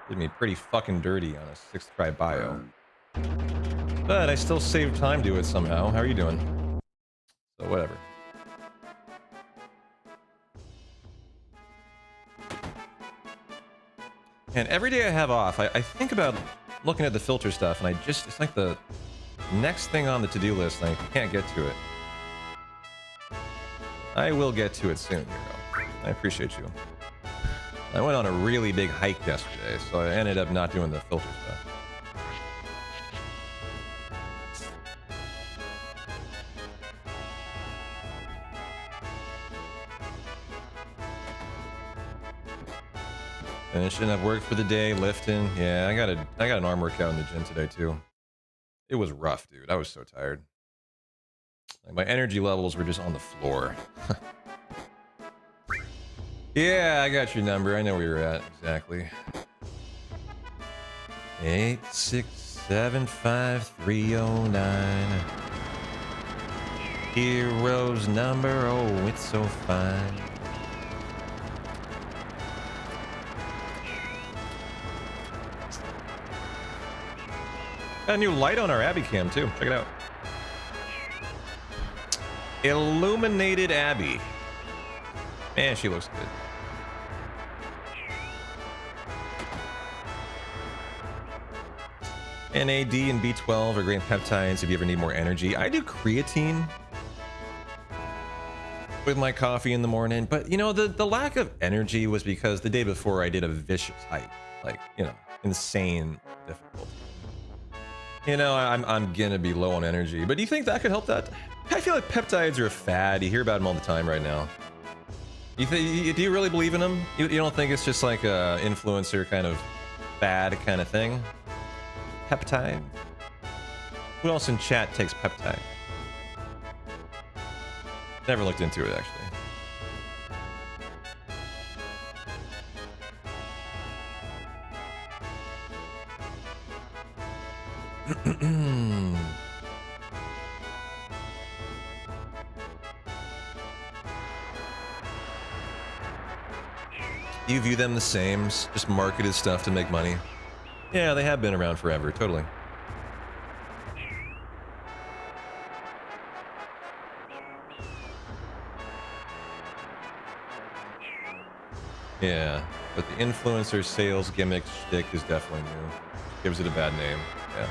did me pretty fucking dirty on a 6th try bio. But I still saved time to it somehow. How are you doing? So, whatever. And every day I have off, I think about looking at the filter stuff, and it's like the next thing on the to-do list, and I can't get to it. I will get to it soon, Hero. I appreciate you. I went on a really big hike yesterday, so I ended up not doing the filter stuff. Finishing up work for the day, lifting. Yeah, I got an arm workout in the gym today too. It was rough, dude. I was so tired. Like my energy levels were just on the floor. Yeah, I got your number. I know where you're at exactly. 8675309. Hero's number. Oh, it's so fine. Got a new light on our Abby cam too. Check it out. Illuminated Abby. Man, she looks good. NAD and B12 are great peptides if you ever need more energy. I do creatine with my coffee in the morning, but you know, the lack of energy was because the day before I did a vicious hike, like, you know, insane difficulty. You know, I'm gonna be low on energy, but do you think that could help that? I feel like peptides are a fad. You hear about them all the time right now. Do you really believe in them? You don't think it's just like a influencer kind of fad kind of thing? Peptide? Who else in chat takes peptide? Never looked into it, actually. You view them the same, just marketed stuff to make money? Yeah, they have been around forever, totally. Yeah, but the influencer sales gimmick shtick is definitely new. Gives it a bad name. Yeah.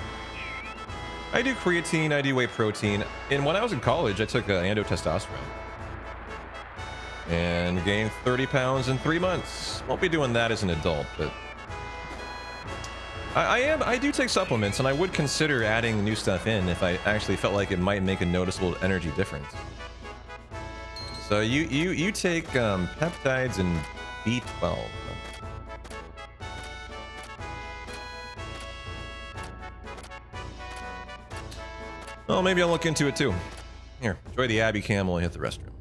I do creatine, I do whey protein. And when I was in college, I took endotestosterone. And gained 30 pounds in 3 months. Won't be doing that as an adult, but I do take supplements, and I would consider adding new stuff in if I actually felt like it might make a noticeable energy difference. So you take peptides and B12. Well, maybe I'll look into it too. Here, enjoy the Abby cam while I hit the restroom.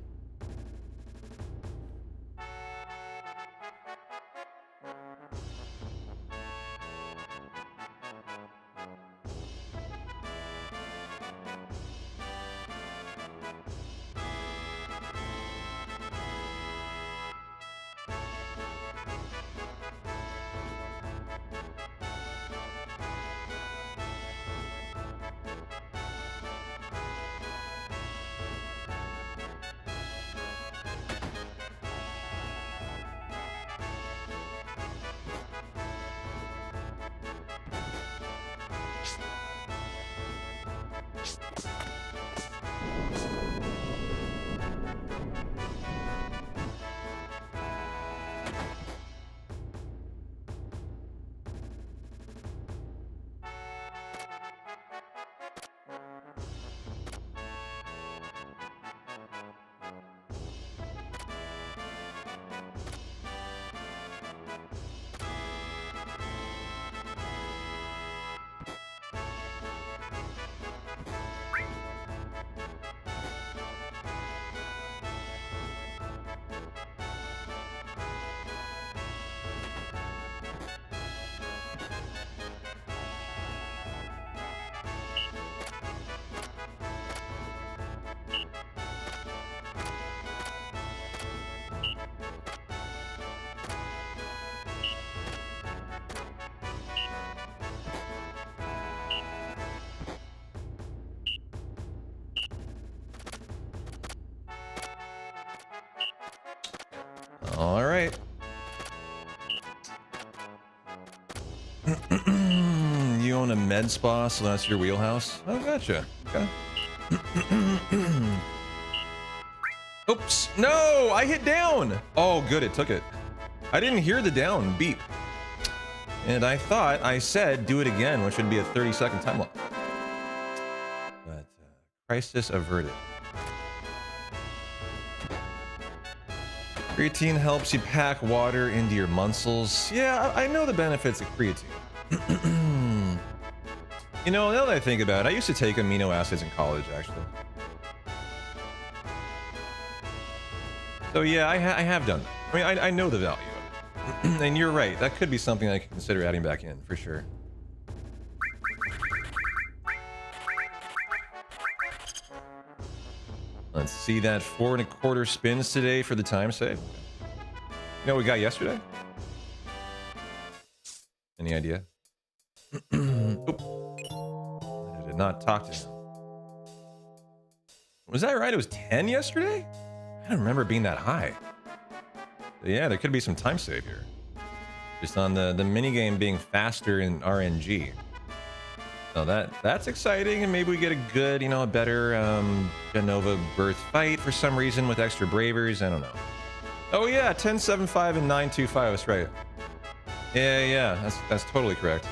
All right. You own a med spa, so that's your wheelhouse? Oh, gotcha. Okay. Oops. No, I hit down. Oh, good. It took it. I didn't hear the down beep. And I thought I said do it again, which would be a 30-second time lock. But crisis averted. Creatine helps you pack water into your muscles. Yeah, I know the benefits of creatine. You know, now that I think about it, I used to take amino acids in college, actually. So yeah, I have done that. I mean, I know the value of it. And you're right, that could be something I could consider adding back in, for sure. Let's see that 4 1/4 spins today for the time save. You know what we got yesterday? Any idea? Oop. I did not talk to him. Was that right? It was 10 yesterday? I don't remember it being that high. But yeah, there could be some time save here. Just on the minigame being faster in RNG. So that's exciting, and maybe we get a good, you know, a better Genova birth fight for some reason with extra bravers. I don't know. Oh yeah, 1075 and 925. That's right. Yeah. That's totally correct.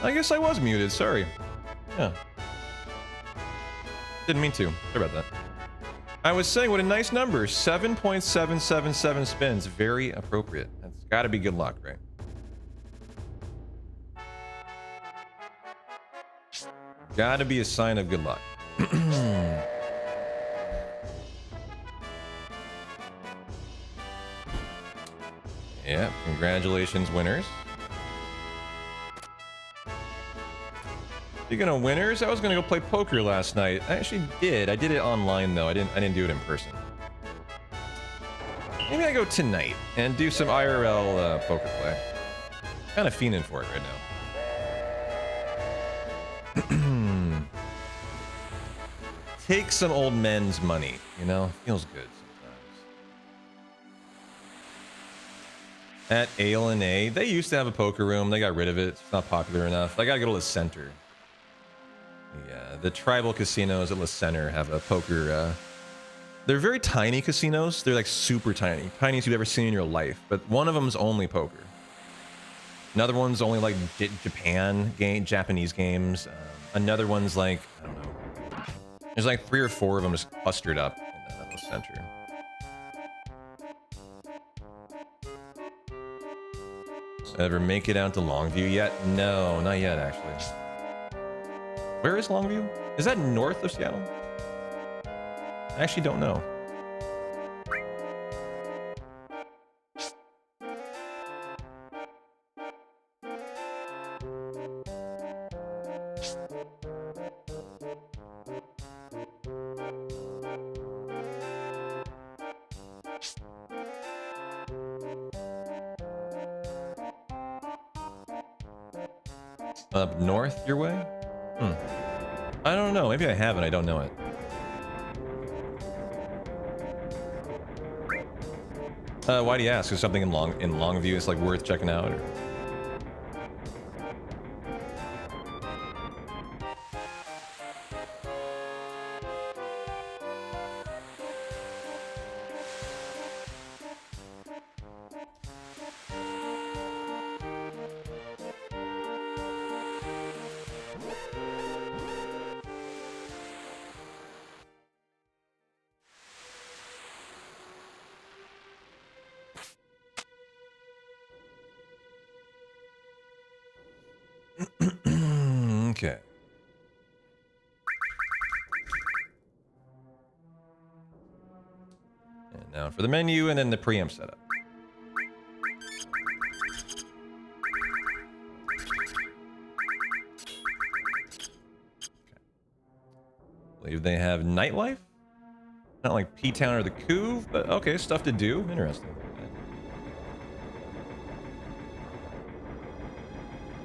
I guess I was muted. Sorry. Yeah. Didn't mean to. Sorry about that. I was saying, what a nice number. 7.777 spins. Very appropriate. That's got to be good luck, right? Got to be a sign of good luck. Yeah, congratulations, winners. Speaking of winners, I was gonna go play poker last night. I actually did. I did it online though. I didn't do it in person. Maybe I go tonight and do some IRL poker play. Kind of fiending for it right now. Take some old men's money, you know? Feels good sometimes. At Ale and A, they used to have a poker room. They got rid of it. It's not popular enough. I gotta go to the center. Yeah, the tribal casinos at La Center have a poker. They're very tiny casinos. They're like super tiny, tiniest you've ever seen in your life. But one of them's only poker. Another one's only like Japanese games. Another one's like, I don't know. There's like 3 or 4 of them just clustered up in the center. Ever make it out to Longview yet? No, not yet actually. Where is Longview? Is that north of Seattle? I actually don't know. Up north your way? I don't know. Maybe I haven't. I don't know it. Why do you ask? Is something in Longview is like worth checking out? Or? for the menu and then the preamp setup. I believe they have nightlife. Not like P-Town or the Couve, but okay, stuff to do. Interesting.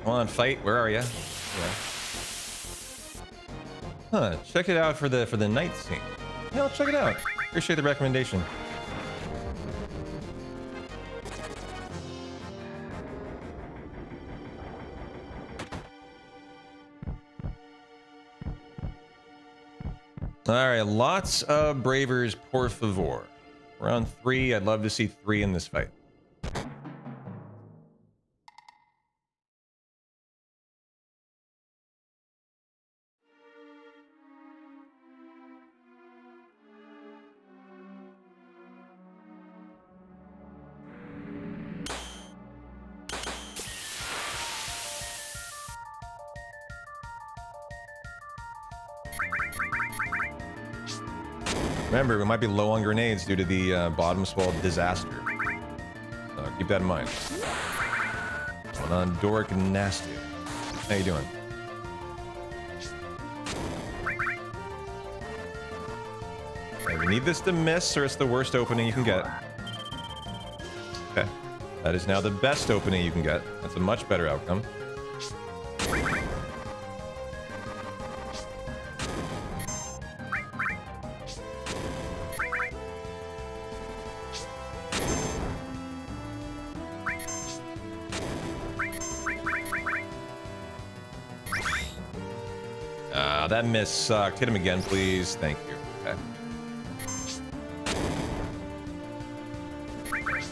Come on, fight. Where are you? Yeah. Huh, check it out for the night scene. Yeah, I'll check it out. Appreciate the recommendation. Alright, lots of Bravers, por favor. We're on 3. I'd love to see 3 in this fight. Remember, we might be low on grenades due to the bottom swell disaster. So keep that in mind. One on Dork Nasty. How you doing? Okay, we need this to miss or it's the worst opening you can get. Okay. That is now the best opening you can get. That's a much better outcome. That miss sucked. Hit him again, please. Thank you. Okay.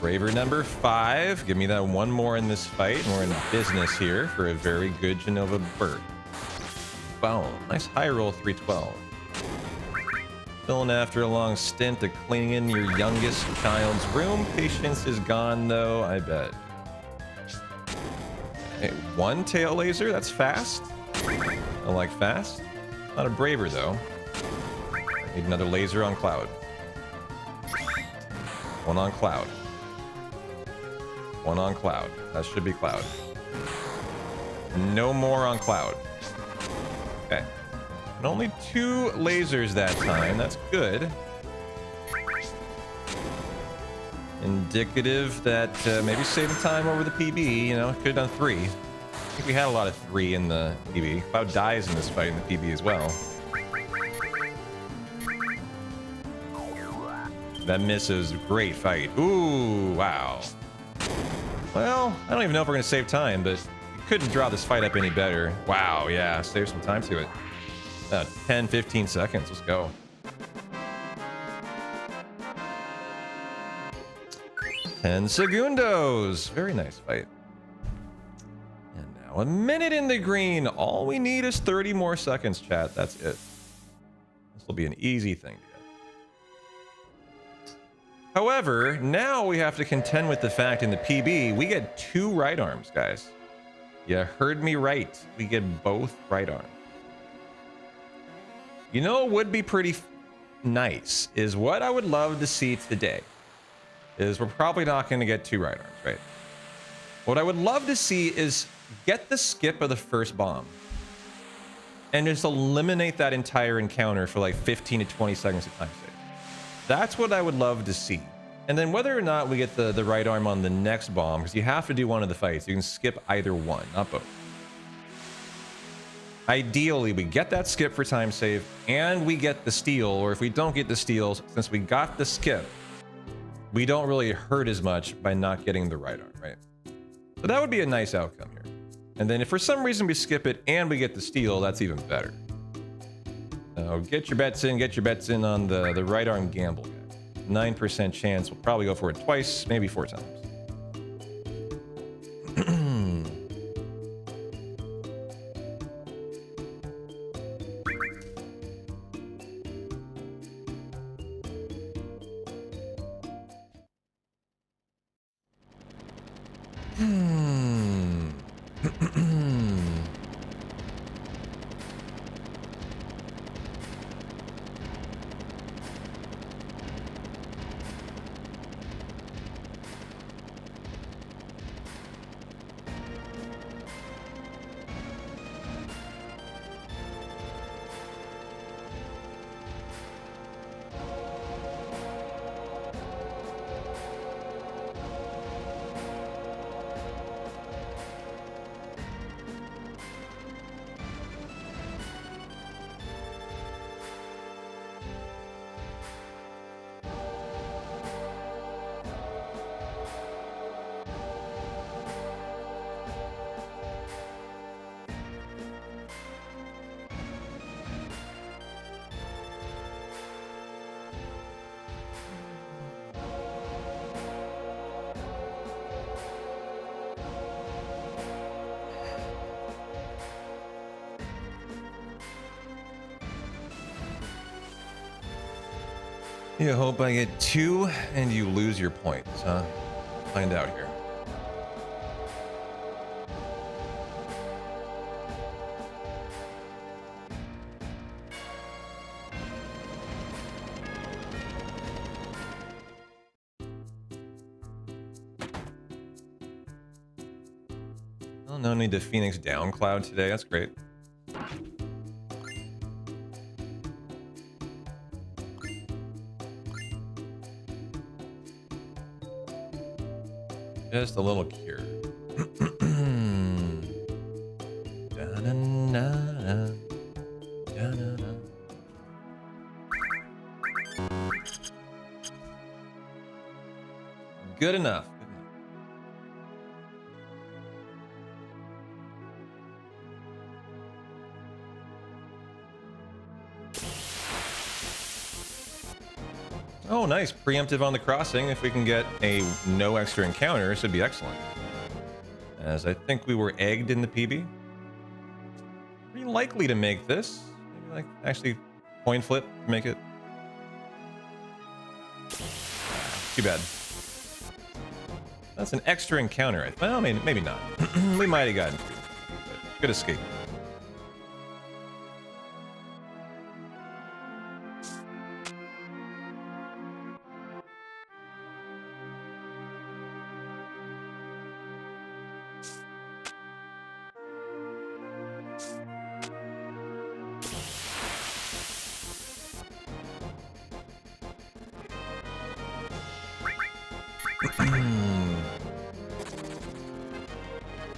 Braver number 5. Give me that one more in this fight, and we're in business here for a very good Genova bird. Boom. Nice high roll, 312. Filling after a long stint of cleaning your youngest child's room. Patience is gone, though, I bet. Okay, 1 tail laser. That's fast. I like fast. Not a Braver, though. Need another laser on Cloud. 1 on Cloud. 1 on Cloud. That should be Cloud. No more on Cloud. Okay. And only 2 lasers that time. That's good. Indicative that maybe saving time over the PB, you know, could have done 3. I think we had a lot of 3 in the PB. Cloud dies in this fight in the PB as well. That misses. Great fight. Ooh, wow. Well, I don't even know if we're going to save time, but you couldn't draw this fight up any better. Wow, yeah, save some time to it. 10, 15 seconds. Let's go. Ten segundos. Very nice fight. And now a minute in the green. All we need is 30 more seconds, chat. That's it. This will be an easy thing to get. However, now we have to contend with the fact in the PB, we get 2 right arms, guys. You heard me right. We get both right arms. You know what would be pretty nice is what I would love to see today is we're probably not going to get 2 right arms, right? What I would love to see is get the skip of the first bomb and just eliminate that entire encounter for like 15 to 20 seconds of time save. That's what I would love to see. And then whether or not we get the right arm on the next bomb, because you have to do one of the fights, you can skip either one, not both. Ideally, we get that skip for time save and we get the steal, or if we don't get the steals, since we got the skip, we don't really hurt as much by not getting the right arm, right? So that would be a nice outcome here. And then if for some reason we skip it and we get the steal, that's even better. Get your bets in on the right arm gamble, guys. 9% chance. We'll probably go for it twice, maybe 4 times. You hope I get 2 and you lose your points, huh? Find out here. Oh, no need to Phoenix down Cloud today. That's great. Just a little cure. Good enough. Oh, nice. Preemptive on the crossing. If we can get a no extra encounters, it'd be excellent. As I think we were egged in the PB. Pretty likely to make this. Maybe like actually coin flip to make it. Too bad. That's an extra encounter. Well, I mean, maybe not. We might have gotten through. Good escape.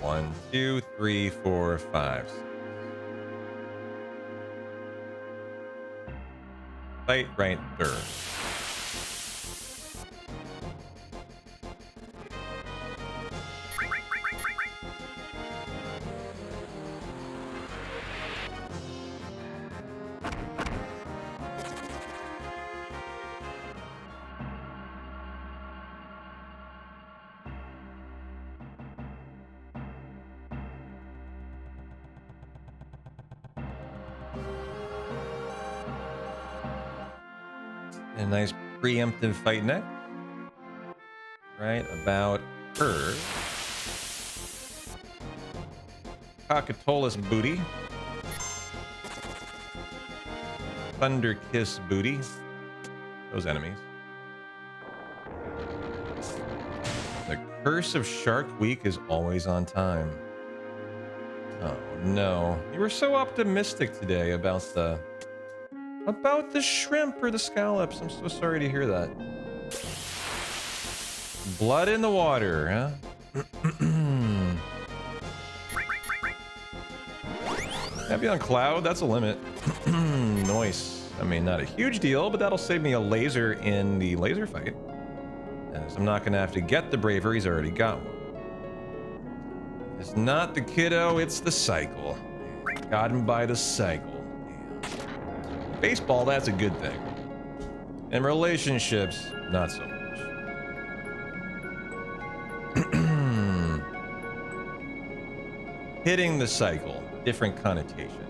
One, two, three, four, five. Fight right there. A nice preemptive fight next. Right about her. Cockatolus booty. Thunder Kiss booty. Those enemies. The Curse of Shark Week is always on time. Oh no. You were so optimistic today about the shrimp or the scallops. I'm so sorry to hear that. Blood in the water, huh? Happy on Cloud, that's a limit. Nice. I mean, not a huge deal, but that'll save me a laser in the laser fight. As I'm not gonna have to get the bravery, he's already got one. It's not the kiddo, it's the cycle. Got him by the cycle. Baseball, that's a good thing. And relationships, not so much. Hitting the cycle, different connotation.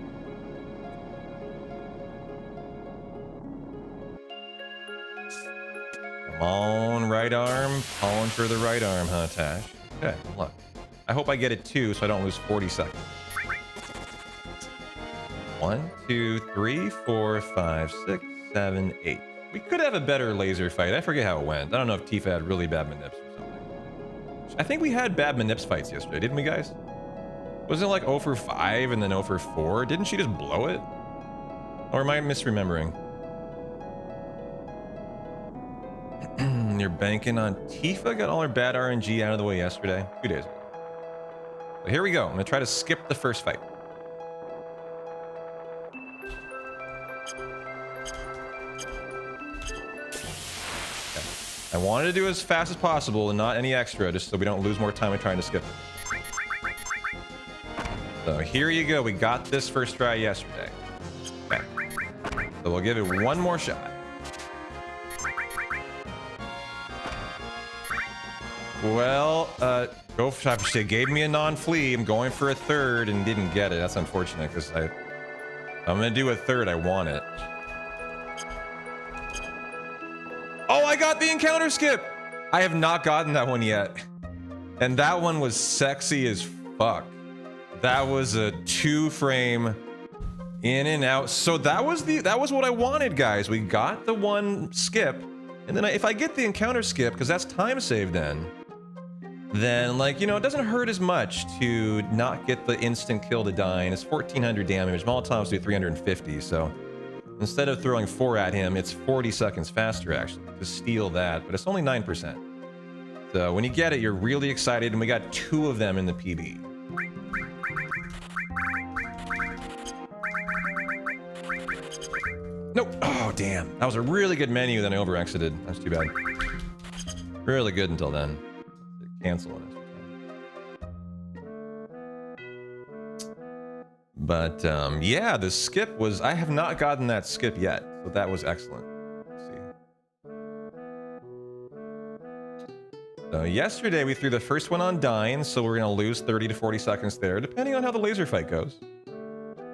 Come on, right arm. Calling for the right arm, huh, Tash? Okay, look. I hope I get it too, so I don't lose 40 seconds. 1, 2, 3, 4, 5, 6, 7, 8. We could have a better laser fight. I forget how it went. I don't know if Tifa had really bad manips or something. I think we had bad manips fights yesterday, didn't we, guys? Wasn't it like 0 for 5 and then 0 for 4? Didn't she just blow it? Or am I misremembering? You're banking on Tifa? Got all her bad RNG out of the way yesterday. 2 days ago. But here we go. I'm going to try to skip the first fight. I wanted to do as fast as possible and not any extra, just so we don't lose more time by trying to skip it. So here you go. We got this first try yesterday. Okay. So we'll give it one more shot. Well, she gave me a non-flea. I'm going for a third and didn't get it. That's unfortunate because I'm going to do a third. I want it. encounter skip! I have not gotten that one yet. And that one was sexy as fuck. That was a 2-frame in and out. So that was what I wanted, guys. We got the one skip. And then if I get the encounter skip, because that's time saved then like, you know, it doesn't hurt as much to not get the instant kill to Dyne. It's 1400 damage. Molotovs do 350, so instead of throwing 4 at him, it's 40 seconds faster, actually, to steal that, but it's only 9%. So when you get it, you're really excited, and we got 2 of them in the PB. Nope. Oh, damn. That was a really good menu, then I over-exited. That's too bad. Really good until then. Cancel it. But yeah, the skip was, I have not gotten that skip yet, so that was excellent. Let's see. So yesterday we threw the first one on Dyne, so we're gonna lose 30 to 40 seconds there, depending on how the laser fight goes.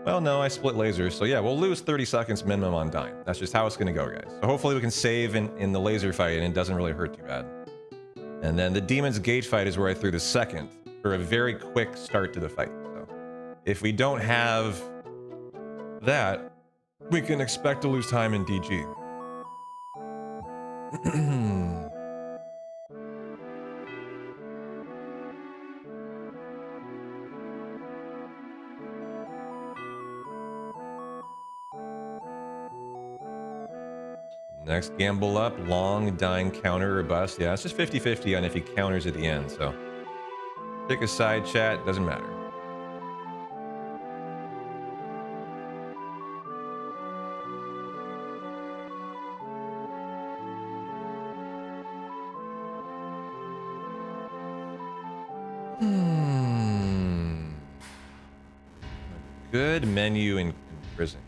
Well, no, I split lasers, so yeah, we'll lose 30 seconds minimum on Dyne. That's just how it's gonna go, guys. So hopefully we can save in the laser fight and it doesn't really hurt too bad. And then the Demon's Gate fight is where I threw the second for a very quick start to the fight. So if we don't have that, we can expect to lose time in DG. Next gamble up, long, Dyne, counter, or bust. Yeah, it's just 50-50 on if he counters at the end, so pick a side, chat, doesn't matter. Good menu in prison.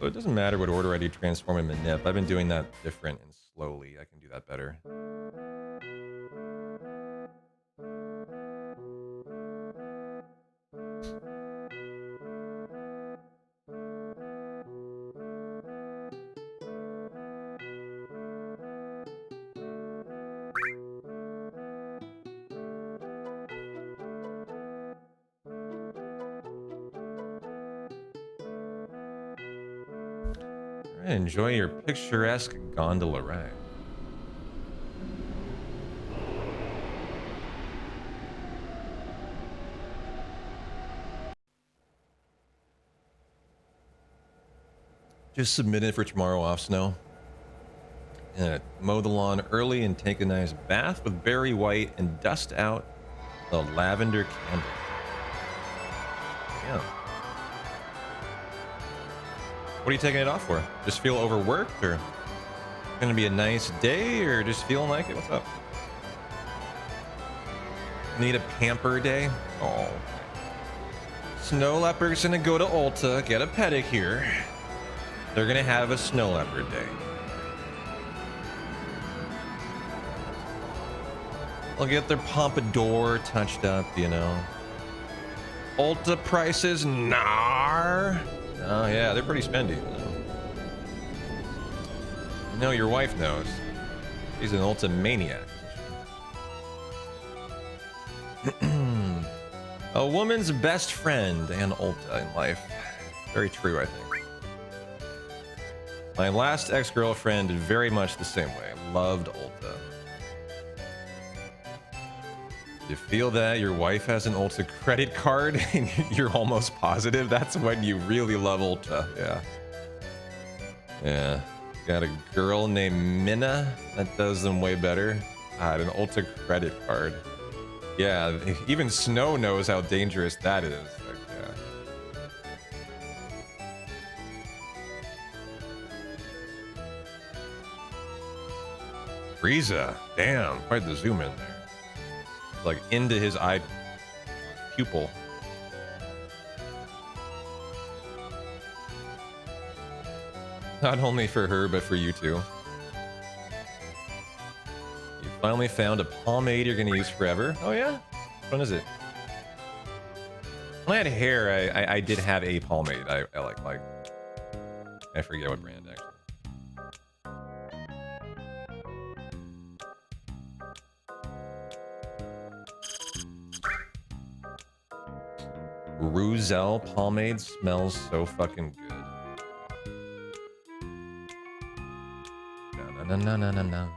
So it doesn't matter what order I do transform and manip. I've been doing that different and slowly. I can do that better. Enjoy your picturesque gondola ride. Just submit it for tomorrow off snow. Mow the lawn early and take a nice bath with berry white and dust out the lavender candle. Yeah. What are you taking it off for? Just feel overworked, or gonna be a nice day, or just feeling like it? What's up? Need a pamper day? Oh. Snow leopard's gonna go to Ulta, get a pedicure. They're gonna have a snow leopard day. They'll get their pompadour touched up, you know. Ulta prices, nar. Oh yeah, they're pretty spendy. You know, your wife knows. She's an Ulta maniac. A woman's best friend and Ulta in life. Very true, I think. My last ex-girlfriend did very much the same way. Loved Ulta. You feel that your wife has an Ulta credit card and you're almost positive? That's when you really love Ulta. Yeah. Yeah. Got a girl named Minna that does them way better. An Ulta credit card. Yeah, even Snow knows how dangerous that is. Like, yeah. Frieza. Damn, quite the zoom in there. Like into his eye pupil. Not only for her, but for you too. You finally found a pomade you're gonna use forever. Oh yeah? Which one is it? When I had hair, I did have a pomade. I like I forget what brand actually. Ruzel pomade smells so fucking good. No, no, no, no, no, no.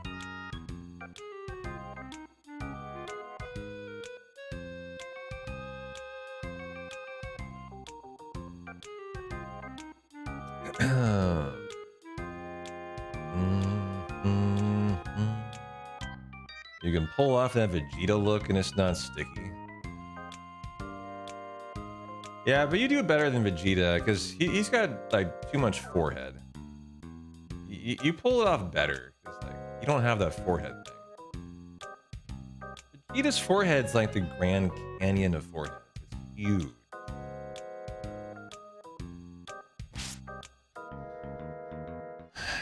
You can pull off that Vegeta look and it's not sticky. Yeah, but you do it better than Vegeta because he's got like too much forehead. You pull it off better because like you don't have that forehead thing. Vegeta's forehead's like the Grand Canyon of foreheads. It's huge.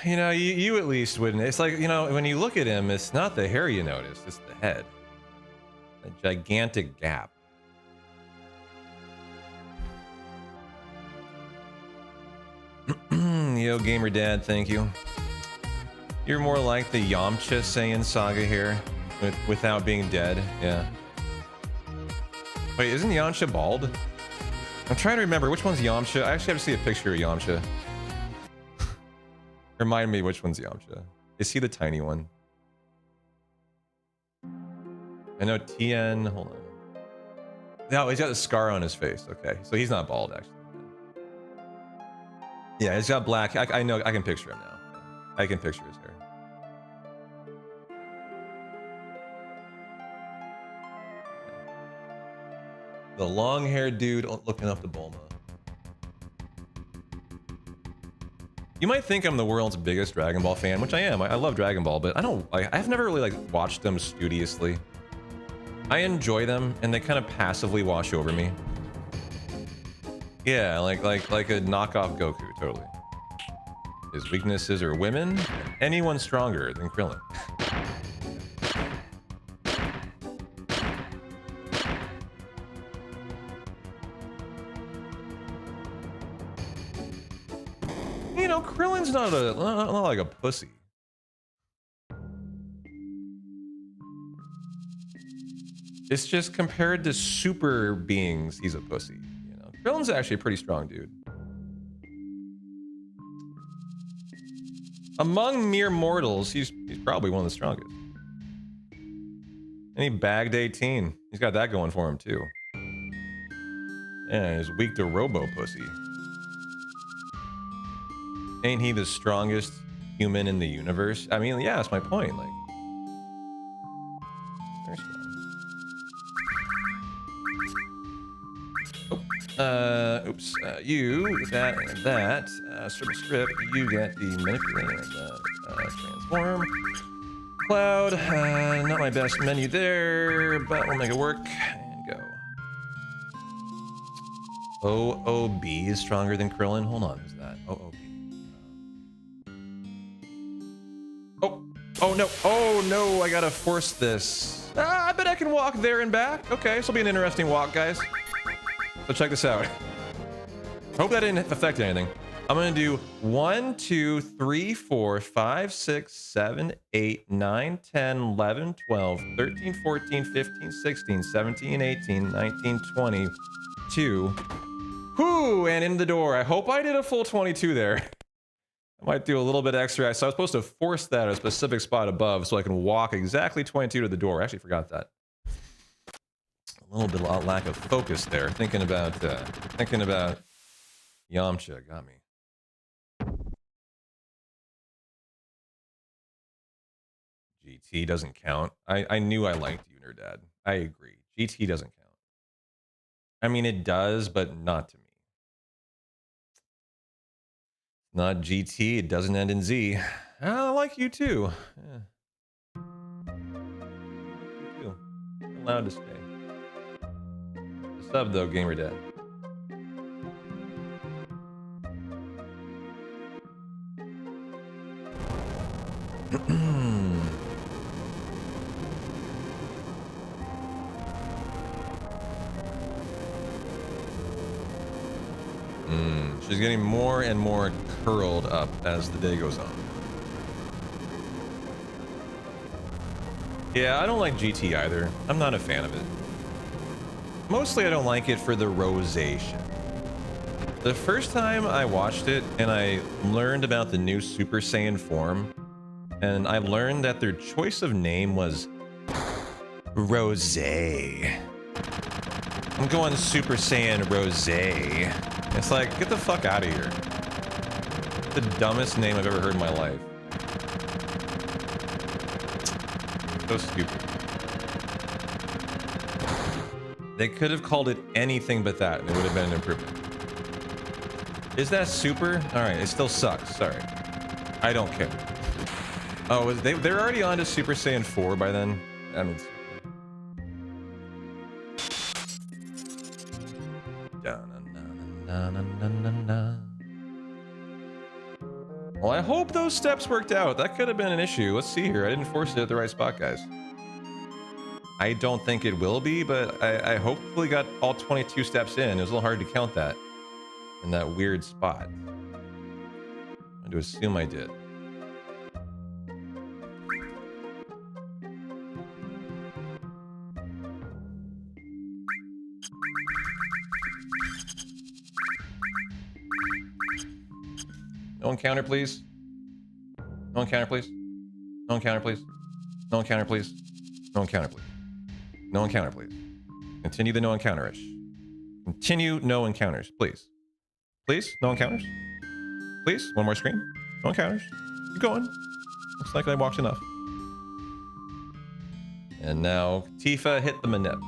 You know, you at least wouldn't. It's like, you know, when you look at him, it's not the hair you notice, it's the head. A gigantic gap. Yo, Gamer Dad, thank you. You're more like the Yamcha Saiyan saga here, without being dead, yeah. Wait, isn't Yamcha bald? I'm trying to remember, which one's Yamcha? I actually have to see a picture of Yamcha. Remind me which one's Yamcha. Is he the tiny one? I know Tien, hold on. No, he's got a scar on his face, okay. So he's not bald, actually. Yeah, he's got black. I know, I can picture him now. I can picture his hair. The long-haired dude looking up to Bulma. You might think I'm the world's biggest Dragon Ball fan, which I am. I love Dragon Ball, but I've never really like watched them studiously. I enjoy them, and they kind of passively wash over me. Yeah, like a knockoff Goku, totally. His weaknesses are women, anyone stronger than Krillin. You know, Krillin's not like a pussy. It's just compared to super beings, he's a pussy. You know, Krillin's actually a pretty strong dude. Among mere mortals, he's probably one of the strongest. And he bagged 18. He's got that going for him too. Yeah, he's weak to robo pussy. Ain't he the strongest human in the universe? I mean, yeah, that's my point. Like, very strong. Oh, oops. You that and that. Strip. You get the manipulate and transform. Cloud. Not my best menu there, but we'll make it work and go. OOB is stronger than Krillin. Hold on, who's that? OOB. Oh no! Oh no! I gotta force this. I bet I can walk there and back. Okay, this will be an interesting walk, guys. So check this out. Hope that didn't affect anything. I'm gonna do 1, 2, 3, 4, 5, 6, 7, 8, 9, 10, 11, 12, 13, 14, 15, 16, 17, 18, 19, 20, 2. Whoo! And in the door. I hope I did a full 22 there. I might do a little bit extra. So I was supposed to force that at a specific spot above so I can walk exactly 22 to the door. I actually forgot that. A little bit of lack of focus there. Thinking about Yamcha got me. GT doesn't count. I knew I liked you, Dad. I agree. GT doesn't count. I mean, it does, but not to me. Not GT. It doesn't end in Z. I like you too. Yeah. You too. You're allowed to stay. What's up, though, Gamer Dad? She's getting more and more curled up as the day goes on. Yeah, I don't like GT either. I'm not a fan of it. Mostly I don't like it for the rosation. The first time I watched it and I learned about the new Super Saiyan form, and I learned that their choice of name was Rosé. I'm going Super Saiyan Rosé. It's like, get the fuck out of here. The dumbest name I've ever heard in my life. So stupid. They could have called it anything but that, and it would have been an improvement. Is that super? All right, it still sucks. Sorry. I don't care. Oh, they're already on to Super Saiyan 4 by then? I mean... Well, I hope those steps worked out. That could have been an issue. Let's see here. I didn't force it at the right spot, guys. I don't think it will be, but I hopefully got all 22 steps in. It was a little hard to count that in that weird spot. I'm going to assume I did. No encounter, please. No encounter, please. No encounter, please. No encounter, please. No encounter, please. No encounter, please. Continue the no encounter-ish. Continue no encounters, please. Please? No encounters? Please? One more screen? No encounters? Keep going. Looks like I walked enough. And now, Tifa, hit the manip.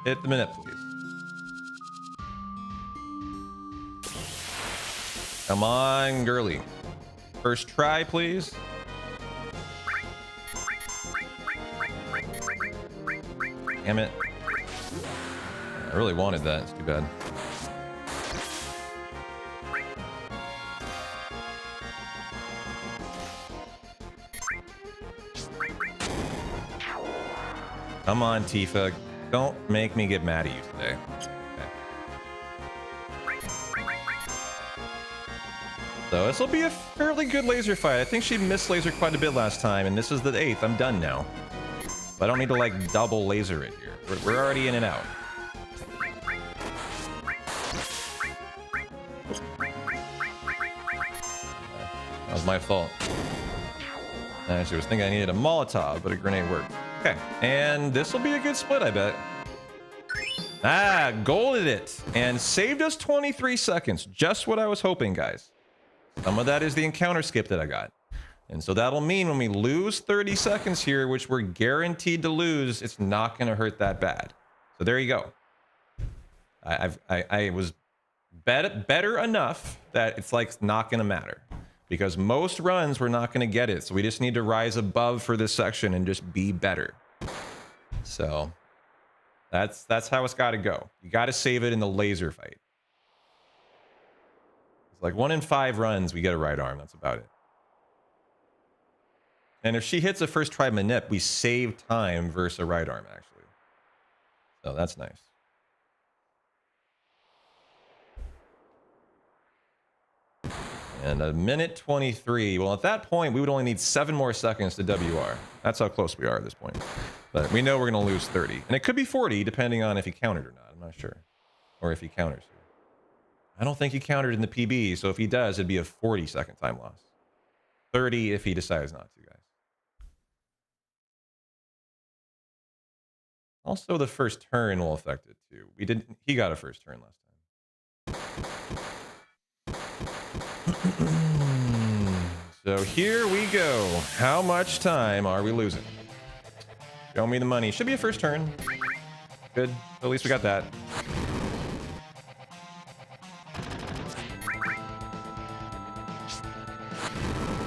Hit the manip, please. Come on, girly. First try, please. Damn it. I really wanted that. It's too bad. Come on, Tifa. Don't make me get mad at you today. So this will be a fairly good laser fight. I think she missed laser quite a bit last time, and this is the 8th. I'm done now. But I don't need to like double laser it here. We're already in and out. That was my fault. I was thinking I needed a Molotov, but a grenade worked. Okay, and this will be a good split, I bet. Ah, golded it and saved us 23 seconds. Just what I was hoping, guys. Some of that is the encounter skip that I got. And so that'll mean when we lose 30 seconds here, which we're guaranteed to lose, it's not going to hurt that bad. So there you go. I was better enough that it's like not going to matter. Because most runs we're not going to get it. So we just need to rise above for this section and just be better. So that's how it's got to go. You got to save it in the laser fight. It's like 1 in 5 runs we get a right arm. That's about it. And if she hits a first try manip, we save time versus a right arm, actually. So that's nice. And a minute 23. Well, at that point, we would only need 7 more seconds to WR. That's how close we are at this point. But we know we're going to lose 30. And it could be 40, depending on if he countered or not. I'm not sure. Or if he counters. I don't think he countered in the PB, so if he does, it'd be a 40-second time loss. 30 if he decides not to, guys. Also, the first turn will affect it, too. He got a first turn last time. So here we go. How much time are we losing? Show me the money. Should be a first turn. Good. At least we got that.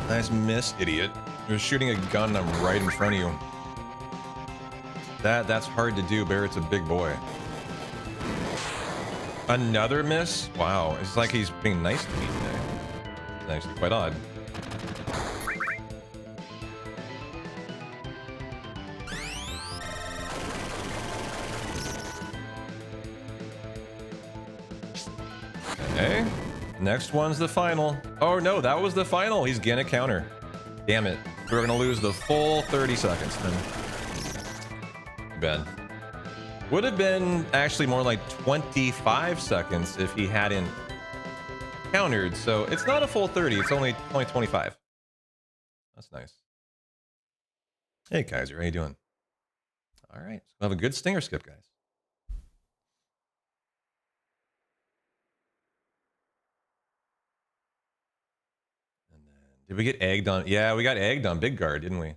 Nice miss, idiot. You're shooting a gun and I'm right in front of you. That's hard to do, Barrett's a big boy. Another miss? Wow, it's like he's being nice to me today. It's actually quite odd. Okay. Next one's the final. Oh no, that was the final. He's gonna counter. Damn it. We're gonna lose the full 30 seconds then. Too bad. Would have been actually more like 25 seconds if he hadn't countered. So it's not a full 30. It's only 25. That's nice. Hey Kaiser, how you doing? All right. So we'll have a good stinger skip, guys. And then did we get egged on? Yeah, we got egged on Big Guard, didn't we?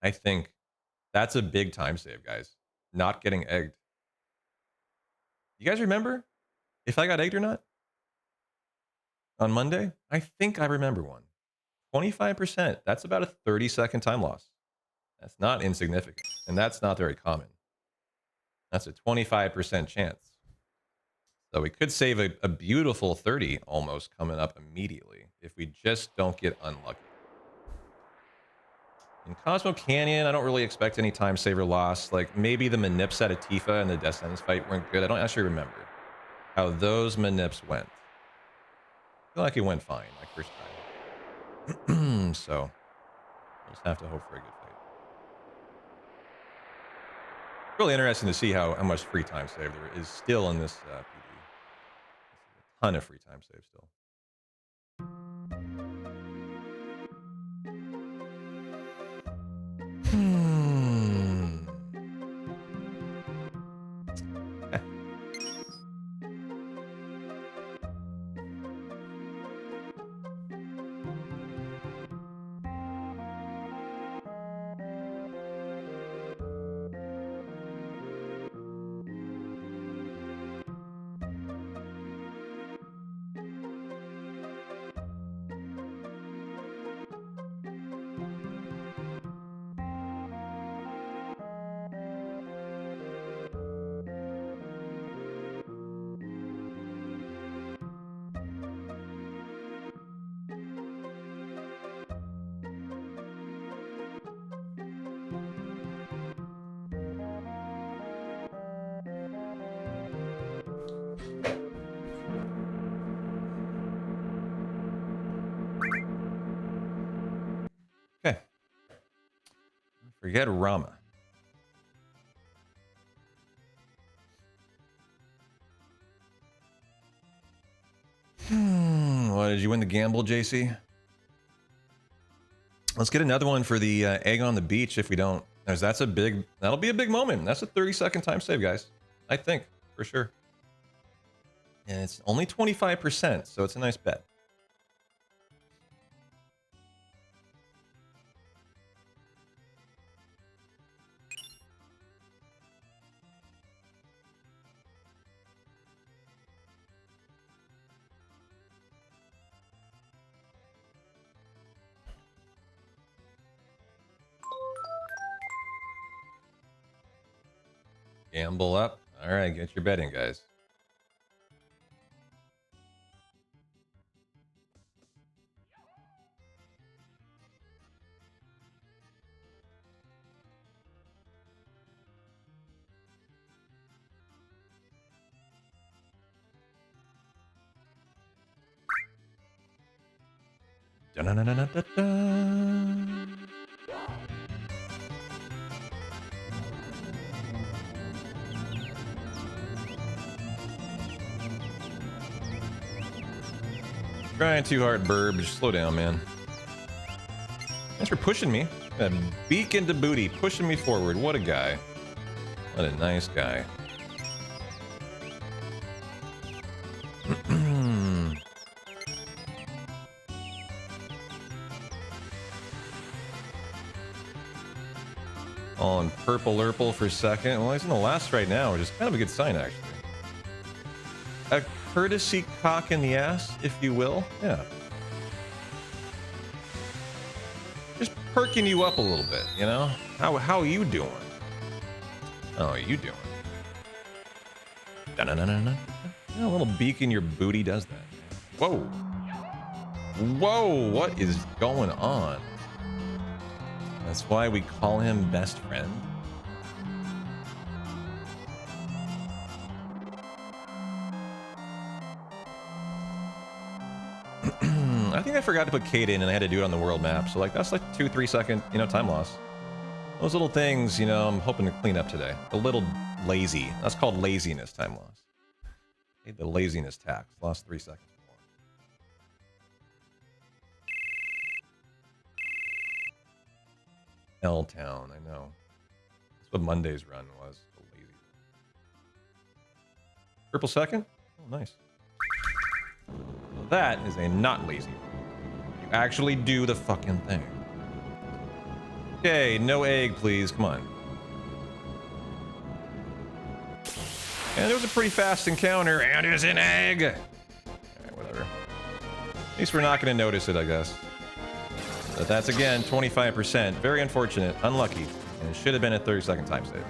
I think that's a big time save, guys. Not getting egged. You guys remember if I got egged or not on Monday? I think I remember one. 25%. That's about a 30-second time loss. That's not insignificant, and that's not very common. That's a 25% chance. So we could save a beautiful 30 almost coming up immediately if we just don't get unlucky. In Cosmo Canyon, I don't really expect any time saver loss. Like maybe the manips at Atifa and the Death Sentence fight weren't good. I don't actually remember how those manips went. I feel like it went fine, like first time. So we'll just have to hope for a good fight. Really interesting to see how much free time save there is still in this PD. A ton of free time save still. Okay. Forget Rama. What, did you win the gamble, JC? Let's get another one for the egg on the beach if we don't. Because that'll be a big moment. That's a 30-second time save, guys. I think, for sure. And it's only 25%, so it's a nice bet. Gamble up. All right, get your betting, guys. Dun-dun-dun-dun-dun-dun. Trying too hard, Burb. Just slow down, man. Thanks for pushing me. That beak into booty, pushing me forward. What a guy. What a nice guy. On purple Urple for second. Well, he's in the last right now, which is kind of a good sign, actually. A courtesy cock in the ass, if you will. Yeah. Just perking you up a little bit, you know? How are you doing? How are you doing? Da-na-na-na-na. Yeah, a little beak in your booty does that. Whoa. Whoa, what is going on? That's why we call him best friend. I think I forgot to put Kate in and I had to do it on the world map. So like that's like 2-3 second, you know, time loss. Those little things, you know, I'm hoping to clean up today. A little lazy. That's called laziness time loss. Paid the laziness tax. Lost 3 seconds more. L-Town, I know. That's what Monday's run was. Lazy. Purple second? Oh, nice. That is a not lazy one. You actually do the fucking thing. Okay, no egg, please. Come on. And it was a pretty fast encounter, and it's an egg! Alright, whatever. At least we're not going to notice it, I guess. But that's, again, 25%. Very unfortunate. Unlucky. And it should have been a 30-second time save.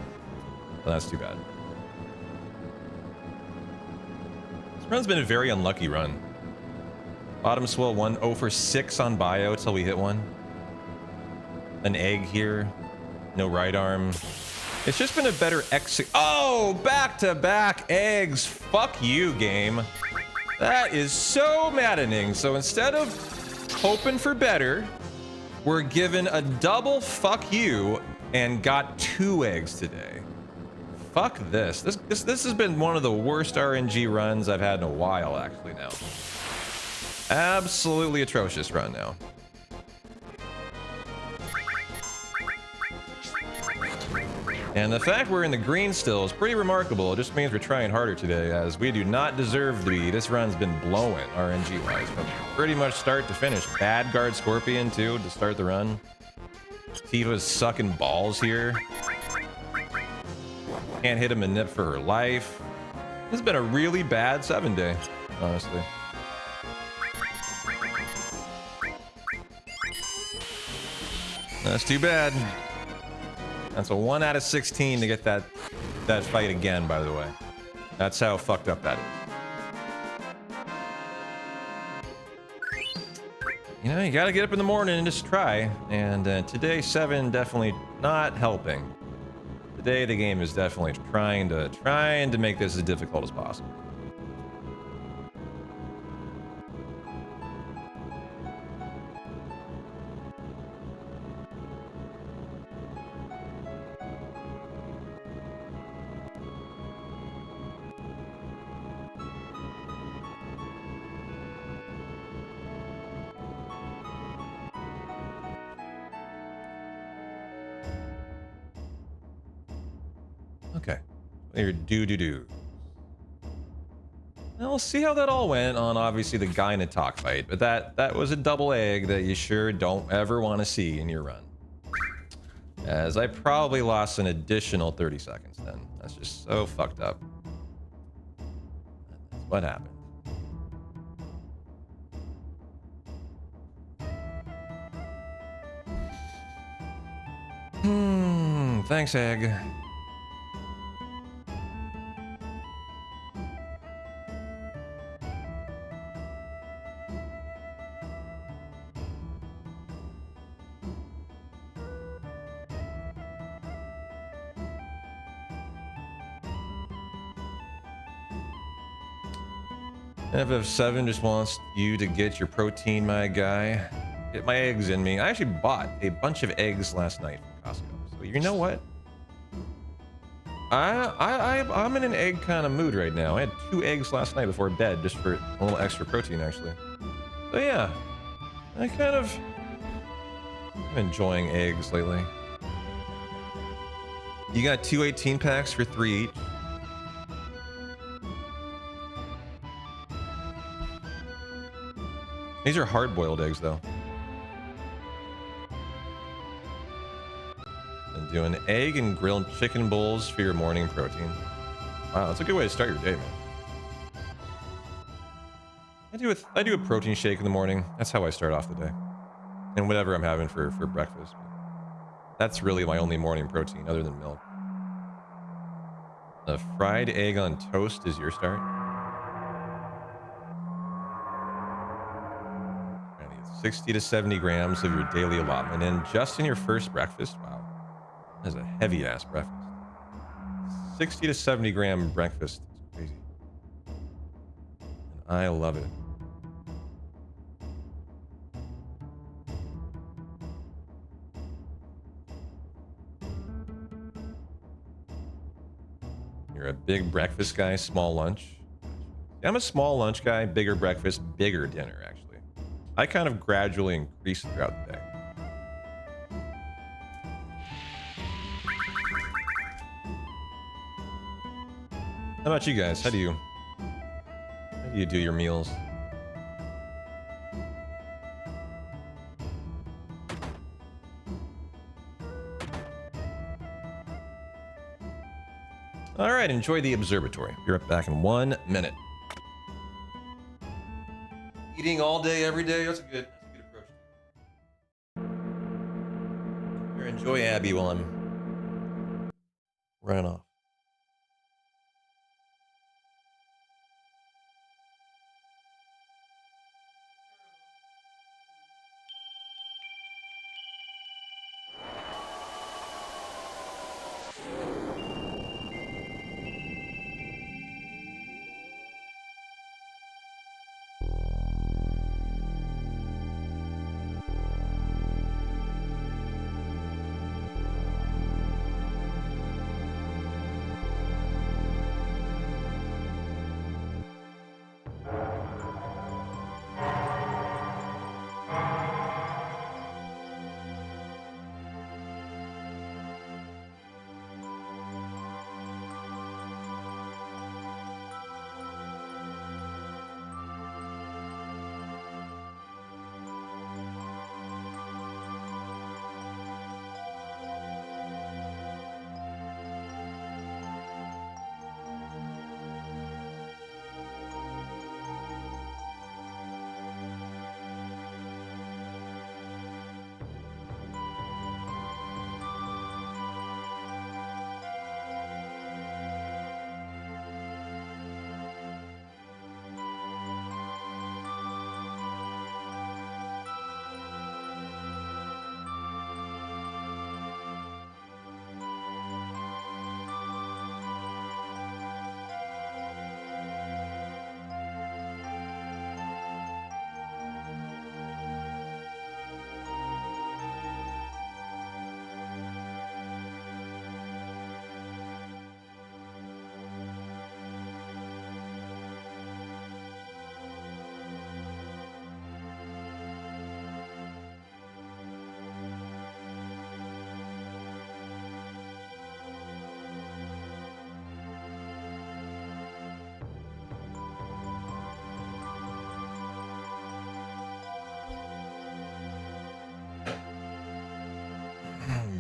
So that's too bad. This run's been a very unlucky run. Bottom swell 1, 0 for 6 on bio till we hit one. An egg here. No right arm. It's just been a better Oh, back-to-back eggs. Fuck you, game. That is so maddening. So instead of hoping for better, we're given a double fuck you and got 2 eggs today. Fuck this. This has been one of the worst RNG runs I've had in a while, actually, now. Absolutely atrocious run now. And the fact we're in the green still is pretty remarkable. It just means we're trying harder today, as we do not deserve to be. This run's been blowing RNG-wise from pretty much start to finish. Bad guard Scorpion, too, to start the run. Tifa's sucking balls here. Can't hit a manip for her life. This has been a really bad 7-day, honestly. That's too bad. That's a 1 out of 16 to get that fight again, by the way. That's how fucked up that is. You know, you gotta get up in the morning and just try. And today, 7 definitely not helping. Today, the game is definitely trying to make this as difficult as possible. Okay, your do. Now we'll see how that all went on obviously the guy in a talk fight, but that was a double egg that you sure don't ever want to see in your run. As I probably lost an additional 30 seconds then. That's just so fucked up. That's what happened. Thanks, egg. FF7 just wants you to get your protein, my guy. Get my eggs in me. I actually bought a bunch of eggs last night from Costco. So you know what? I'm in an egg kind of mood right now. I had 2 eggs last night before bed just for a little extra protein, actually. So yeah, I'm enjoying eggs lately. You got 2 18 packs for 3 each. These are hard-boiled eggs, though. And do an egg and grilled chicken bowls for your morning protein. Wow, that's a good way to start your day, man. I do a protein shake in the morning. That's how I start off the day. And whatever I'm having for breakfast. That's really my only morning protein, other than milk. A fried egg on toast is your start? 60 to 70 grams of your daily allotment, and just in your first breakfast. Wow, that's a heavy ass breakfast. 60 to 70 gram breakfast is crazy, and I love it. Big breakfast guy, small lunch. I'm a small lunch guy, bigger breakfast, bigger dinner, actually. I kind of gradually increase throughout the day. How about you guys? How do you do your meals? All right, enjoy the observatory. Be right back in 1 minute. Eating all day, every day. That's a good approach. Here, enjoy Abby while I'm running off.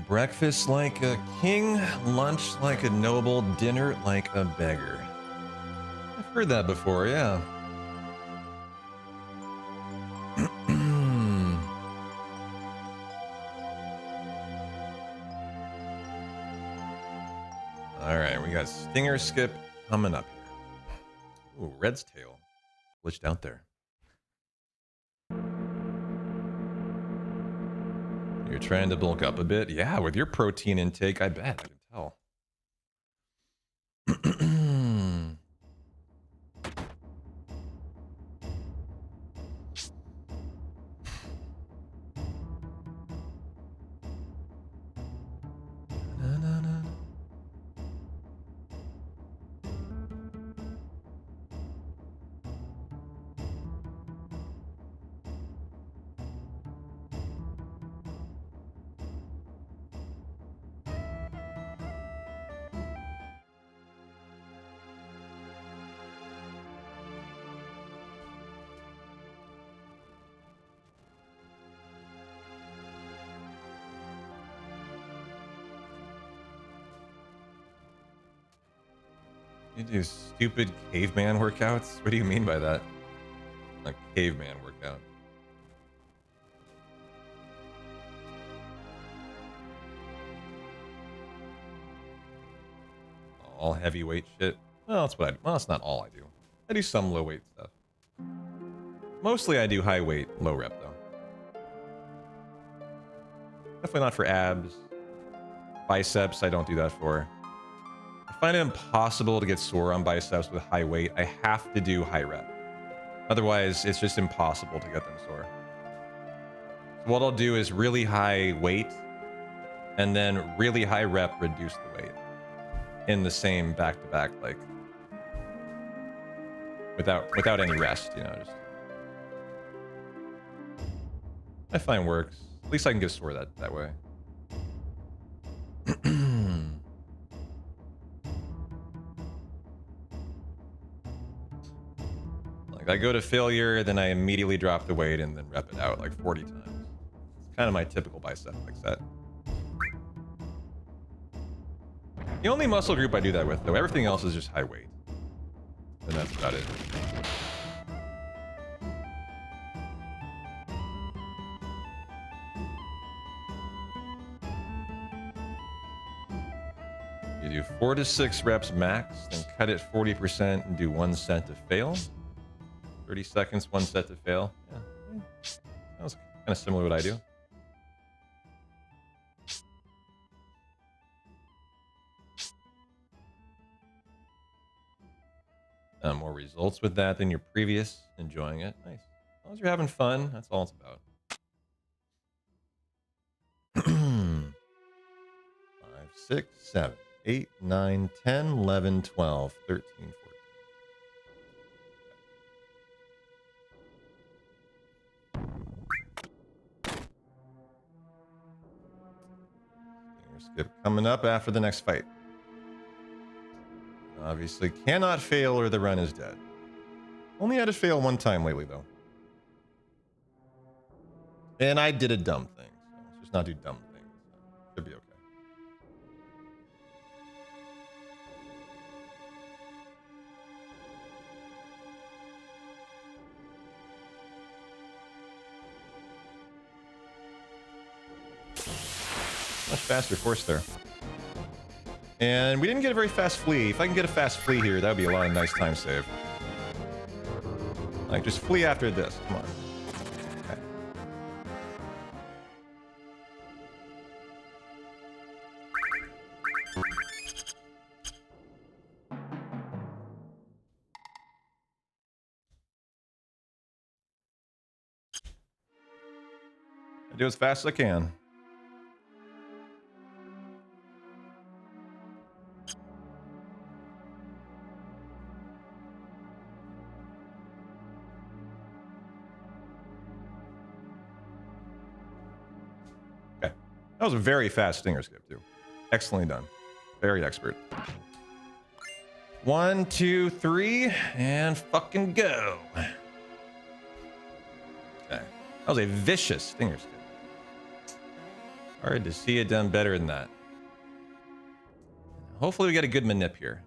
Breakfast like a king, lunch like a noble, dinner like a beggar. I've heard that before, yeah. Alright, we got Stinger Skip coming up here. Ooh, Red's tail. Glitched out there. You're trying to bulk up a bit? Yeah, with your protein intake, I bet. I can tell. You do stupid caveman workouts? What do you mean by that? A caveman workout. All heavyweight shit. Well, that's what well, that's not all I do. I do some low weight stuff. Mostly I do high weight, low rep though. Definitely not for abs. Biceps, I don't do that for. I find it impossible to get sore on biceps with high weight. I have to do high rep. Otherwise, it's just impossible to get them sore. So what I'll do is really high weight and then really high rep, reduce the weight. in the same back-to-back, like without any rest, you know. Just I find works. At least I can get a score that way. Like I go to failure, then I immediately drop the weight and then rep it out like 40 times. It's kind of my typical bicep like set. The only muscle group I do that with, though, everything else is just high weight. And that's about it. You do 4 to 6 reps max, then cut it 40% and do 1 set to fail. 30 seconds, 1 set to fail. Yeah. That was kind of similar to what I do. More results with that than your previous. Enjoying it. Nice. As long as you're having fun, that's all it's about. 5, 6, 7, 8, 9, 10, 11, 12, 13, 14. Skip coming up after the next fight. Obviously cannot fail or the run is dead. Only had to fail 1 time lately though. And I did a dumb thing. So let's just not do dumb things. Should be okay. Much faster force there. And we didn't get a very fast flee. If I can get a fast flee here, that would be a lot of nice time save. Like, just flee after this. Come on. Okay. I do as fast as I can. That was a very fast stinger skip, too. Excellently done. Very expert. 1, 2, 3, and fucking go. Okay. That was a vicious stinger skip. Hard to see it done better than that. Hopefully we get a good manip here.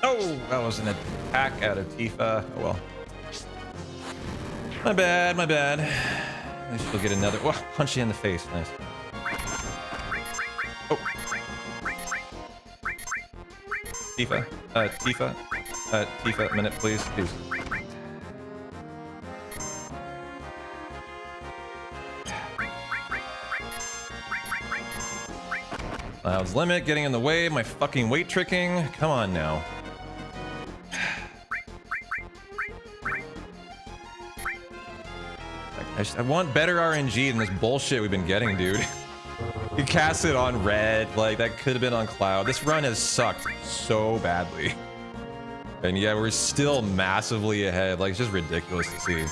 Oh, that was an attack out of Tifa. Oh well. My bad, my bad. At least we'll get another. Oh, punch you in the face. Nice. Oh. Tifa. Tifa, a minute, please. Please. Cloud's limit getting in the way. My fucking weight tricking. Come on now. I want better RNG than this bullshit we've been getting, dude. You cast it on red, like that could have been on Cloud. This run has sucked so badly. And yeah, we're still massively ahead. Like, it's just ridiculous to see.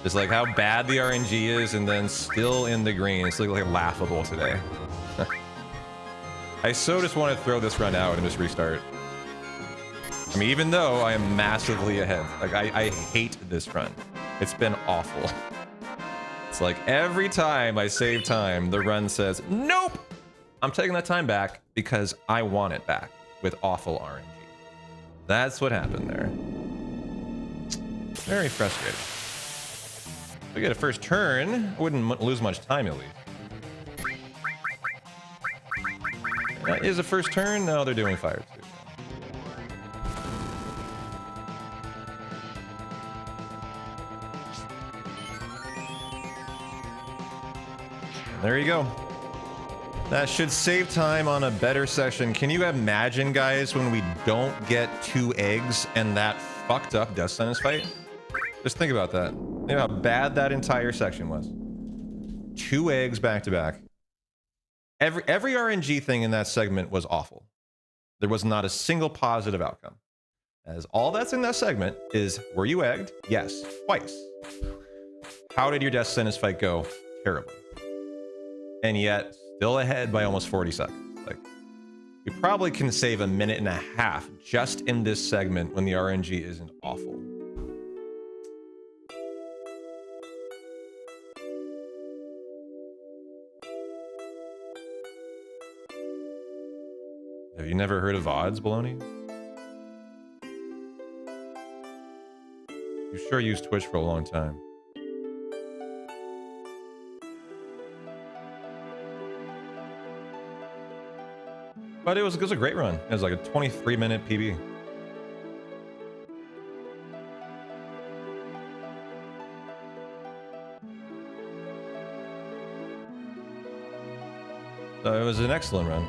Just like how bad the RNG is and then still in the green. It's like laughable today. I so just want to throw this run out and just restart. I mean, even though I am massively ahead. Like, I hate this run. It's been awful. It's like every time I save time, the run says, nope! I'm taking that time back because I want it back with awful RNG. That's what happened there. Very frustrating. If we get a first turn, I wouldn't lose much time at least. That is a first turn? No, they're doing fire too. There you go. That should save time on a better session. Can you imagine, guys, when we don't get 2 eggs and that fucked up Death Sentence fight? Just think about that. You know how bad that entire section was. 2 eggs back to back. Every RNG thing in that segment was awful. There was not a single positive outcome. As all that's in that segment is, were you egged? Yes, twice. How did your death sentence fight go? Terribly. And yet, still ahead by almost 40 seconds. Like, we probably can save a minute and a half just in this segment when the RNG isn't awful. Have you never heard of odds, Baloney? You sure used Twitch for a long time. But it was a great run. It was like a 23-minute PB. So it was an excellent run.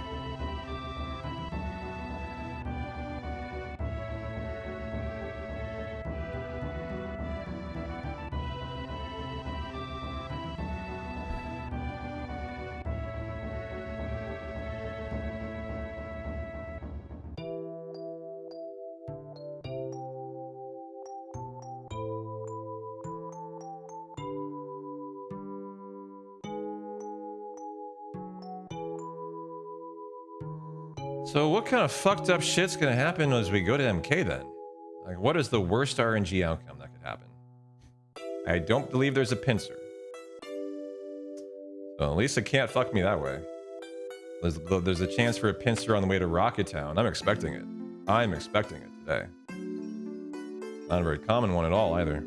So what kind of fucked up shit's gonna happen as we go to MK then? Like, what is the worst RNG outcome that could happen? I don't believe there's a pincer. So at least it can't fuck me that way. There's a chance for a pincer on the way to Rocket Town. I'm expecting it. I'm expecting it today. Not a very common one at all either.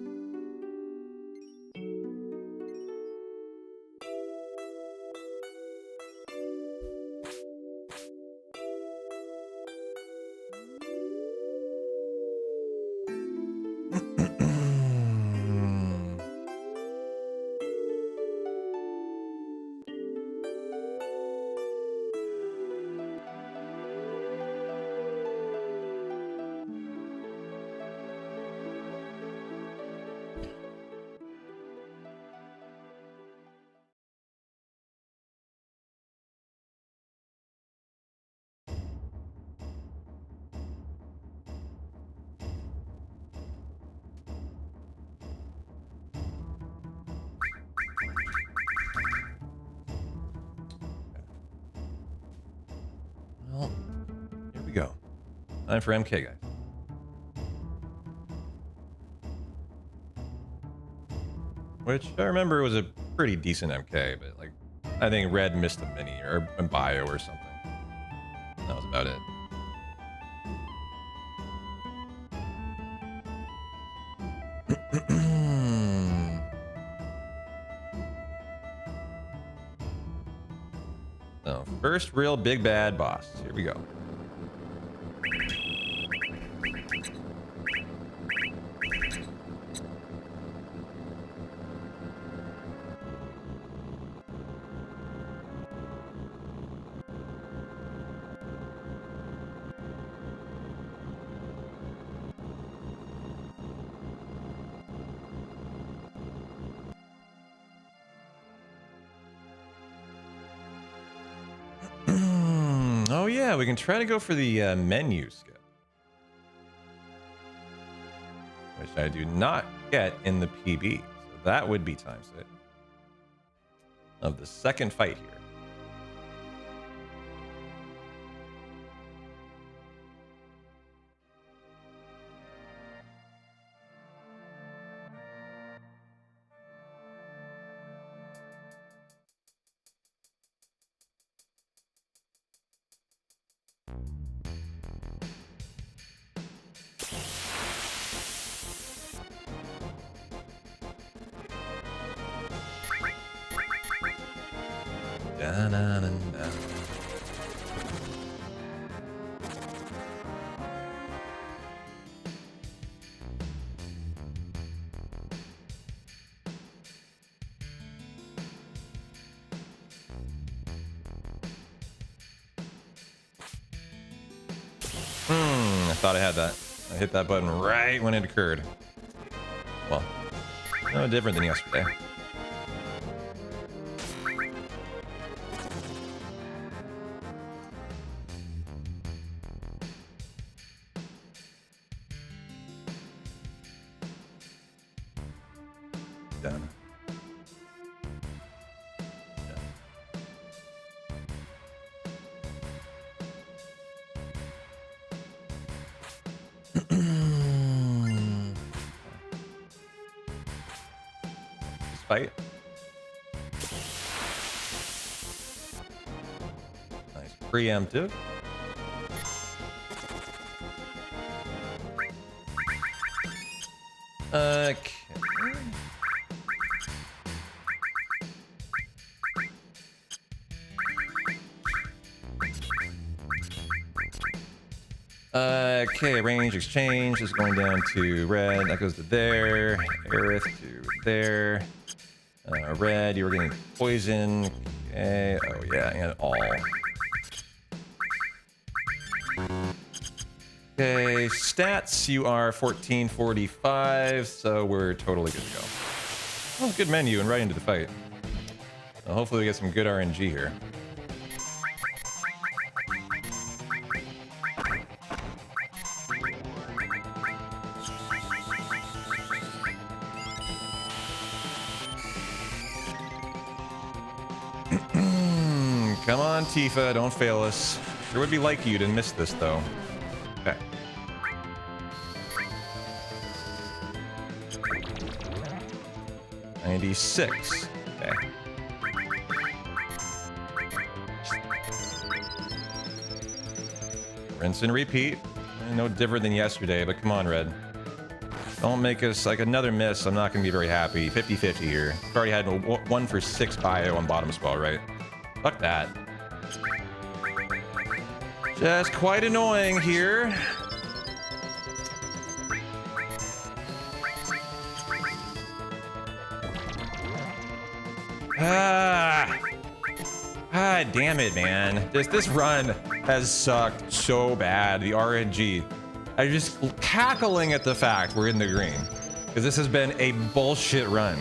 Well, here we go. Time for MK, guys. Which I remember was a pretty decent MK, but like, I think Red missed a mini or a bio or something. That was about it. So, first real big bad boss. Here we go. Oh yeah, we can try to go for the menu skip, which I do not get in the PB. So that would be time 6 of the second fight here. Da-na-na-na. I thought I had that. I hit that button right when it occurred. Well, No different than yesterday. Done. Fight. Nice preemptive. Okay. Okay, range exchange is going down to red. That goes to there. Aerith to there. Red, you were getting poison. Okay. Oh yeah, and all. Okay, stats, you are 1445, so we're totally good to go. Oh, good menu and right into the fight. Hopefully we get some good RNG here. Come on, Tifa, don't fail us. Sure would be like you to miss this, though. Okay. $96. Okay. Rinse and repeat. No different than yesterday, but come on, Red. Don't make us like another miss. I'm not going to be very happy. 50-50 here. I've already had 1 for 6 bio on bottom spell, right? Fuck that. Just quite annoying here. Damn it, man. This run has sucked so bad. The RNG. I'm just cackling at the fact we're in the green. Because this has been a bullshit run.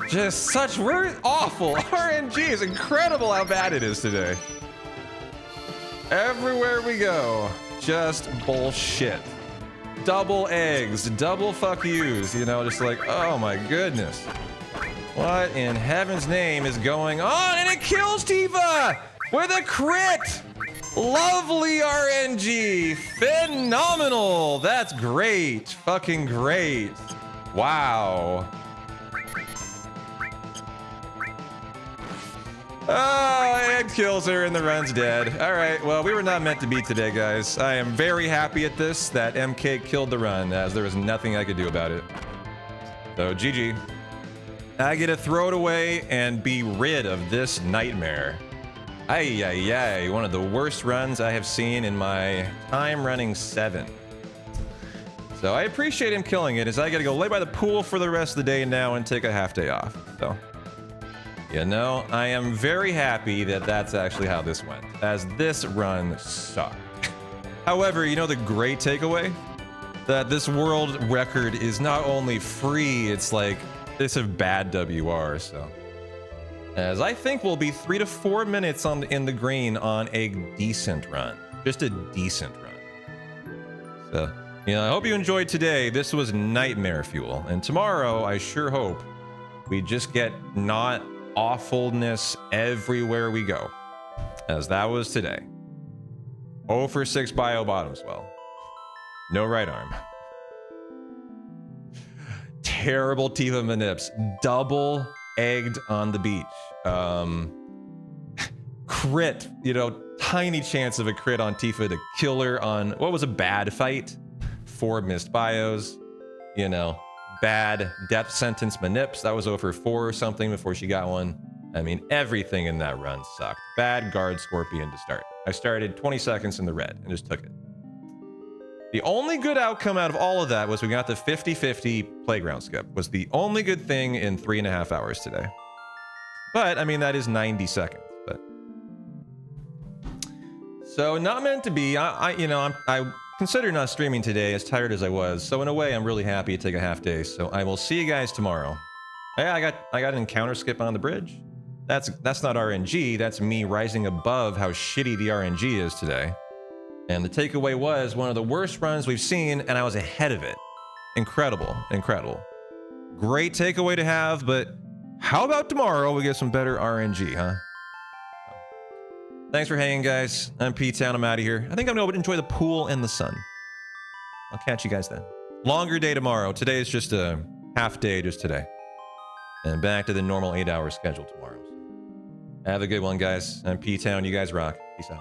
Just such, we're awful. RNG is incredible how bad it is today. Everywhere we go, just bullshit. Double eggs, double fuck yous, you know, just like, oh my goodness. What in heaven's name is going on? And it kills Tifa with a crit. Lovely RNG. Phenomenal. That's great. Fucking great. Wow. Oh, it kills her and the run's dead. All right, well, we were not meant to be today, guys. I am very happy at this, that MK killed the run, as there was nothing I could do about it. So, GG. I get to throw it away and be rid of this nightmare. Ay, ay, ay. One of the worst runs I have seen in my time running 7. So I appreciate him killing it, as I gotta go lay by the pool for the rest of the day now and take a half day off. So, you know, I am very happy that that's actually how this went, as this run sucked. However, you know the great takeaway? That this world record is not only free, it's like, this is bad WR, so. As I think we'll be 3 to 4 minutes in the green on a decent run. Just a decent run. So, you know, I hope you enjoyed today. This was nightmare fuel. And tomorrow, I sure hope we just get not awfulness everywhere we go, as that was today. 0 for 6 bio bottom swell. No right arm. Terrible Tifa manips. Double egged on the beach. Crit, you know, tiny chance of a crit on Tifa to kill her on what was a bad fight. 4 missed bios, you know. Bad death sentence manips. That was over 4 or something before she got one. I mean, everything in that run sucked. Bad guard scorpion to start. I started 20 seconds in the red and just took it. The only good outcome out of all of that was we got the 50-50 playground skip. Was the only good thing in 3.5 hours today. But I mean, that is 90 seconds. But so not meant to be. I considered not streaming today, as tired as I was. So in a way, I'm really happy to take a half day. So I will see you guys tomorrow. Yeah, I got an encounter skip on the bridge. That's not RNG. That's me rising above how shitty the RNG is today. And the takeaway was one of the worst runs we've seen, and I was ahead of it. Incredible, incredible. Great takeaway to have, but how about tomorrow we get some better RNG, huh? Thanks for hanging, guys. I'm P-Town. I'm out of here. I think I'm going to enjoy the pool and the sun. I'll catch you guys then. Longer day tomorrow. Today is just a half day just today. And back to the normal 8-hour schedule tomorrow. So have a good one, guys. I'm P-Town. You guys rock. Peace out.